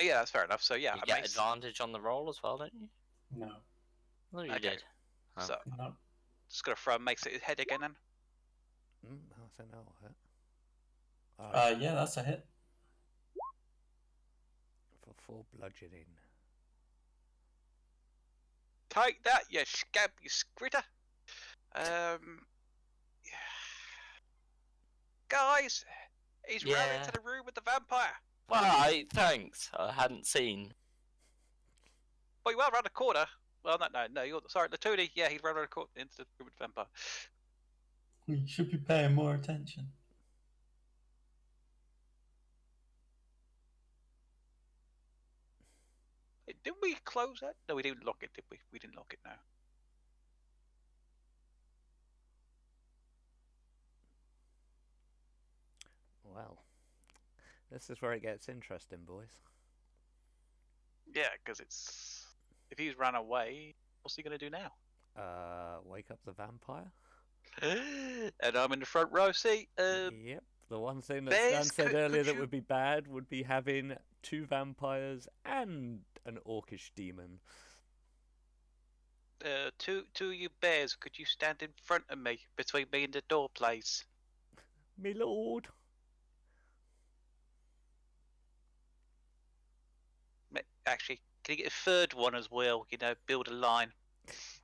Yeah, that's fair enough. So yeah, You I get mace. advantage on the roll as well, don't you? No. No, you Okay. did. Oh. So No. just gonna throw a mace at his head again then. I think that'll hit. Yeah, that's a hit. For 4 bludgeoning. Take that, you scab, you scritter. Guys, he's ran Yeah. into the room with the vampire. Well, thanks. I hadn't seen. Well, you were around the corner. Well, no. You're sorry, the Toonie. Yeah, he ran around the corner into the room with the vampire. You should be paying more attention. Didn't we close that? No, we didn't lock it, did we? We didn't lock it, no. Well, this is where it gets interesting, boys. Yeah, because it's... If he's run away, what's he going to do now? Wake up the vampire? And I'm in the front row seat. Yep. The one thing that Bears, Stan said could earlier that you- would be bad would be having 2 vampires and an orcish demon. Two of you bears, could you stand in front of me, between me and the door, please? Me lord. Actually, can you get a third one as well? You know, build a line.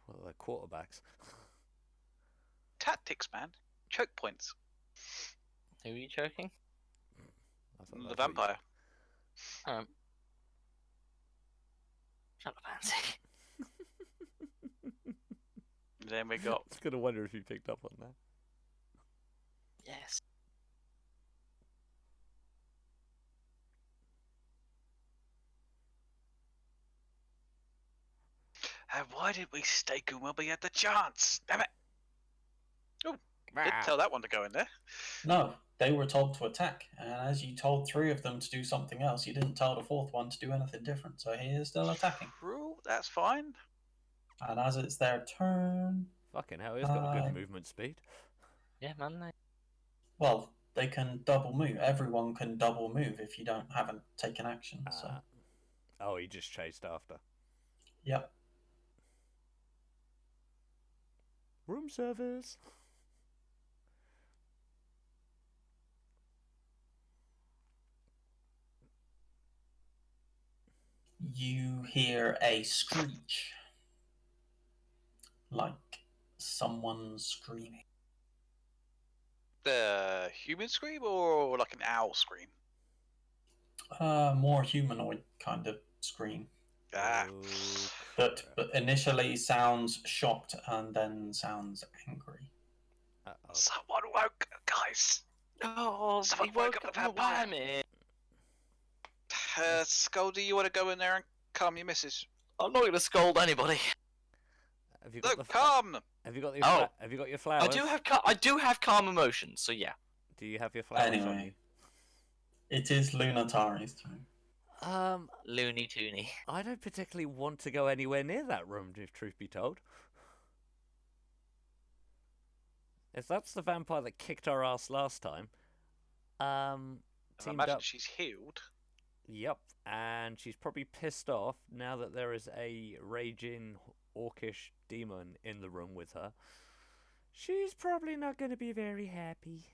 Well, they're quarterbacks. Tactics, man. Choke points. Who are you choking? I thought The that's what you- vampire. Shut up, Nancy. Then we got... I was going to wonder if you picked up on that. Yes. And why did we stake him when we had the chance? Damn it! Didn't Ah. tell that one to go in there. No, they were told to attack, and as you told 3 of them to do something else, you didn't tell the 4th one to do anything different, so he is still attacking. True, that's fine. And as it's their turn, Fucking hell, he's got a Uh, good movement speed. Yeah, man. well, they can double move. Everyone can double move if you haven't taken action. So, Oh, he just chased after. yep. Room service. You hear a screech, like someone screaming. The human scream or like an owl scream? More humanoid kind of scream. Ah, Oh, But crap. initially sounds shocked and then sounds angry. Uh-oh. someone woke, guys. Oh, Someone he woke woke up up the from a vampire. whammy. Scoldy, you want to go in there and calm your missus? I'm not gonna scold anybody. Have you No, got the calm them. have you got your Oh. have you got your flowers? I do have calm emotions, so yeah. Do you have your flowers on you? Anyway, it is Lunatari's turn. Looney Toony. I don't particularly want to go anywhere near that room, if truth be told. If that's the vampire that kicked our ass last time, I teamed imagine up. she's healed. Yep, and she's probably pissed off now that there is a raging orcish demon in the room with her. She's probably not going to be very happy.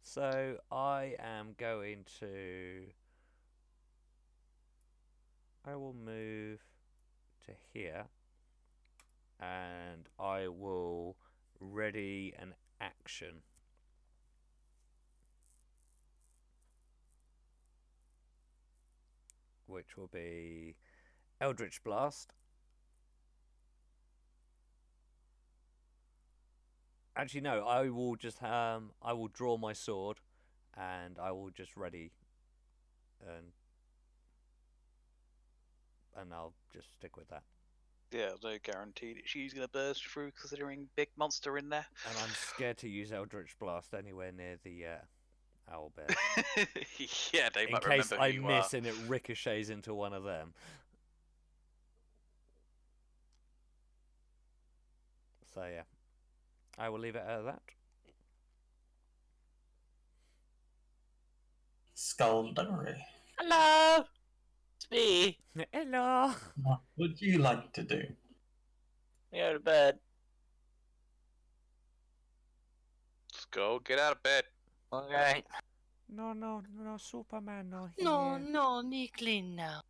So I am going to. I will move to here, and I will ready an action. Which will be Eldritch Blast. Actually, no. I will just I will draw my sword, and I will just ready, and I'll just stick with that. Yeah, no guarantee that she's gonna burst through, considering big monster in there. And I'm scared to use Eldritch Blast anywhere near the owlbear, Yeah, they in might case remember who I you miss are. and it ricochets into one of them. So yeah, I will leave it at that. Skullduggery. Hello! It's me. Hello. What would you like to do? Go to bed. Let's go, get out of bed. Okay. No, Superman, no here. No, Nicklin now.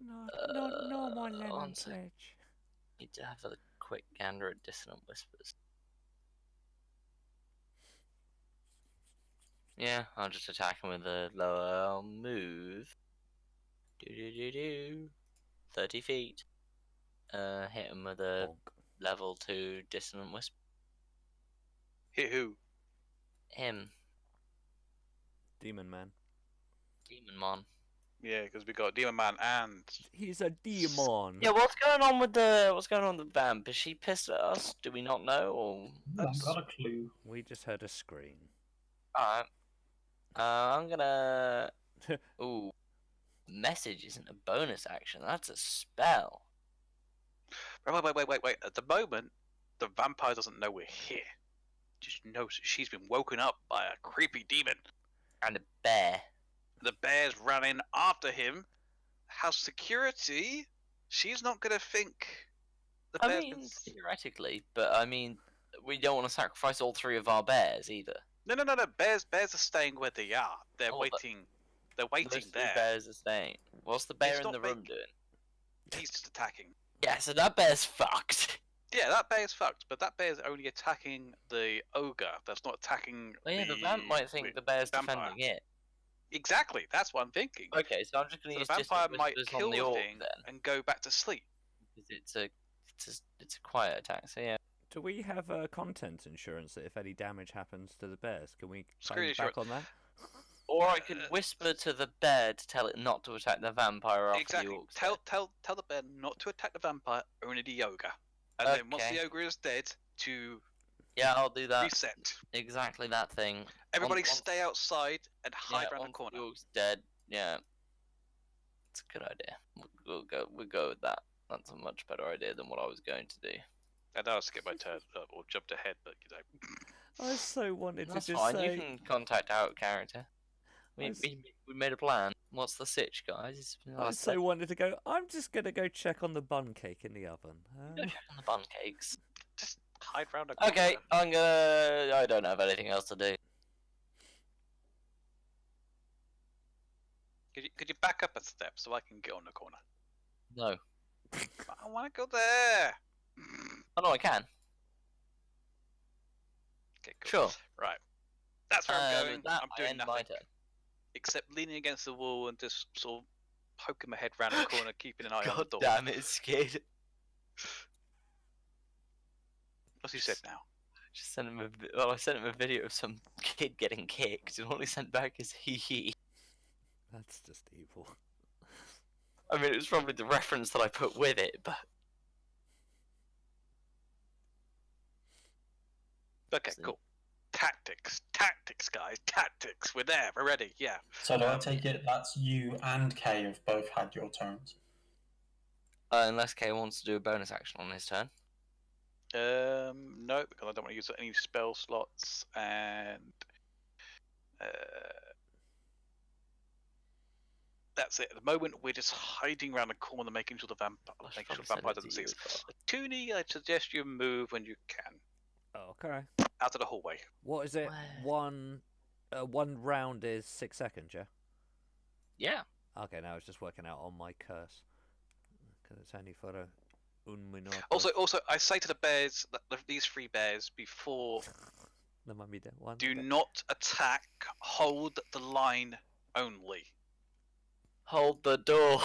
No more one lemon sec. pledge. Need to have a quick gander at Dissonant Whispers. Yeah, I'll just attack him with a lower move. 30 feet. Hit him with a Bonk. level 2 Dissonant Whisper. Hit who? Him. Demon Man. Demon Mon. Yeah, because we got Demon Man and He's a demon. Yeah, what's going on with the vamp? Is she pissed at us? Do we not know? Or I've got a clue. We just heard a scream. alright. I'm gonna. Ooh, message isn't a bonus action. That's a spell. wait. At the moment, the vampire doesn't know we're here. Just knows that she's been woken up by a creepy demon. And a bear. The bear's running after him. House security. She's not gonna think the I bear's mean, been. theoretically, but I mean, we don't want to sacrifice all 3 of our bears either. No. Bears are staying where they are. They're Oh, but waiting. They're waiting Those 3 there. bears are staying. What's the bear He's in the not room make- doing? He's just attacking. Yeah, so that bear's fucked. Yeah, that bear's fucked, but that bear's only attacking the ogre. That's not attacking Well, yeah, the vamp might think the bear's vampire. defending it. Exactly, that's what I'm thinking. Okay, so I'm just going So to the use vampire Distant might Whispers kill on the the orc thing then, and go back to sleep. because it's a quiet attack. So yeah. Do we have content insurance that if any damage happens to the bears, can we Screw claim back insurance. on that? Or I could whisper to the bear to tell it not to attack the vampire after Exactly. the orcs. Tell the bear not to attack the vampire, only the ogre. And then once Okay. the ogre is dead, to Yeah, I'll do that. reset. Exactly that thing. Everybody once- stay outside and hide around the once corner. The orc's dead. Yeah, it's a good idea. We'll go with that. That's a much better idea than what I was going to do. I know I skipped my turn or jumped ahead, but you know. I so wanted That's to just fine. say. You can contact out character. We, I s- we made a plan. What's the sitch, guys? It's been I nice so wanted to go. I'm just gonna go check on the bun cake in the oven. Go check on the bun cakes. Just hide around the corner. Okay, I don't have anything else to do. Could you back up a step so I can get on the corner? No. I want to go there. Oh no, I can. Okay, cool. Sure. Right. That's where I'm going. With that, I'm I doing end nothing my turn. except leaning against the wall and just sort of poking my head round the corner, keeping an eye on the God door. damn it, it's scared. What's he said now? Just sent him I sent him a video of some kid getting kicked, and all he sent back is hee hee. That's just evil. I mean, it was probably the reference that I put with it, but Okay, So- cool. Tactics, guys, tactics. We're there. We're ready. Yeah. So do I take it that's you and Kay have both had your turns? unless Kay wants to do a bonus action on his turn. No, because I don't want to use any spell slots, and that's it. At the moment, we're just hiding around the corner, making sure the vampire, I should making sure probably the send vampire it to doesn't see us. you as well. Toonie, I suggest you move when you can Okay. out of the hallway. What is it? Where? One round is 6 seconds, yeah? Yeah. Okay, now it's just working out on my curse. Because it's only for un minuto. Also, I say to the bears, these 3 bears, before There might be that one. do not attack. Hold the line only. Hold the door.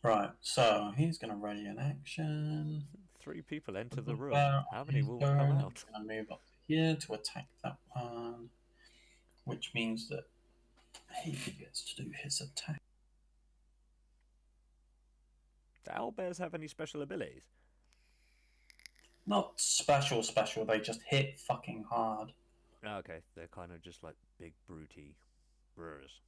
Right, so he's going to ready an action. 3 people enter the room. Well, How many his will turn, come he's out? going to move up to here to attack that one, which means that he gets to do his attack. Do owlbears have any special abilities? Not special, they just hit fucking hard. Okay, they're kind of just like big, brutey brewers.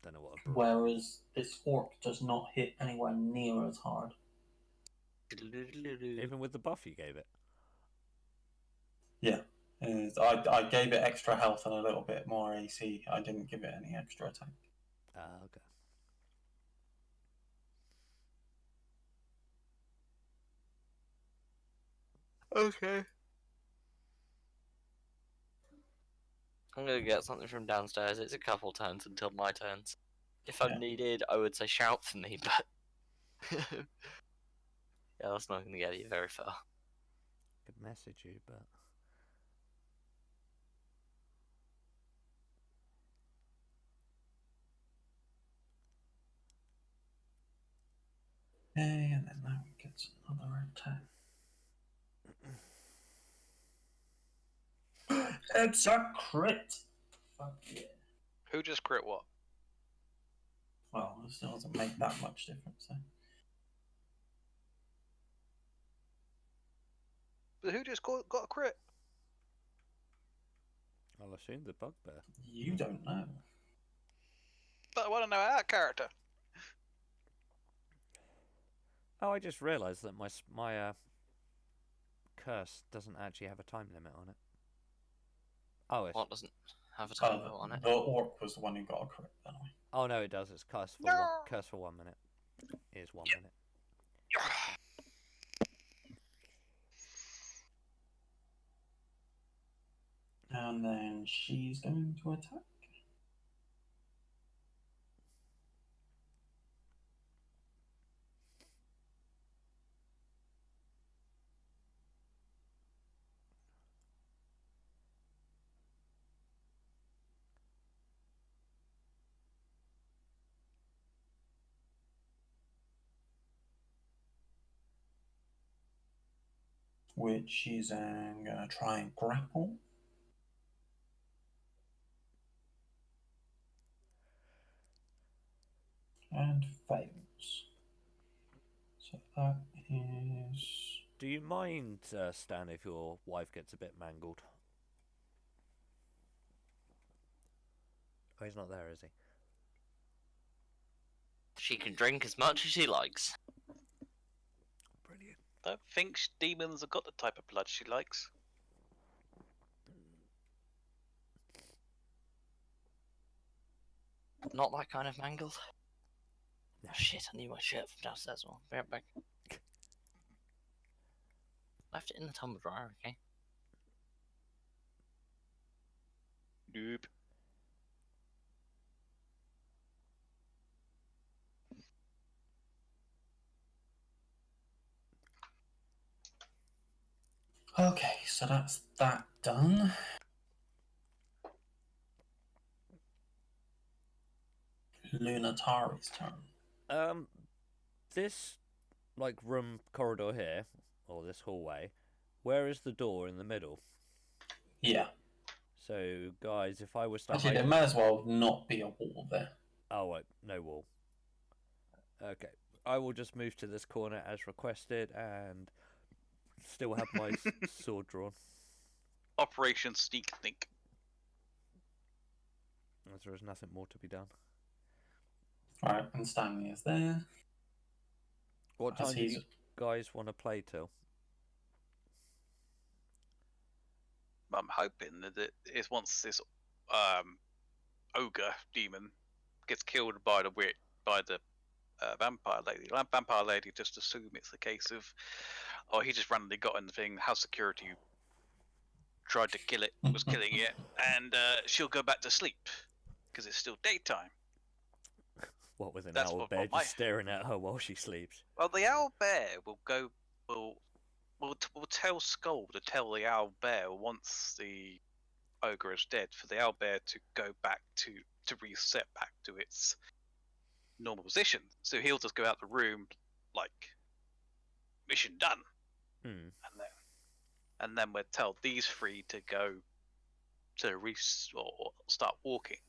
Don't know what a brewer. Whereas this orc does not hit anywhere near as hard. Even with the buff you gave it. Yeah. I gave it extra health and a little bit more AC. I didn't give it any extra attack. Okay. Okay. I'm gonna get something from downstairs. It's a couple turns until my turns. If I'm Yeah. needed, I would say shout for me, but yeah, that's not gonna get you very far. Could message you, but Okay, and then that one gets another attack. It's a crit! Fuck yeah. Who just crit what? Well, it still doesn't make that much difference then. But who just got a crit? I'll assume the bugbear. You don't know. But I want to know our character. Oh, I just realised that my curse doesn't actually have a time limit on it. Oh, it's... What doesn't have a time limit on it? The orc was the one who got a crit, anyway. Oh no, it does. It's curse for No! curse for 1 minute. It is 1 minute. And then she's going to attack. Which she's going to try and grapple. And fails. So that is... Do you mind, Stan, if your wife gets a bit mangled? Oh, he's not there, is he? She can drink as much as she likes. Brilliant. I don't think demons have got the type of blood she likes. Not that kind of mangled. Oh, shit, I need my shirt from downstairs. Well, be right back. Left it in the tumble dryer, okay? Nope. Okay, so that's that done. Lunatari's turn. This like room corridor here, or this hallway, where is the door in the middle? Yeah. So guys, if I was to Actually, hide... there may as well not be a wall there. Oh wait, no wall. Okay, I will just move to this corner as requested and still have my sword drawn, Operation Sneak Think. as there is nothing more to be done. Right, and Stanley is there. What As time do he's- you guys want to play till? I'm hoping that it is once this ogre demon gets killed by the vampire lady. The vampire lady just assume it's the case of, oh, he just randomly got in the thing. House security tried to kill it, was killing it, and she'll go back to sleep because it's still daytime. What, with an That's owl what bear my- just staring at her while she sleeps? Well, the owl bear will tell Skull to tell the owl bear once the ogre is dead for the owl bear to go back to reset back to its normal position. So he'll just go out the room like mission done, Hmm. and then we'll tell these three to go to or start walking,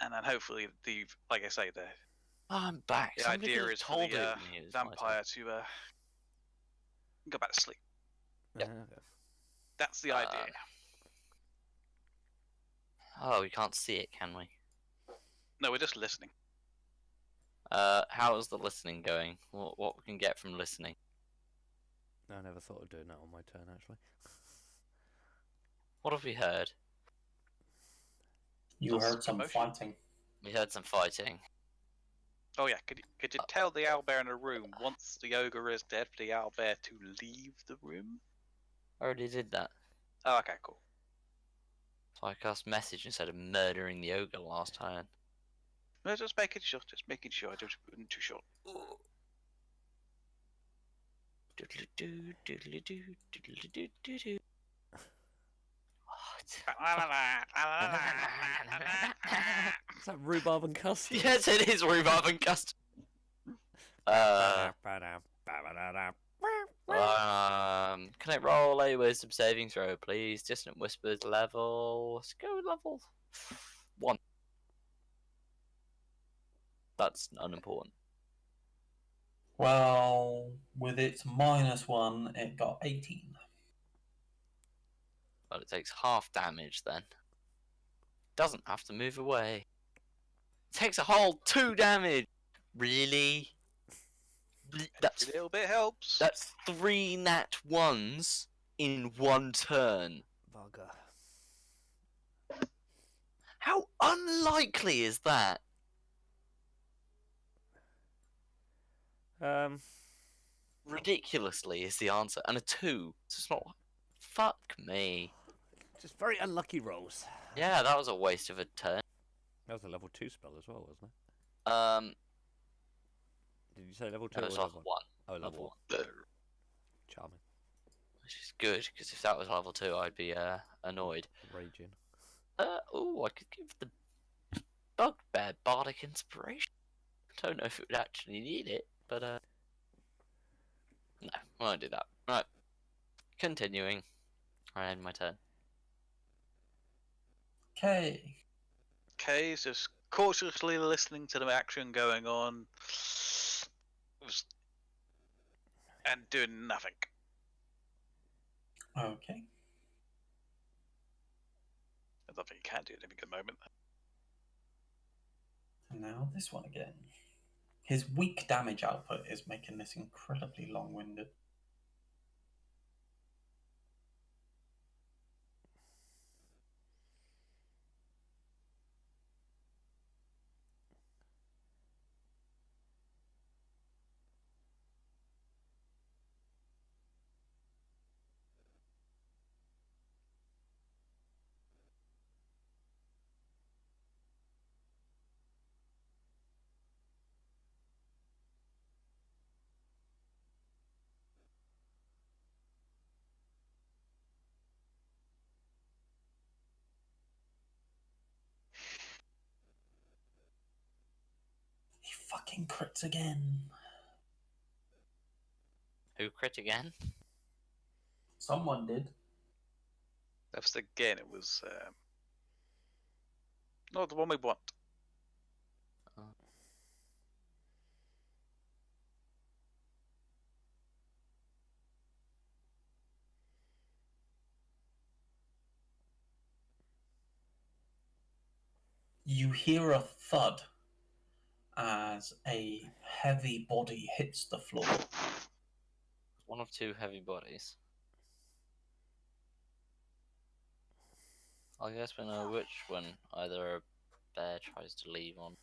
and then hopefully like I say, the I'm back. The Somebody idea could've is for told the me it was my turn. vampire to go back to sleep. Yep. Okay. That's the idea. Oh, we can't see it, can we? No, we're just listening. How's the listening going? What we can get from listening? I never thought of doing that on my turn, actually. What have we heard? You Lots heard of some commotion. fighting. We heard some fighting. Oh yeah, could you tell the owlbear in the room once the ogre is dead for the owlbear to leave the room? I already did that. Oh, okay, cool. So I cast message instead of murdering the ogre last time. No, just making sure. I don't wasn't too short. Doodly-doo, doodly-doo, doodly-doo-doo-doo. Is that rhubarb and custard? Yes, it is rhubarb and custard. Can I roll a wisdom saving throw, please? Dissonant Whispers level. Let's go level 1. That's unimportant. Well, with its -1, it got 18. Well, it takes half damage then. Doesn't have to move away. Takes a whole 2 damage. Really? That's Every little bit helps. 3 nat 1s in 1 turn. Bugger. How unlikely is that? Ridiculously is the answer. And a 2. So it's not. Fuck me. Just very unlucky rolls. Yeah, that was a waste of a turn. That was a level 2 spell as well, wasn't it? Did you say level 2 No, or it's level level 1? 1. Oh, level 1. Charming. Which is good, because if that was level 2, I'd be annoyed. Raging. Oh, I could give the Bugbear Bardic Inspiration. Don't know if it would actually need it, but no, I won't do that. Right, continuing. I end my turn. Okay. Kay's just cautiously listening to the action going on, and doing nothing. Okay. I don't think he can do anything at the moment. And now this one again. His weak damage output is making this incredibly long-winded. fucking crits again. Who crit again? Someone did. That was again. It was not the one we want. You hear a thud as a heavy body hits the floor. One of two heavy bodies. I guess we know which one either a bear tries to leave on.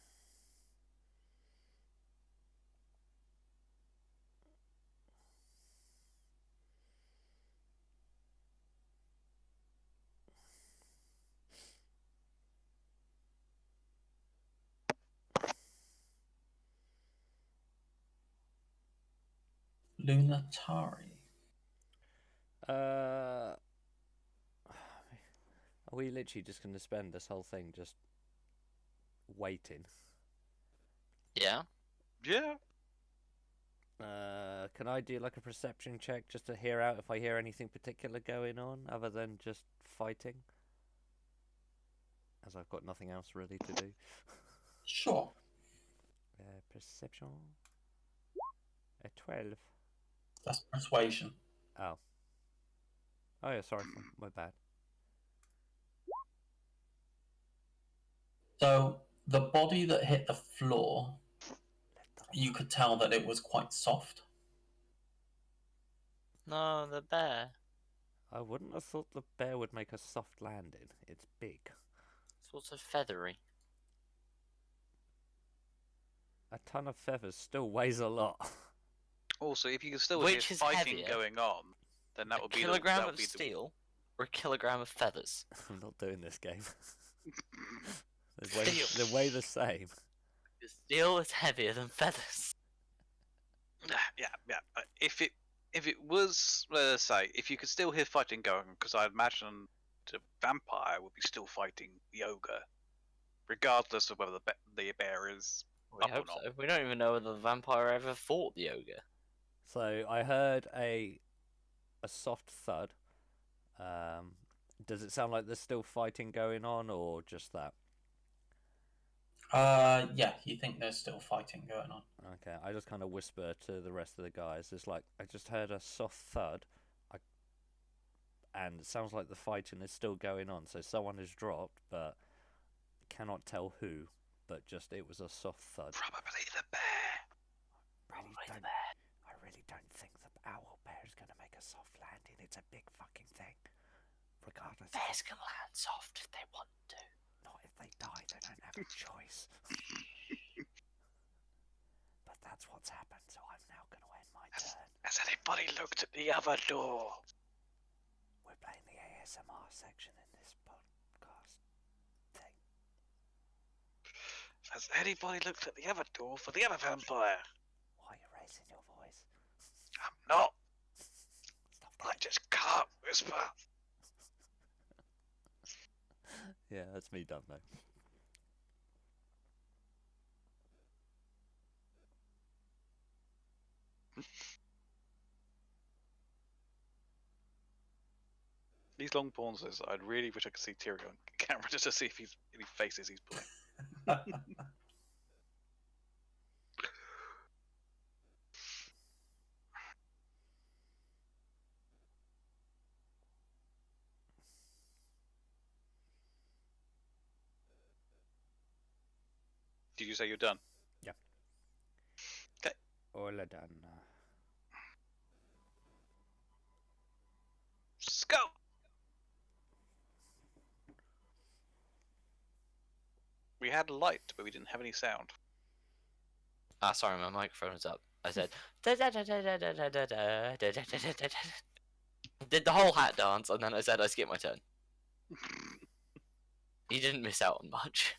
Lunatari. Are we literally just going to spend this whole thing just waiting? Yeah? Yeah. Can I do like a perception check just to hear out if I hear anything particular going on other than just fighting? As I've got nothing else really to do. Sure. Perception. A 12. That's persuasion. Oh. Oh yeah, sorry, my bad. So the body that hit the floor, you could tell that it was quite soft. No, the bear. I wouldn't have thought the bear would make a soft landing. It's big. It's also feathery. A ton of feathers still weighs a lot. Also, if you can still Which hear is fighting heavier? going on, then that A would be kilogram that would of be steel or a kilogram of feathers? I'm not doing this game. Steel. They weigh the same. The steel is heavier than feathers. Yeah. If it was, let's say, if you could still hear fighting going, because I imagine the vampire would be still fighting the ogre, regardless of whether the bear is We up or hope not. so. We don't even know whether the vampire ever fought the ogre. So I heard a soft thud. Does it sound like there's still fighting going on, or just that? Yeah, you think there's still fighting going on. Okay, I just kind of whisper to the rest of the guys. It's like I just heard a soft thud, and it sounds like the fighting is still going on. So someone has dropped, but cannot tell who. But just it was a soft thud. Probably the bear. Probably Really the bear. I really don't think the owl bear is going to make a soft landing. It's a big fucking thing. Regardless. Bears can land soft if they want to. Not if they die. They don't have a choice. But that's what's happened. So I'm now going to end my turn. Has anybody looked at the other door? We're playing the ASMR section in this podcast thing. Has anybody looked at the other door for the other vampire? Why are you raising your voice? I'm not. Stop I just can't whisper. Yeah, that's me done though. These long pauses, I really wish I could see Tyrion on camera just to see if he's any faces he's pulling. Did you say you're done? Yeah. Okay. All done. Let's go! We had light, but we didn't have any sound. Ah, sorry, my microphone was up. I said did the whole hat dance, and then I said I skipped my turn. You didn't miss out on much.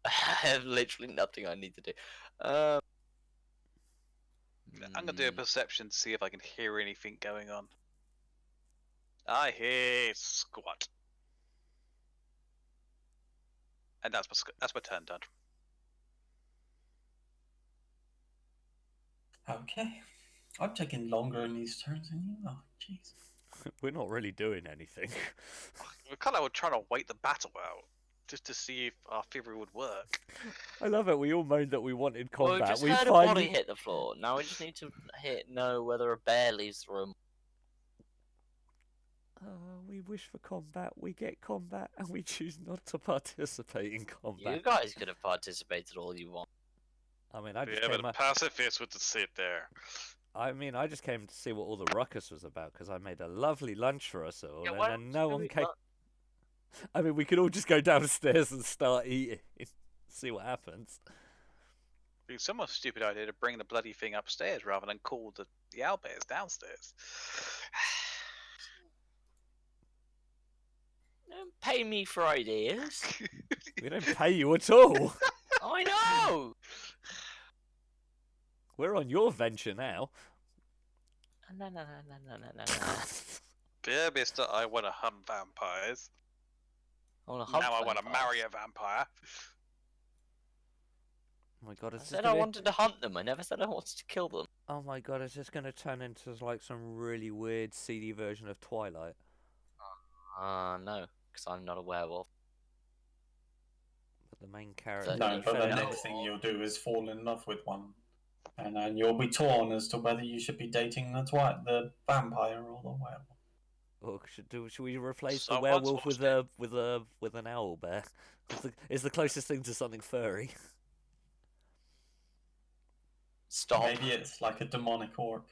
I have literally nothing I need to do. I'm gonna do a perception to see if I can hear anything going on. I hear squat. And that's my turn done. Okay. I'm taking longer in these turns than you are. Jeez. We're not really doing anything. We're kind of trying to wait the battle out just to see if our theory would work. I love it. We all moaned that we wanted Well, we combat. just we heard finally... a body hit the floor. Now we just need to know whether a bear leaves the room. We wish for combat, we get combat, and we choose not to participate in combat. You guys could have participated all you want. I mean, I just Yeah, came. but a pacifist would just sit there. I just came to see what all the ruckus was about because I made a lovely lunch for us all, Yeah, and why then don't no you one eat came. lunch? I mean, we could all just go downstairs and start eating, see what happens. It's someone's stupid idea to bring the bloody thing upstairs rather than call the owlbears downstairs. Don't pay me for ideas. We don't pay you at all. I know. We're on your venture now. No. Dear Mister, I want to hunt vampires. I want to hunt Now I want to vampires. marry a vampire. Oh my god, I it's just said gonna... I wanted to hunt them. I never said I wanted to kill them. Oh my god, it's just gonna turn into like some really weird, seedy version of Twilight. No, because I'm not a werewolf. But the main character. No, No, you but fell the in no. love next thing you'll do is fall in love with one. And then you'll be torn as to whether you should be dating the vampire or the werewolf. Or should we replace the Someone's werewolf with watched with an owl bear? It's the closest thing to something furry. Stop. Maybe it's like a demonic orc.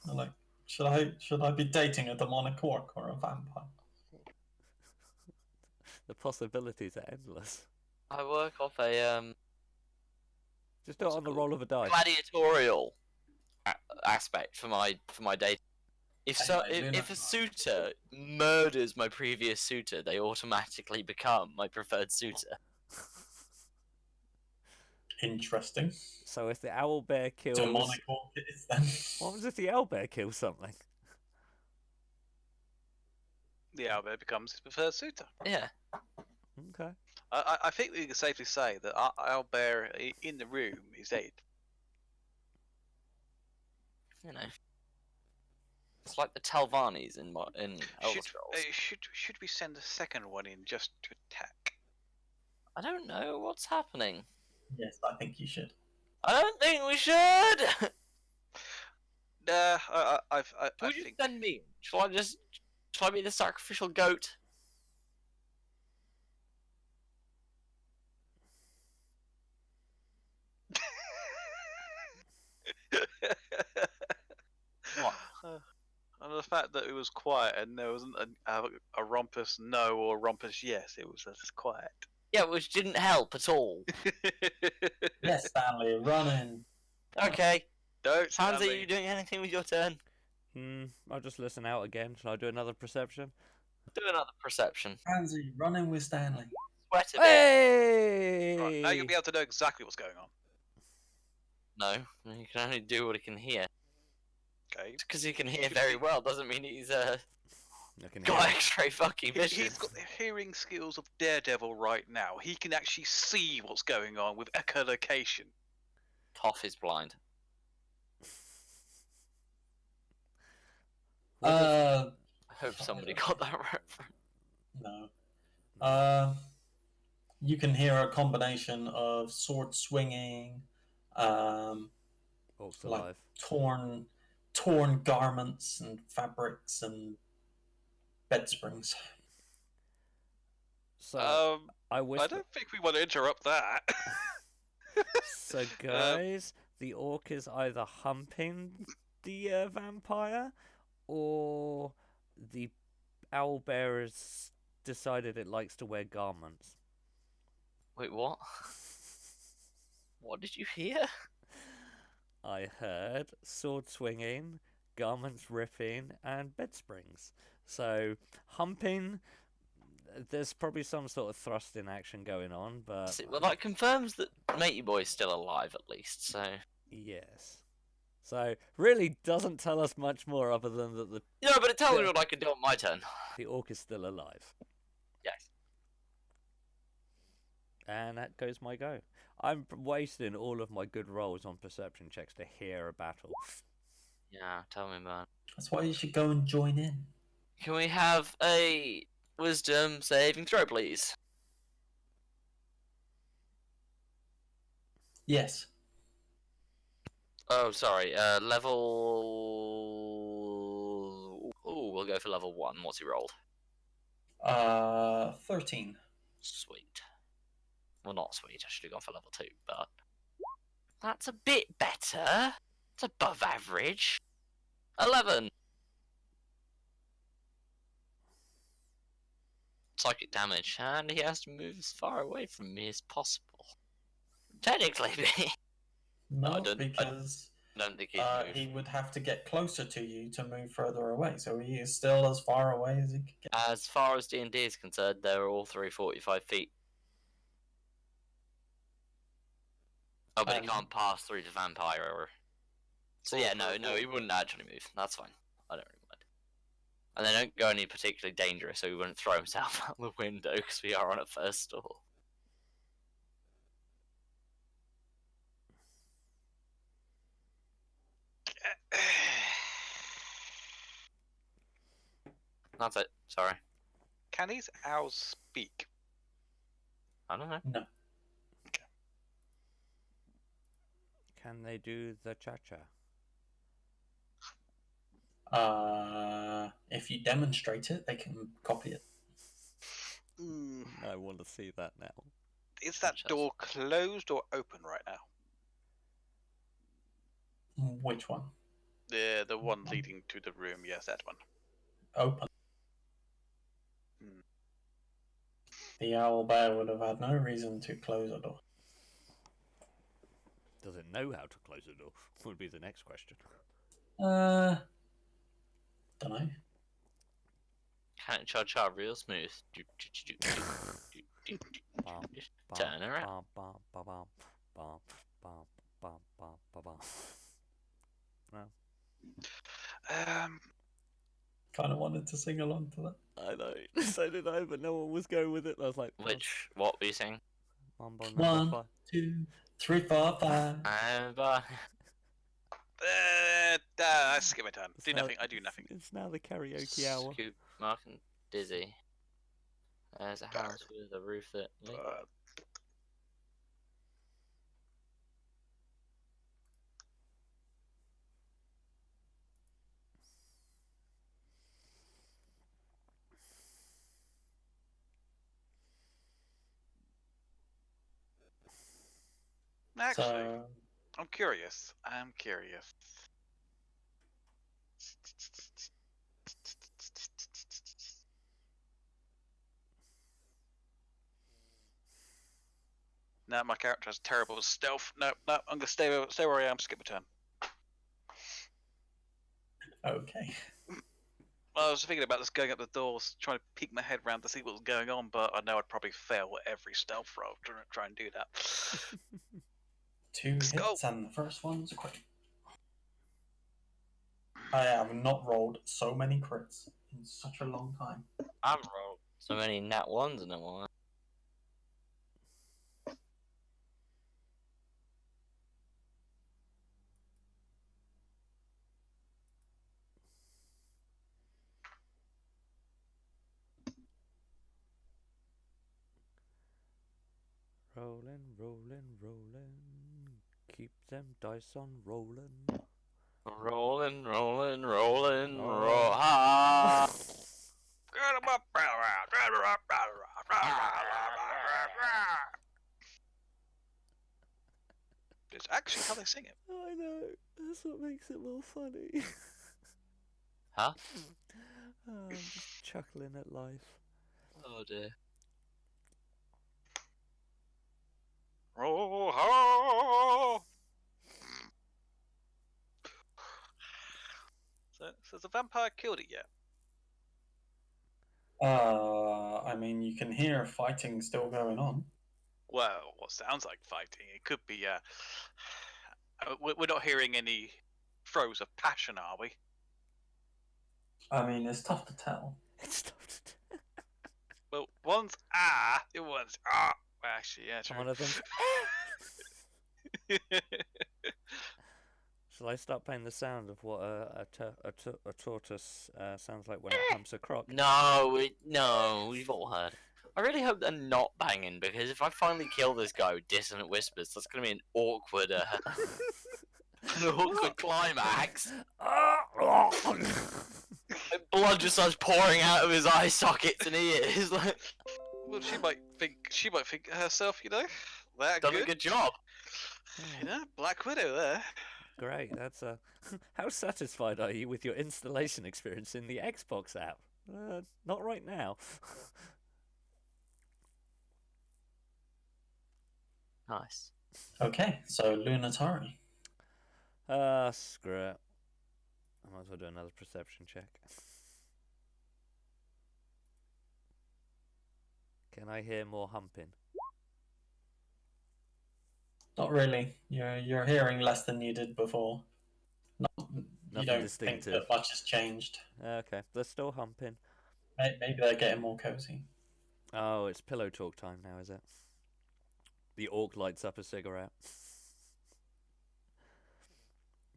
You're like, should I be dating a demonic orc or a vampire? The possibilities are endless. I work off a Just do it What's on it the called? roll of a die. gladiatorial aspect for my date. Anyway, If a suitor murders my previous suitor, they automatically become my preferred suitor. Interesting. So if the owl bear kills, Demonic orc it is then. what happens if the owl bear kills something? The owlbear becomes his preferred suitor. Yeah. Okay. I think we can safely say that our owlbear in the room is dead. You know. It's like the Talvanis in Elder Should, Scrolls. should we send a second one in just to attack? I don't know what's happening. Yes, I think you should. I don't think we should. Nah, I Would you think send me? Shall I be the sacrificial goat? What? And the fact that it was quiet and there wasn't a rompous no or a rompous yes, it was just quiet. Yeah, which didn't help at all. Yes, Stanley, run in. Okay. Don't Hansi, are Stanley. you doing anything with your turn? I'll just listen out again. Shall I do another perception? Do another perception. Pansy, run in with Stanley. Sweat a bit. Hey! Right, now you'll be able to know exactly what's going on. No, you can only do what he can hear. Okay. Because he can hear very well doesn't mean he's I can got hear it. X-ray fucking vision. He's got the hearing skills of Daredevil right now. He can actually see what's going on with echolocation. Toph is blind. Uh, I hope somebody got that reference. no. You can hear a combination of sword swinging, Also like alive. torn garments and fabrics and bed springs. So I I whisper. don't think we want to interrupt that. So guys, the orc is either humping the vampire, or the owl bear has decided it likes to wear garments. Wait, what? What did you hear? I heard sword swinging, garments ripping, and bed springs. So humping, there's probably some sort of thrusting action going on, but See, well, that confirms that Matey Boy's still alive at least, so... yes. So really doesn't tell us much more other than that No, but it tells me Yeah. what I can do on my turn. the orc is still alive. Yes. And that goes my go. I'm wasting all of my good rolls on perception checks to hear a battle. Yeah, tell me, man. That's why you should go and join in. Can we have a wisdom saving throw, please? Yes. Oh, sorry. Level. Oh, we'll go for level 1. What's he rolled? 13. Sweet. Well, not sweet. I should have gone for level 2, but that's a bit better. It's above average. 11. Psychic damage, and he has to move as far away from me as possible. Technically, No, I don't because think he'd move. he would have to get closer to you to move further away. So he is still as far away as he could get. As far as D&D is concerned, they're all 345 feet. Oh, but he can't pass through the vampire. So yeah, no, he wouldn't actually move. That's fine. I don't really mind. And they don't go any particularly dangerous, so he wouldn't throw himself out the window because we are on a first floor. That's it. Sorry. Can these owls speak? I don't know. No. Can they do the cha-cha? If you demonstrate it, they can copy it. I want to see that now. Is that door closed or open right now? Which one? The one leading to the room. Yes, that one. Open. Hmm. The owl bear would have had no reason to close a door. Does it know how to close a door? Would be the next question. Don't know. Can it cha-cha real smooth? Turn around. No. Kind of wanted to sing along to that. I know. So did I, but no one was going with it. I was like, What were you saying? Mambo number 1, 5. 2, 3, 4, 5. And bye. I skip my turn. Do nothing. I do nothing. It's now the karaoke hour. Scoop, Mark, and Dizzy. There's a house with a roof that. Actually, So, I'm curious. No, my character has terrible stealth. No, I'm gonna stay where I am. Skip a turn. okay. Well, I was thinking about this going up the doors, trying to peek my head round to see what was going on, but I know I'd probably fail at every stealth roll to try and do that. 2 Let's hits, go. and the first one's a crit. I have not rolled so many crits in such a long time. I've rolled so many nat ones in a while. Rolling. Keep them dice on rolling. Rolling, Oh. ah! Get 'em up, It's actually how they sing it. I know. That's what makes it more funny. Huh? I'm just chuckling at life. Oh dear. Roll ho! So has the vampire killed it yet? I mean, you can hear fighting still going on. Well, what sounds like fighting. It could be. We're not hearing any throws of passion, are we? I mean, it's tough to tell. It's tough to do. Well, one's the other one's Well, actually, yeah, true. One of them. Shall I start playing the sound of what a tortoise sounds like when it humps a croc? No, we've all heard. I really hope they're not banging, because if I finally kill this guy with dissonant whispers, that's gonna be an awkward climax. Blood just starts pouring out of his eye sockets and ears. Like, Well, she might think herself, that done good. a good job. Black Widow there. Great, that's a. How satisfied are you with your installation experience in the Xbox app? Not right now. Nice. Okay, so Lunatari. Screw it. I might as well do another perception check. Can I hear more humping? Not really. You're hearing less than you did before. You Nothing don't distinctive. think that much has changed. Okay, they're still humping. Maybe they're getting more cozy. Oh, it's pillow talk time now, is it? The orc lights up a cigarette.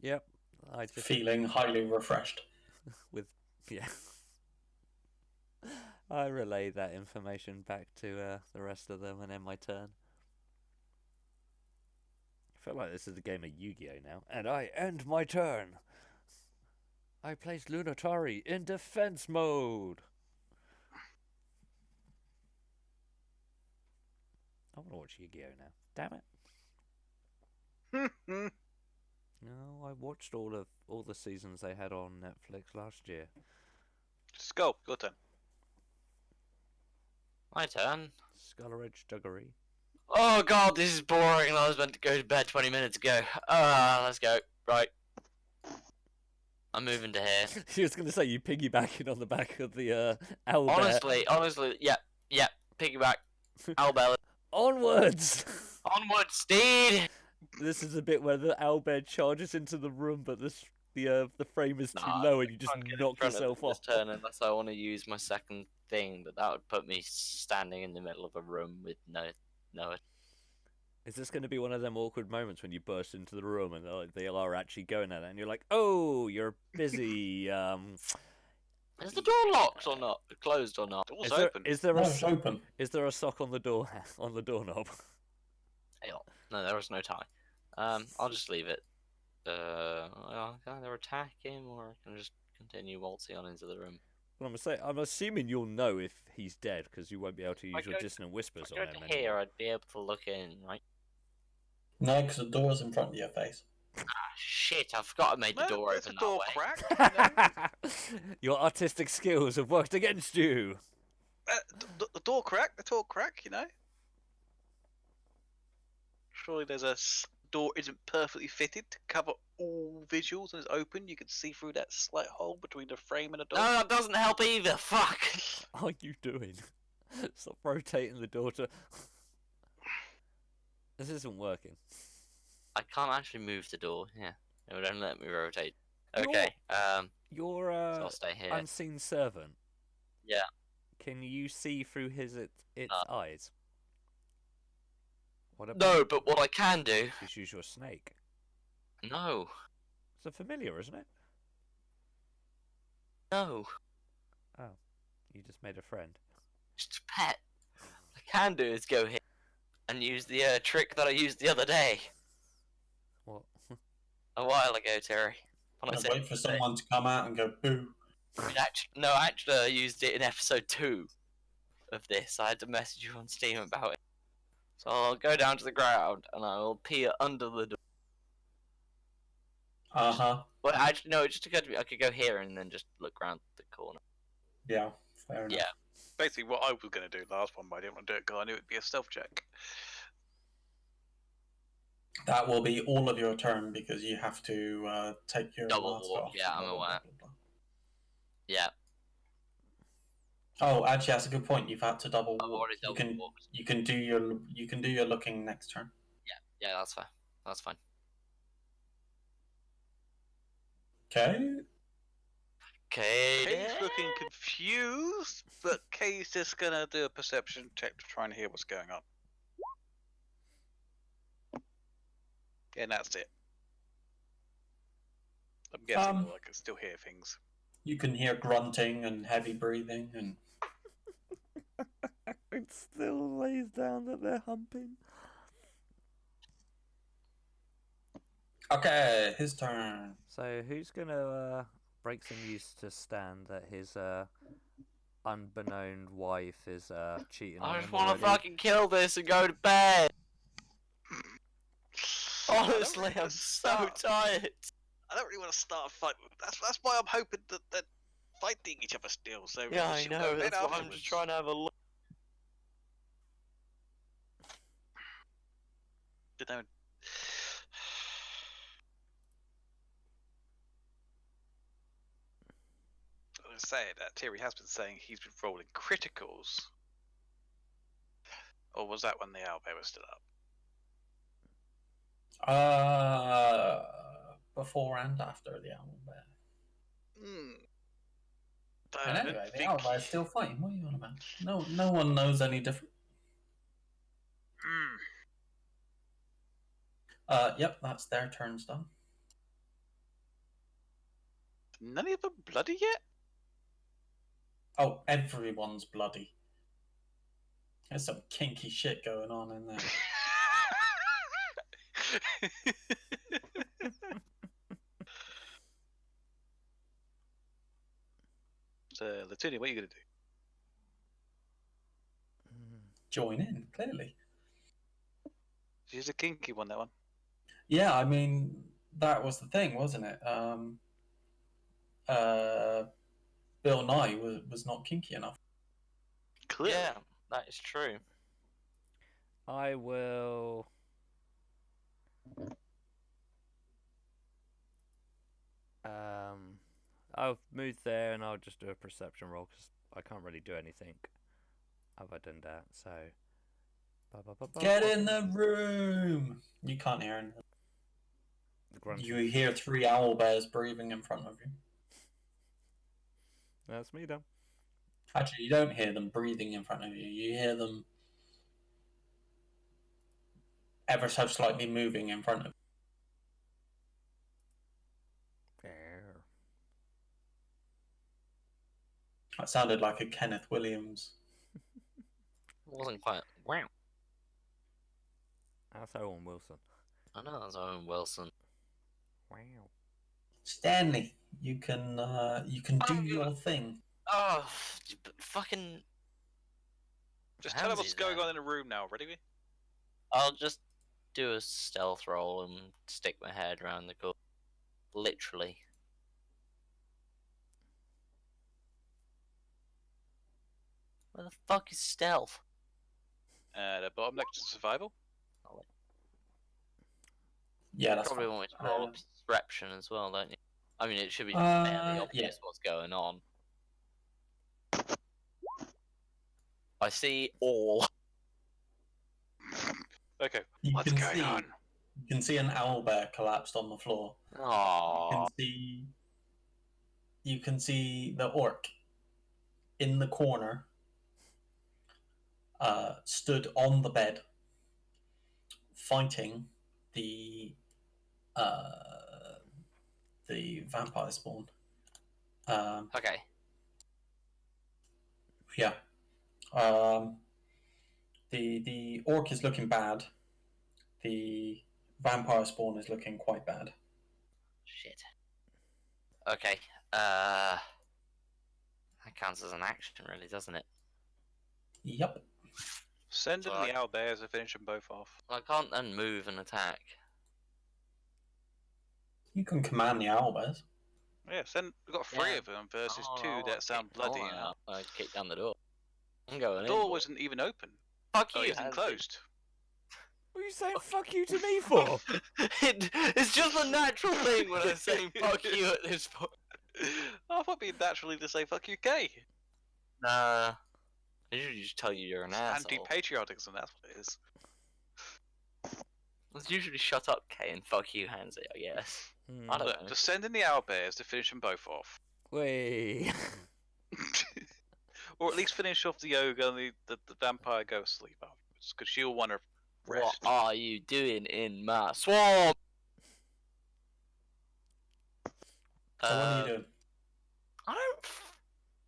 Yep, I just Feeling highly refreshed. yeah. I relay that information back to the rest of them and end my turn. I feel like this is a game of Yu-Gi-Oh now, and I end my turn. I place Lunatari in defense mode. I want to watch Yu-Gi-Oh now. Damn it. No, I watched all the seasons they had on Netflix last year. Just go. Your turn. My turn. Skulleridge Duggery. Oh god, this is boring. I was meant to go to bed 20 minutes ago. Let's go. Right. I'm moving to here. She was going to say you piggybacking on the back of the owlbear. Honestly, yeah. Piggyback. Owlbear. Onwards! Onward, steed! This is a bit where the owlbear charges into the room, but the frame is too low and you just Can't get in knock front of yourself this off. turn unless I want to use my second thing, but that would put me standing in the middle of a room with no. Is this going to be one of them awkward moments when you burst into the room and they are actually going at it and you're like, oh, you're busy. Is the door locked or not? Closed or not? Door's Is there, open. is there No, a it's open. is there a sock on the door on the doorknob? Hell, no, there is no tie. I'll just leave it. Well, I can either attack him or I can just continue waltzing on into the room. Well, I'm assuming you'll know if he's dead because you won't be able to use I your go- dissonant whispers If I on go him to anymore. here, I'd be able to look in, right? No, because the door's in front of your face. Ah, shit! I forgot I made the door There's open a door that way. crack. Your artistic skills have worked against you. The door crack. The door crack. Surely there's a door isn't perfectly fitted to cover all visuals and it's open. You can see through that slight hole between the frame and the door. No, that doesn't help either. Fuck. What are you doing? Stop rotating the door to... This isn't working. I can't actually move the door. Yeah, it would only let me rotate. Okay. Your So I'll stay here. unseen servant. Yeah. Can you see through its eyes? What about No, but what I can do. just use your snake? No. It's a familiar, isn't it? No. Oh, you just made a friend. Just a pet. What I can do is go here and use the trick that I used the other day. What? A while ago, Terry. When I I'll said wait for someone to come out and go boo. actually, I used it in episode 2 of this. I had to message you on Steam about it. So I'll go down to the ground and I will peer under the door. Uh-huh. Well, actually, no, it just occurred to me I could go here and then just look around the corner. Yeah, fair enough. Yeah. Basically, what I was going to do last one, but I didn't want to do it because I knew it'd be a stealth check. That will be all of your turn because you have to take your Double mask walk, off. yeah, I'm aware. Yeah, Oh, actually, that's a good point. You've had to double I've walk. already You double can walked. you can do your looking next turn. Yeah, that's fair. That's fine. Okay. Okay. Kay's looking confused, but Kay's just going to do a perception check to try and hear what's going on. Yeah, and that's it. I'm guessing Um, I can still hear things. You can hear grunting and heavy breathing, and It still lays down that they're humping. okay, his turn. So who's gonna break some news to Stan that his unbeknown wife is cheating on I him just want to already? fucking kill this and go to bed. I don't Honestly, really wanna I'm so start- tired. I don't really want to start a fight. That's why I'm hoping that they're fighting each other still. So Yeah, I she'll go know. to bed That's why I'm afterwards. just trying to have a look. You know, I was saying that Terry has been saying he's been rolling criticals. Or was that when the owlbear was still up? Before and after the owlbear. Hmm. And I anyway, don't the think- owlbear is still fighting. What are you on about? No one knows any different. Hmm. Yep, that's their turns done. None of them bloody yet? Oh, everyone's bloody. There's some kinky shit going on in there. So, Latunia, what are you going to do? Join in, clearly. She's a kinky one, that one. Yeah, I mean, that was the thing, wasn't it? Bill Nye was not kinky enough. Clearly. Yeah, that is true. I will. I'll move there and I'll just do a perception roll because I can't really do anything other than that. So. Get in the room! You can't hear anything. The grunting. You hear 3 owlbears breathing in front of you. That's me done. Actually, you don't hear them breathing in front of you. You hear them ever so slightly moving in front of you. There. That sounded like a Kenneth Williams. It wasn't quite. Wow. That's Owen Wilson. I know that's Owen Wilson. Wow. Stanley, you can do your thing. Oh, fucking. Just tell us what's Hansy's going there. on in the room now, ready? I'll just do a stealth roll and stick my head around the corner. Literally. Where the fuck is stealth? The bottom next to survival. Yeah, that's Probably fine. want me to roll a perception as well, don't you? I mean, it should be fairly obvious yeah. what's going on. I see all. Okay, You what's can going see, on? You can see an owlbear collapsed on the floor. Aww. You can see the orc in the corner, stood on the bed, fighting the vampire spawn. Okay. Yeah. The orc is looking bad. The vampire spawn is looking quite bad. Shit. Okay. That counts as an action, really, doesn't it? Yep. Send in Fuck. the owlbears to finish them both off. I can't then move and attack. You can command the owlbears. Yeah, we've got 3 Yeah. of them versus Oh, 2 no, that sound bloody. I kick down the door. I'm going The in. door boy. wasn't even open. Fuck Oh, you, it's Hansi. enclosed. What are you saying fuck you to me for? It's just a natural thing when I'm saying fuck you at this point. I thought it'd be naturally to say fuck UK. Nah. I usually just tell you you're an asshole. Anti-patriotism, that's what it is. It's usually shut up, Kay, and fuck you, Hansi, I guess. I don't Look, know. just send in the owlbears to finish them both off. Wait. Or at least finish off the yoga and the vampire go to sleep afterwards. Because she'll want to What rest. are you doing in my swamp? So what are you doing? I don't.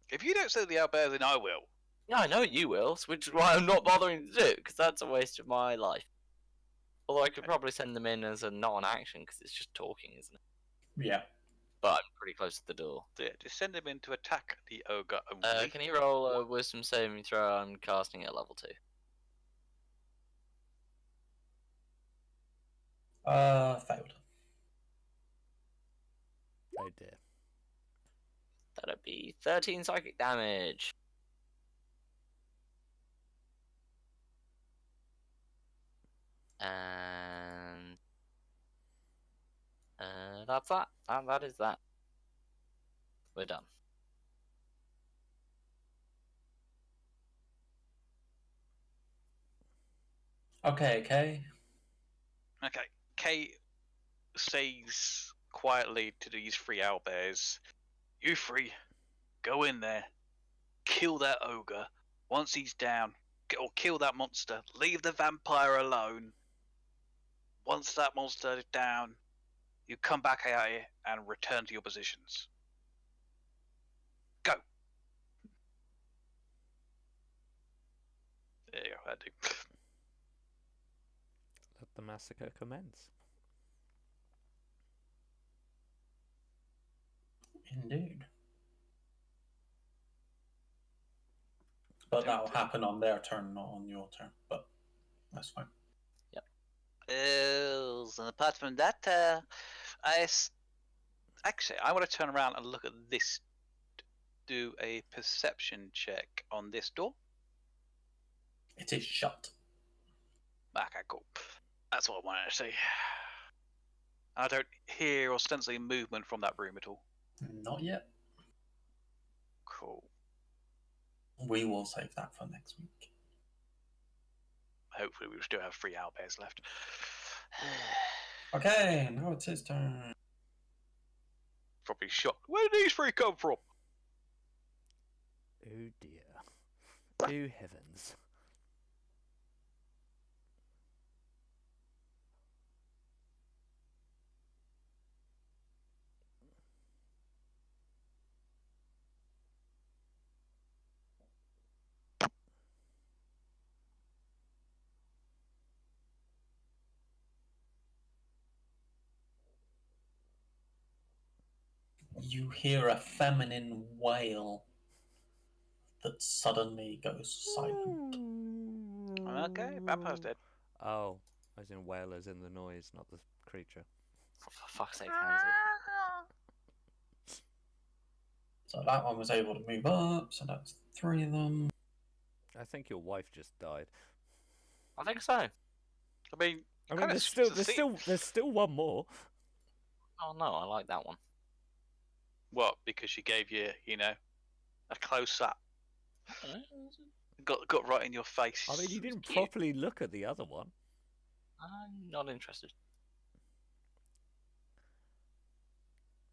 If you don't slay the owlbears, then I will. Yeah, I know you will, which is why I'm not bothering to do it, because that's a waste of my life. Although I could probably send them in as a non-action, because it's just talking, isn't it? Yeah. But I'm pretty close to the door. So yeah, just send him in to attack the ogre only. Can he roll a wisdom saving throw? I'm casting at level 2. Failed. Oh dear. That'd be 13 psychic damage. And that's that. That is that. We're done. Okay, okay. Okay, Kay says quietly to these 3 owlbears, "You 3, go in there, kill that ogre. Once he's down, or kill that monster. Leave the vampire alone. Once that monster is down, you come back out here and return to your positions. Go." There you go, I do. Let the massacre commence. Indeed. But that will happen on their turn, not on your turn. But that's fine. And apart from that, actually, I want to turn around and look at this. Do a perception check on this door. It is shut. Okay, cool. That's what I wanted to see. I don't hear ostensibly movement from that room at all. Not yet. Cool. We will save that for next week. Hopefully, we still have 3 owlbears left. Okay, now it's his turn. Probably shocked. Where did these 3 come from? Oh dear. Oh heavens. You hear a feminine wail that suddenly goes silent. Okay, vampire's dead. Oh, as in whale, as in the noise, not the creature. For fuck's sake, Hansi. So that one was able to move up, so that's 3 of them. I think your wife just died. I think so. I mean, there's still one more. Oh no, I like that one. What? Because she gave you, a close up. Got right in your face. I mean, you didn't cute. properly look at the other one. I'm not interested.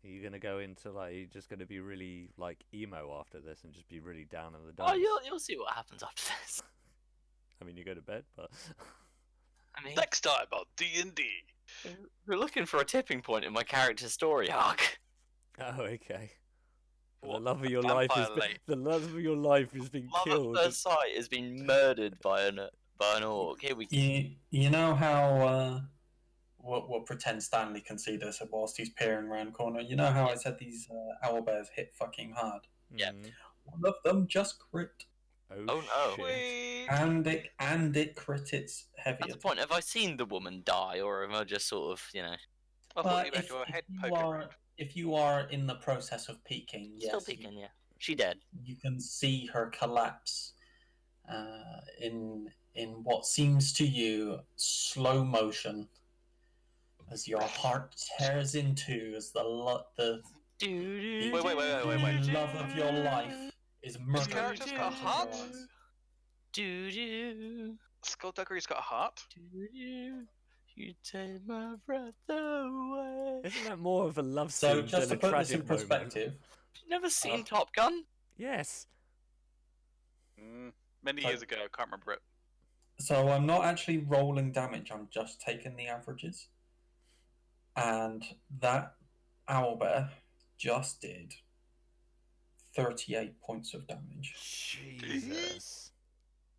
Are you gonna go into you're just gonna be really emo after this and just be really down in the dumps? Oh, you'll see what happens after this. I mean, you go to bed, but I mean, Next time on D&D. we're looking for a tipping point in my character's story arc. oh, okay. The What, love of a your life has vampire been Love killed. at first sight has been murdered by an orc. Here we go. You know how we'll pretend Stanley can see this whilst he's peering around the corner. You know how I said these owlbears hit fucking hard? Yeah. One of them just crit. Oh, no. shit. And it crit its heavy At the attack. point, have I seen the woman die, or am I just sort of, I thought you had if, your head if, you poking are, around. if you are in the process of peeking, yes, still peeking? Yeah, she dead. you can see her collapse in what seems to you slow motion as your heart tears into as the love of your life is murdered. character's got a heart? Do Skullduggery's got a heart. you take my breath away. Isn't that more of a love So scene just to than a put this tragic in moment? perspective, You never seen Top Gun? Yes. Many years ago, I can't remember it. so I'm not actually rolling damage, I'm just taking the averages. And that owlbear just did 38 points of damage, Jesus.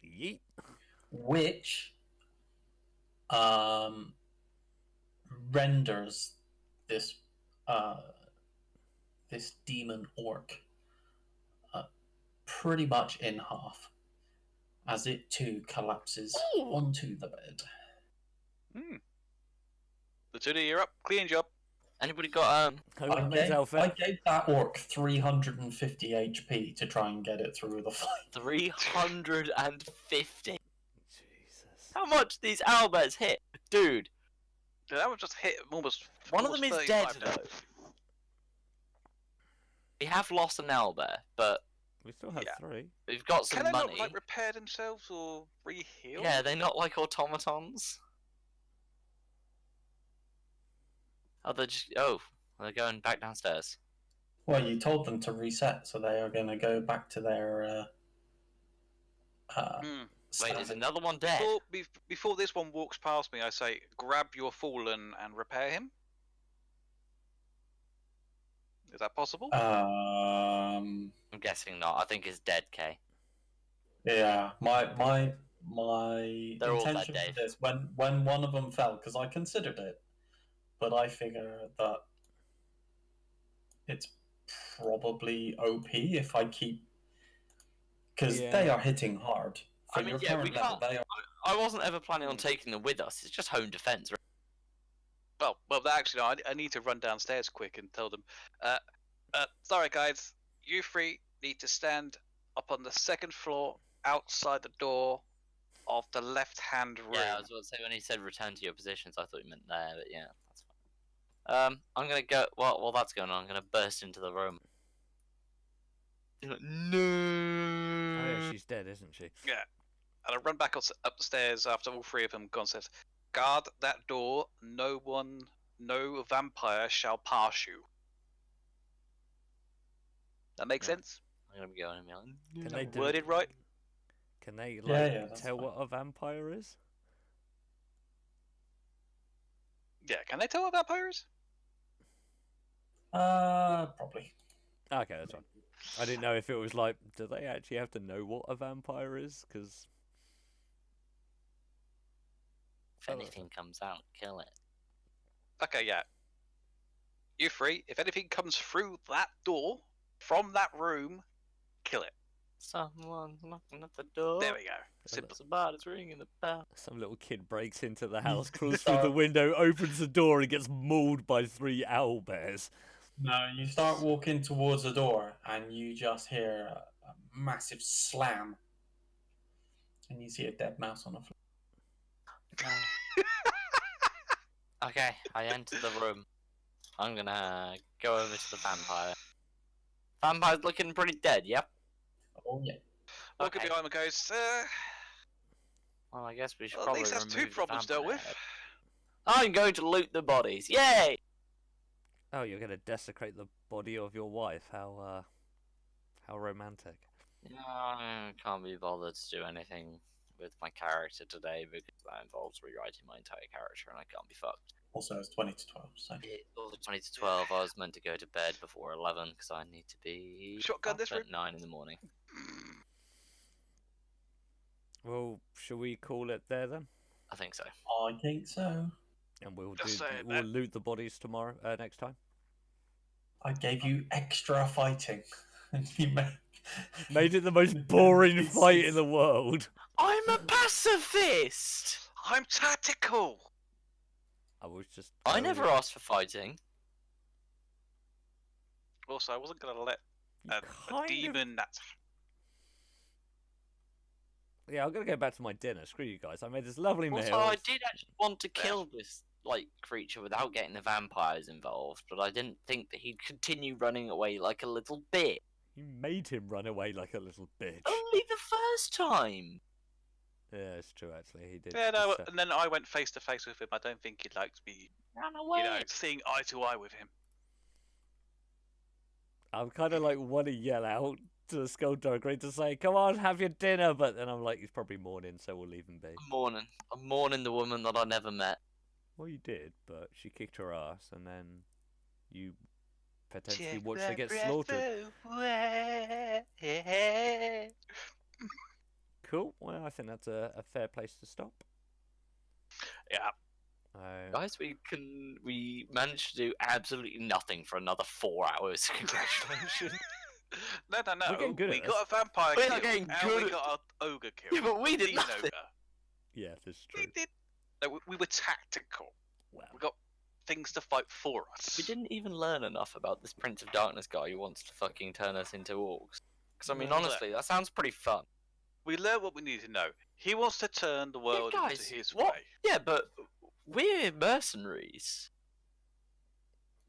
Yeet. which renders this this demon orc pretty much in half, as it too collapses onto the bed. Latuna, you're up. Clean job. Anybody got I gave that orc 350 HP to try and get it through the fight. 350? Jesus. How much these owlbears hit? Dude, Dude, that one just hit almost. one of them almost is dead 35 though. now. We have lost an owlbear, but We still have Yeah. 3. we've got some Can they money. not like repair themselves or re-heal? Yeah, they're not like automatons. Oh, they're going back downstairs. Well, you told them to reset, so they are going to go back to their. Hmm. Wait, is standard. another one dead? Before this one walks past me, I say, grab your fallen and repair him. Is that possible? Um. I'm guessing not. I think it's dead, Kay. Yeah, my They're all intention dead, for Dave. this when one of them fell, because I considered it, but I figure that it's probably OP if I keep, because they Yeah. are hitting hard. For I mean, your yeah, we current level, can't- they are. I wasn't ever planning on taking them with us. It's just home defense. Well, actually, no, I need to run downstairs quick and tell them. Sorry, guys. You three need to stand up on the second floor outside the door of the left-hand room. Yeah, I was about to say when he said return to your positions, I thought you meant there, but yeah, that's fine. I'm gonna go. While that's going on, I'm gonna burst into the room. No. Oh yeah, she's dead, isn't she? Yeah. And I run back up the stairs after all three of them gone. Says, guard that door. No vampire shall pass you. That makes Yeah. sense? I'm gonna be going and be like, Can Is they that worded right? Can they like Yeah, that's tell fine. what a vampire is? Yeah, can they tell what vampire is? Probably. Okay, that's fine. I didn't know if it was like, do they actually have to know what a vampire is? Because if anything comes out, kill it. Okay, yeah. You three, if anything comes through that door, from that room, kill it. Someone's knocking at the door. There we go. Simple. Somebody's ringing the bell. some little kid breaks into the house, crawls through the window, opens the door, and gets mauled by 3 owl bears. No, you start walking towards the door, and you just hear a massive slam, and you see a dead mouse on the floor. Okay, I enter the room. I'm gonna go over to the vampire. Vampire's looking pretty dead, yep. Oh yeah. Walking Okay. behind him goes, Well, I guess we should well, at probably least that's 2 remove the problems dealt vampire with. head. I'm going to loot the bodies. Yay! Oh, you're gonna desecrate the body of your wife? How romantic. No, I can't be bothered to do anything with my character today because that involves rewriting my entire character and I can't be fucked. Also, it's 20 to 12. So. It's also 20 to 12. I was meant to go to bed before 11 because I need to be Shotgun up this at room? 9 in the morning. Well, shall we call it there then? I think so. I think so. And we'll Just saying we'll that. loot the bodies tomorrow, next time. I gave you extra fighting, and you Made it the most boring fight in the world. I'm a pacifist! I'm tactical! I was just. I going never with- asked for fighting. Also, I wasn't going to let You a kind of- demon that's... Yeah, I'm gonna go back to my dinner. Screw you guys. I made this lovely meal. Also, I did actually want to kill this creature without getting the vampires involved, but I didn't think that he'd continue running away like a little bitch. You made him run away like a little bitch. Only the first time. Yeah, it's true. Actually, he did. Yeah, no, just, and then I went face to face with him. I don't think he'd like to be, Ran away. seeing eye to eye with him. I'm kind of like want to yell out to the Skullduggery to say, "Come on, have your dinner," but then I'm like, he's probably mourning, so we'll leave him be. I'm mourning the woman that I never met. Well, you did, but she kicked her ass, and then you potentially Take watch they that get breath slaughtered. away. Cool. Well, I think that's a fair place to stop. Yeah. Guys, we managed to do absolutely nothing for another 4 hours. Congratulations. No. We're getting good We at got a vampire We're kill, not getting and good we at- got an ogre kill. Yeah, but we a did demon nothing. ogre. Yeah, that's true. We did. No, we were tactical. Well, We got things to fight for us. We didn't even learn enough about this Prince of Darkness guy who wants to fucking turn us into orcs. Because, I mean, No. honestly, that sounds pretty fun. We learned what we need to know. He wants to turn the world guys, into his what? way. Yeah, but we're mercenaries.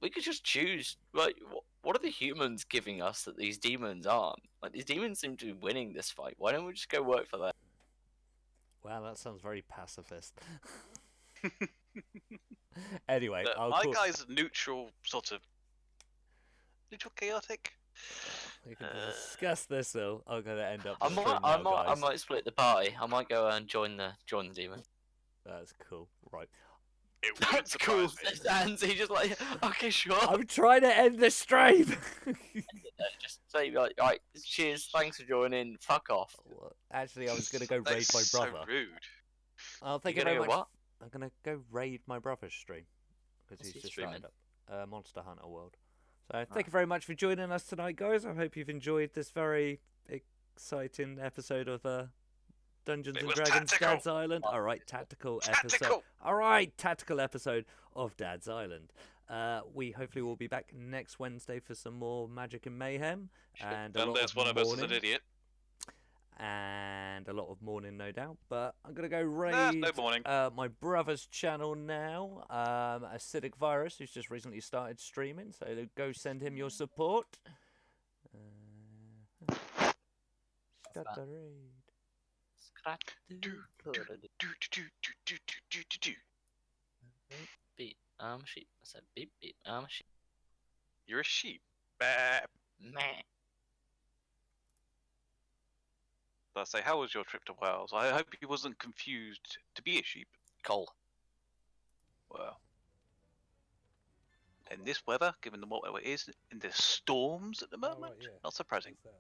We could just choose. Like, what are the humans giving us that these demons aren't? Like, these demons seem to be winning this fight. Why don't we just go work for them? wow, that sounds very pacifist. Anyway, Look, I'll my call... guy's neutral, sort of neutral, chaotic. We can discuss this though. I'm gonna end up. I the might, stream I now, might, I guys. might split the party. I might go and join the demon. That's cool. Right. It wouldn't That's cool. surprise me. And he just like, okay, sure. I'm trying to end the stream. Just say like, right, cheers, thanks for joining. Fuck off. Well, actually, I was gonna go raid That's my so brother. rude. Oh, thank You you gonna very go much. what? I'm gonna go raid my brother's stream because What's he's he just streaming? started up Monster Hunter World. So thank you very much for joining us tonight, guys. I hope you've enjoyed this very exciting episode of Dungeons It and was Dragons tactical. Dad's Island. All right, tactical episode. Tactical. All right, tactical episode of Dad's Island. We hopefully will be back next Wednesday for some more magic and mayhem and a lot Unless of one of us is an mourning. idiot. And a lot of mourning, no doubt. But I'm gonna go raid Nah, no morning. my brother's channel now, Acidic Virus, who's just recently started streaming. So go send him your support. Start the raid. Do. Beep. I'm a sheep. I said beep beep. I'm a sheep. You're a sheep. Bah. Meh. I say, how was your trip to Wales? I hope you wasn't confused to be a sheep. Cold. Well, in this weather, given the what it is, in the storms at the moment, not surprising. That's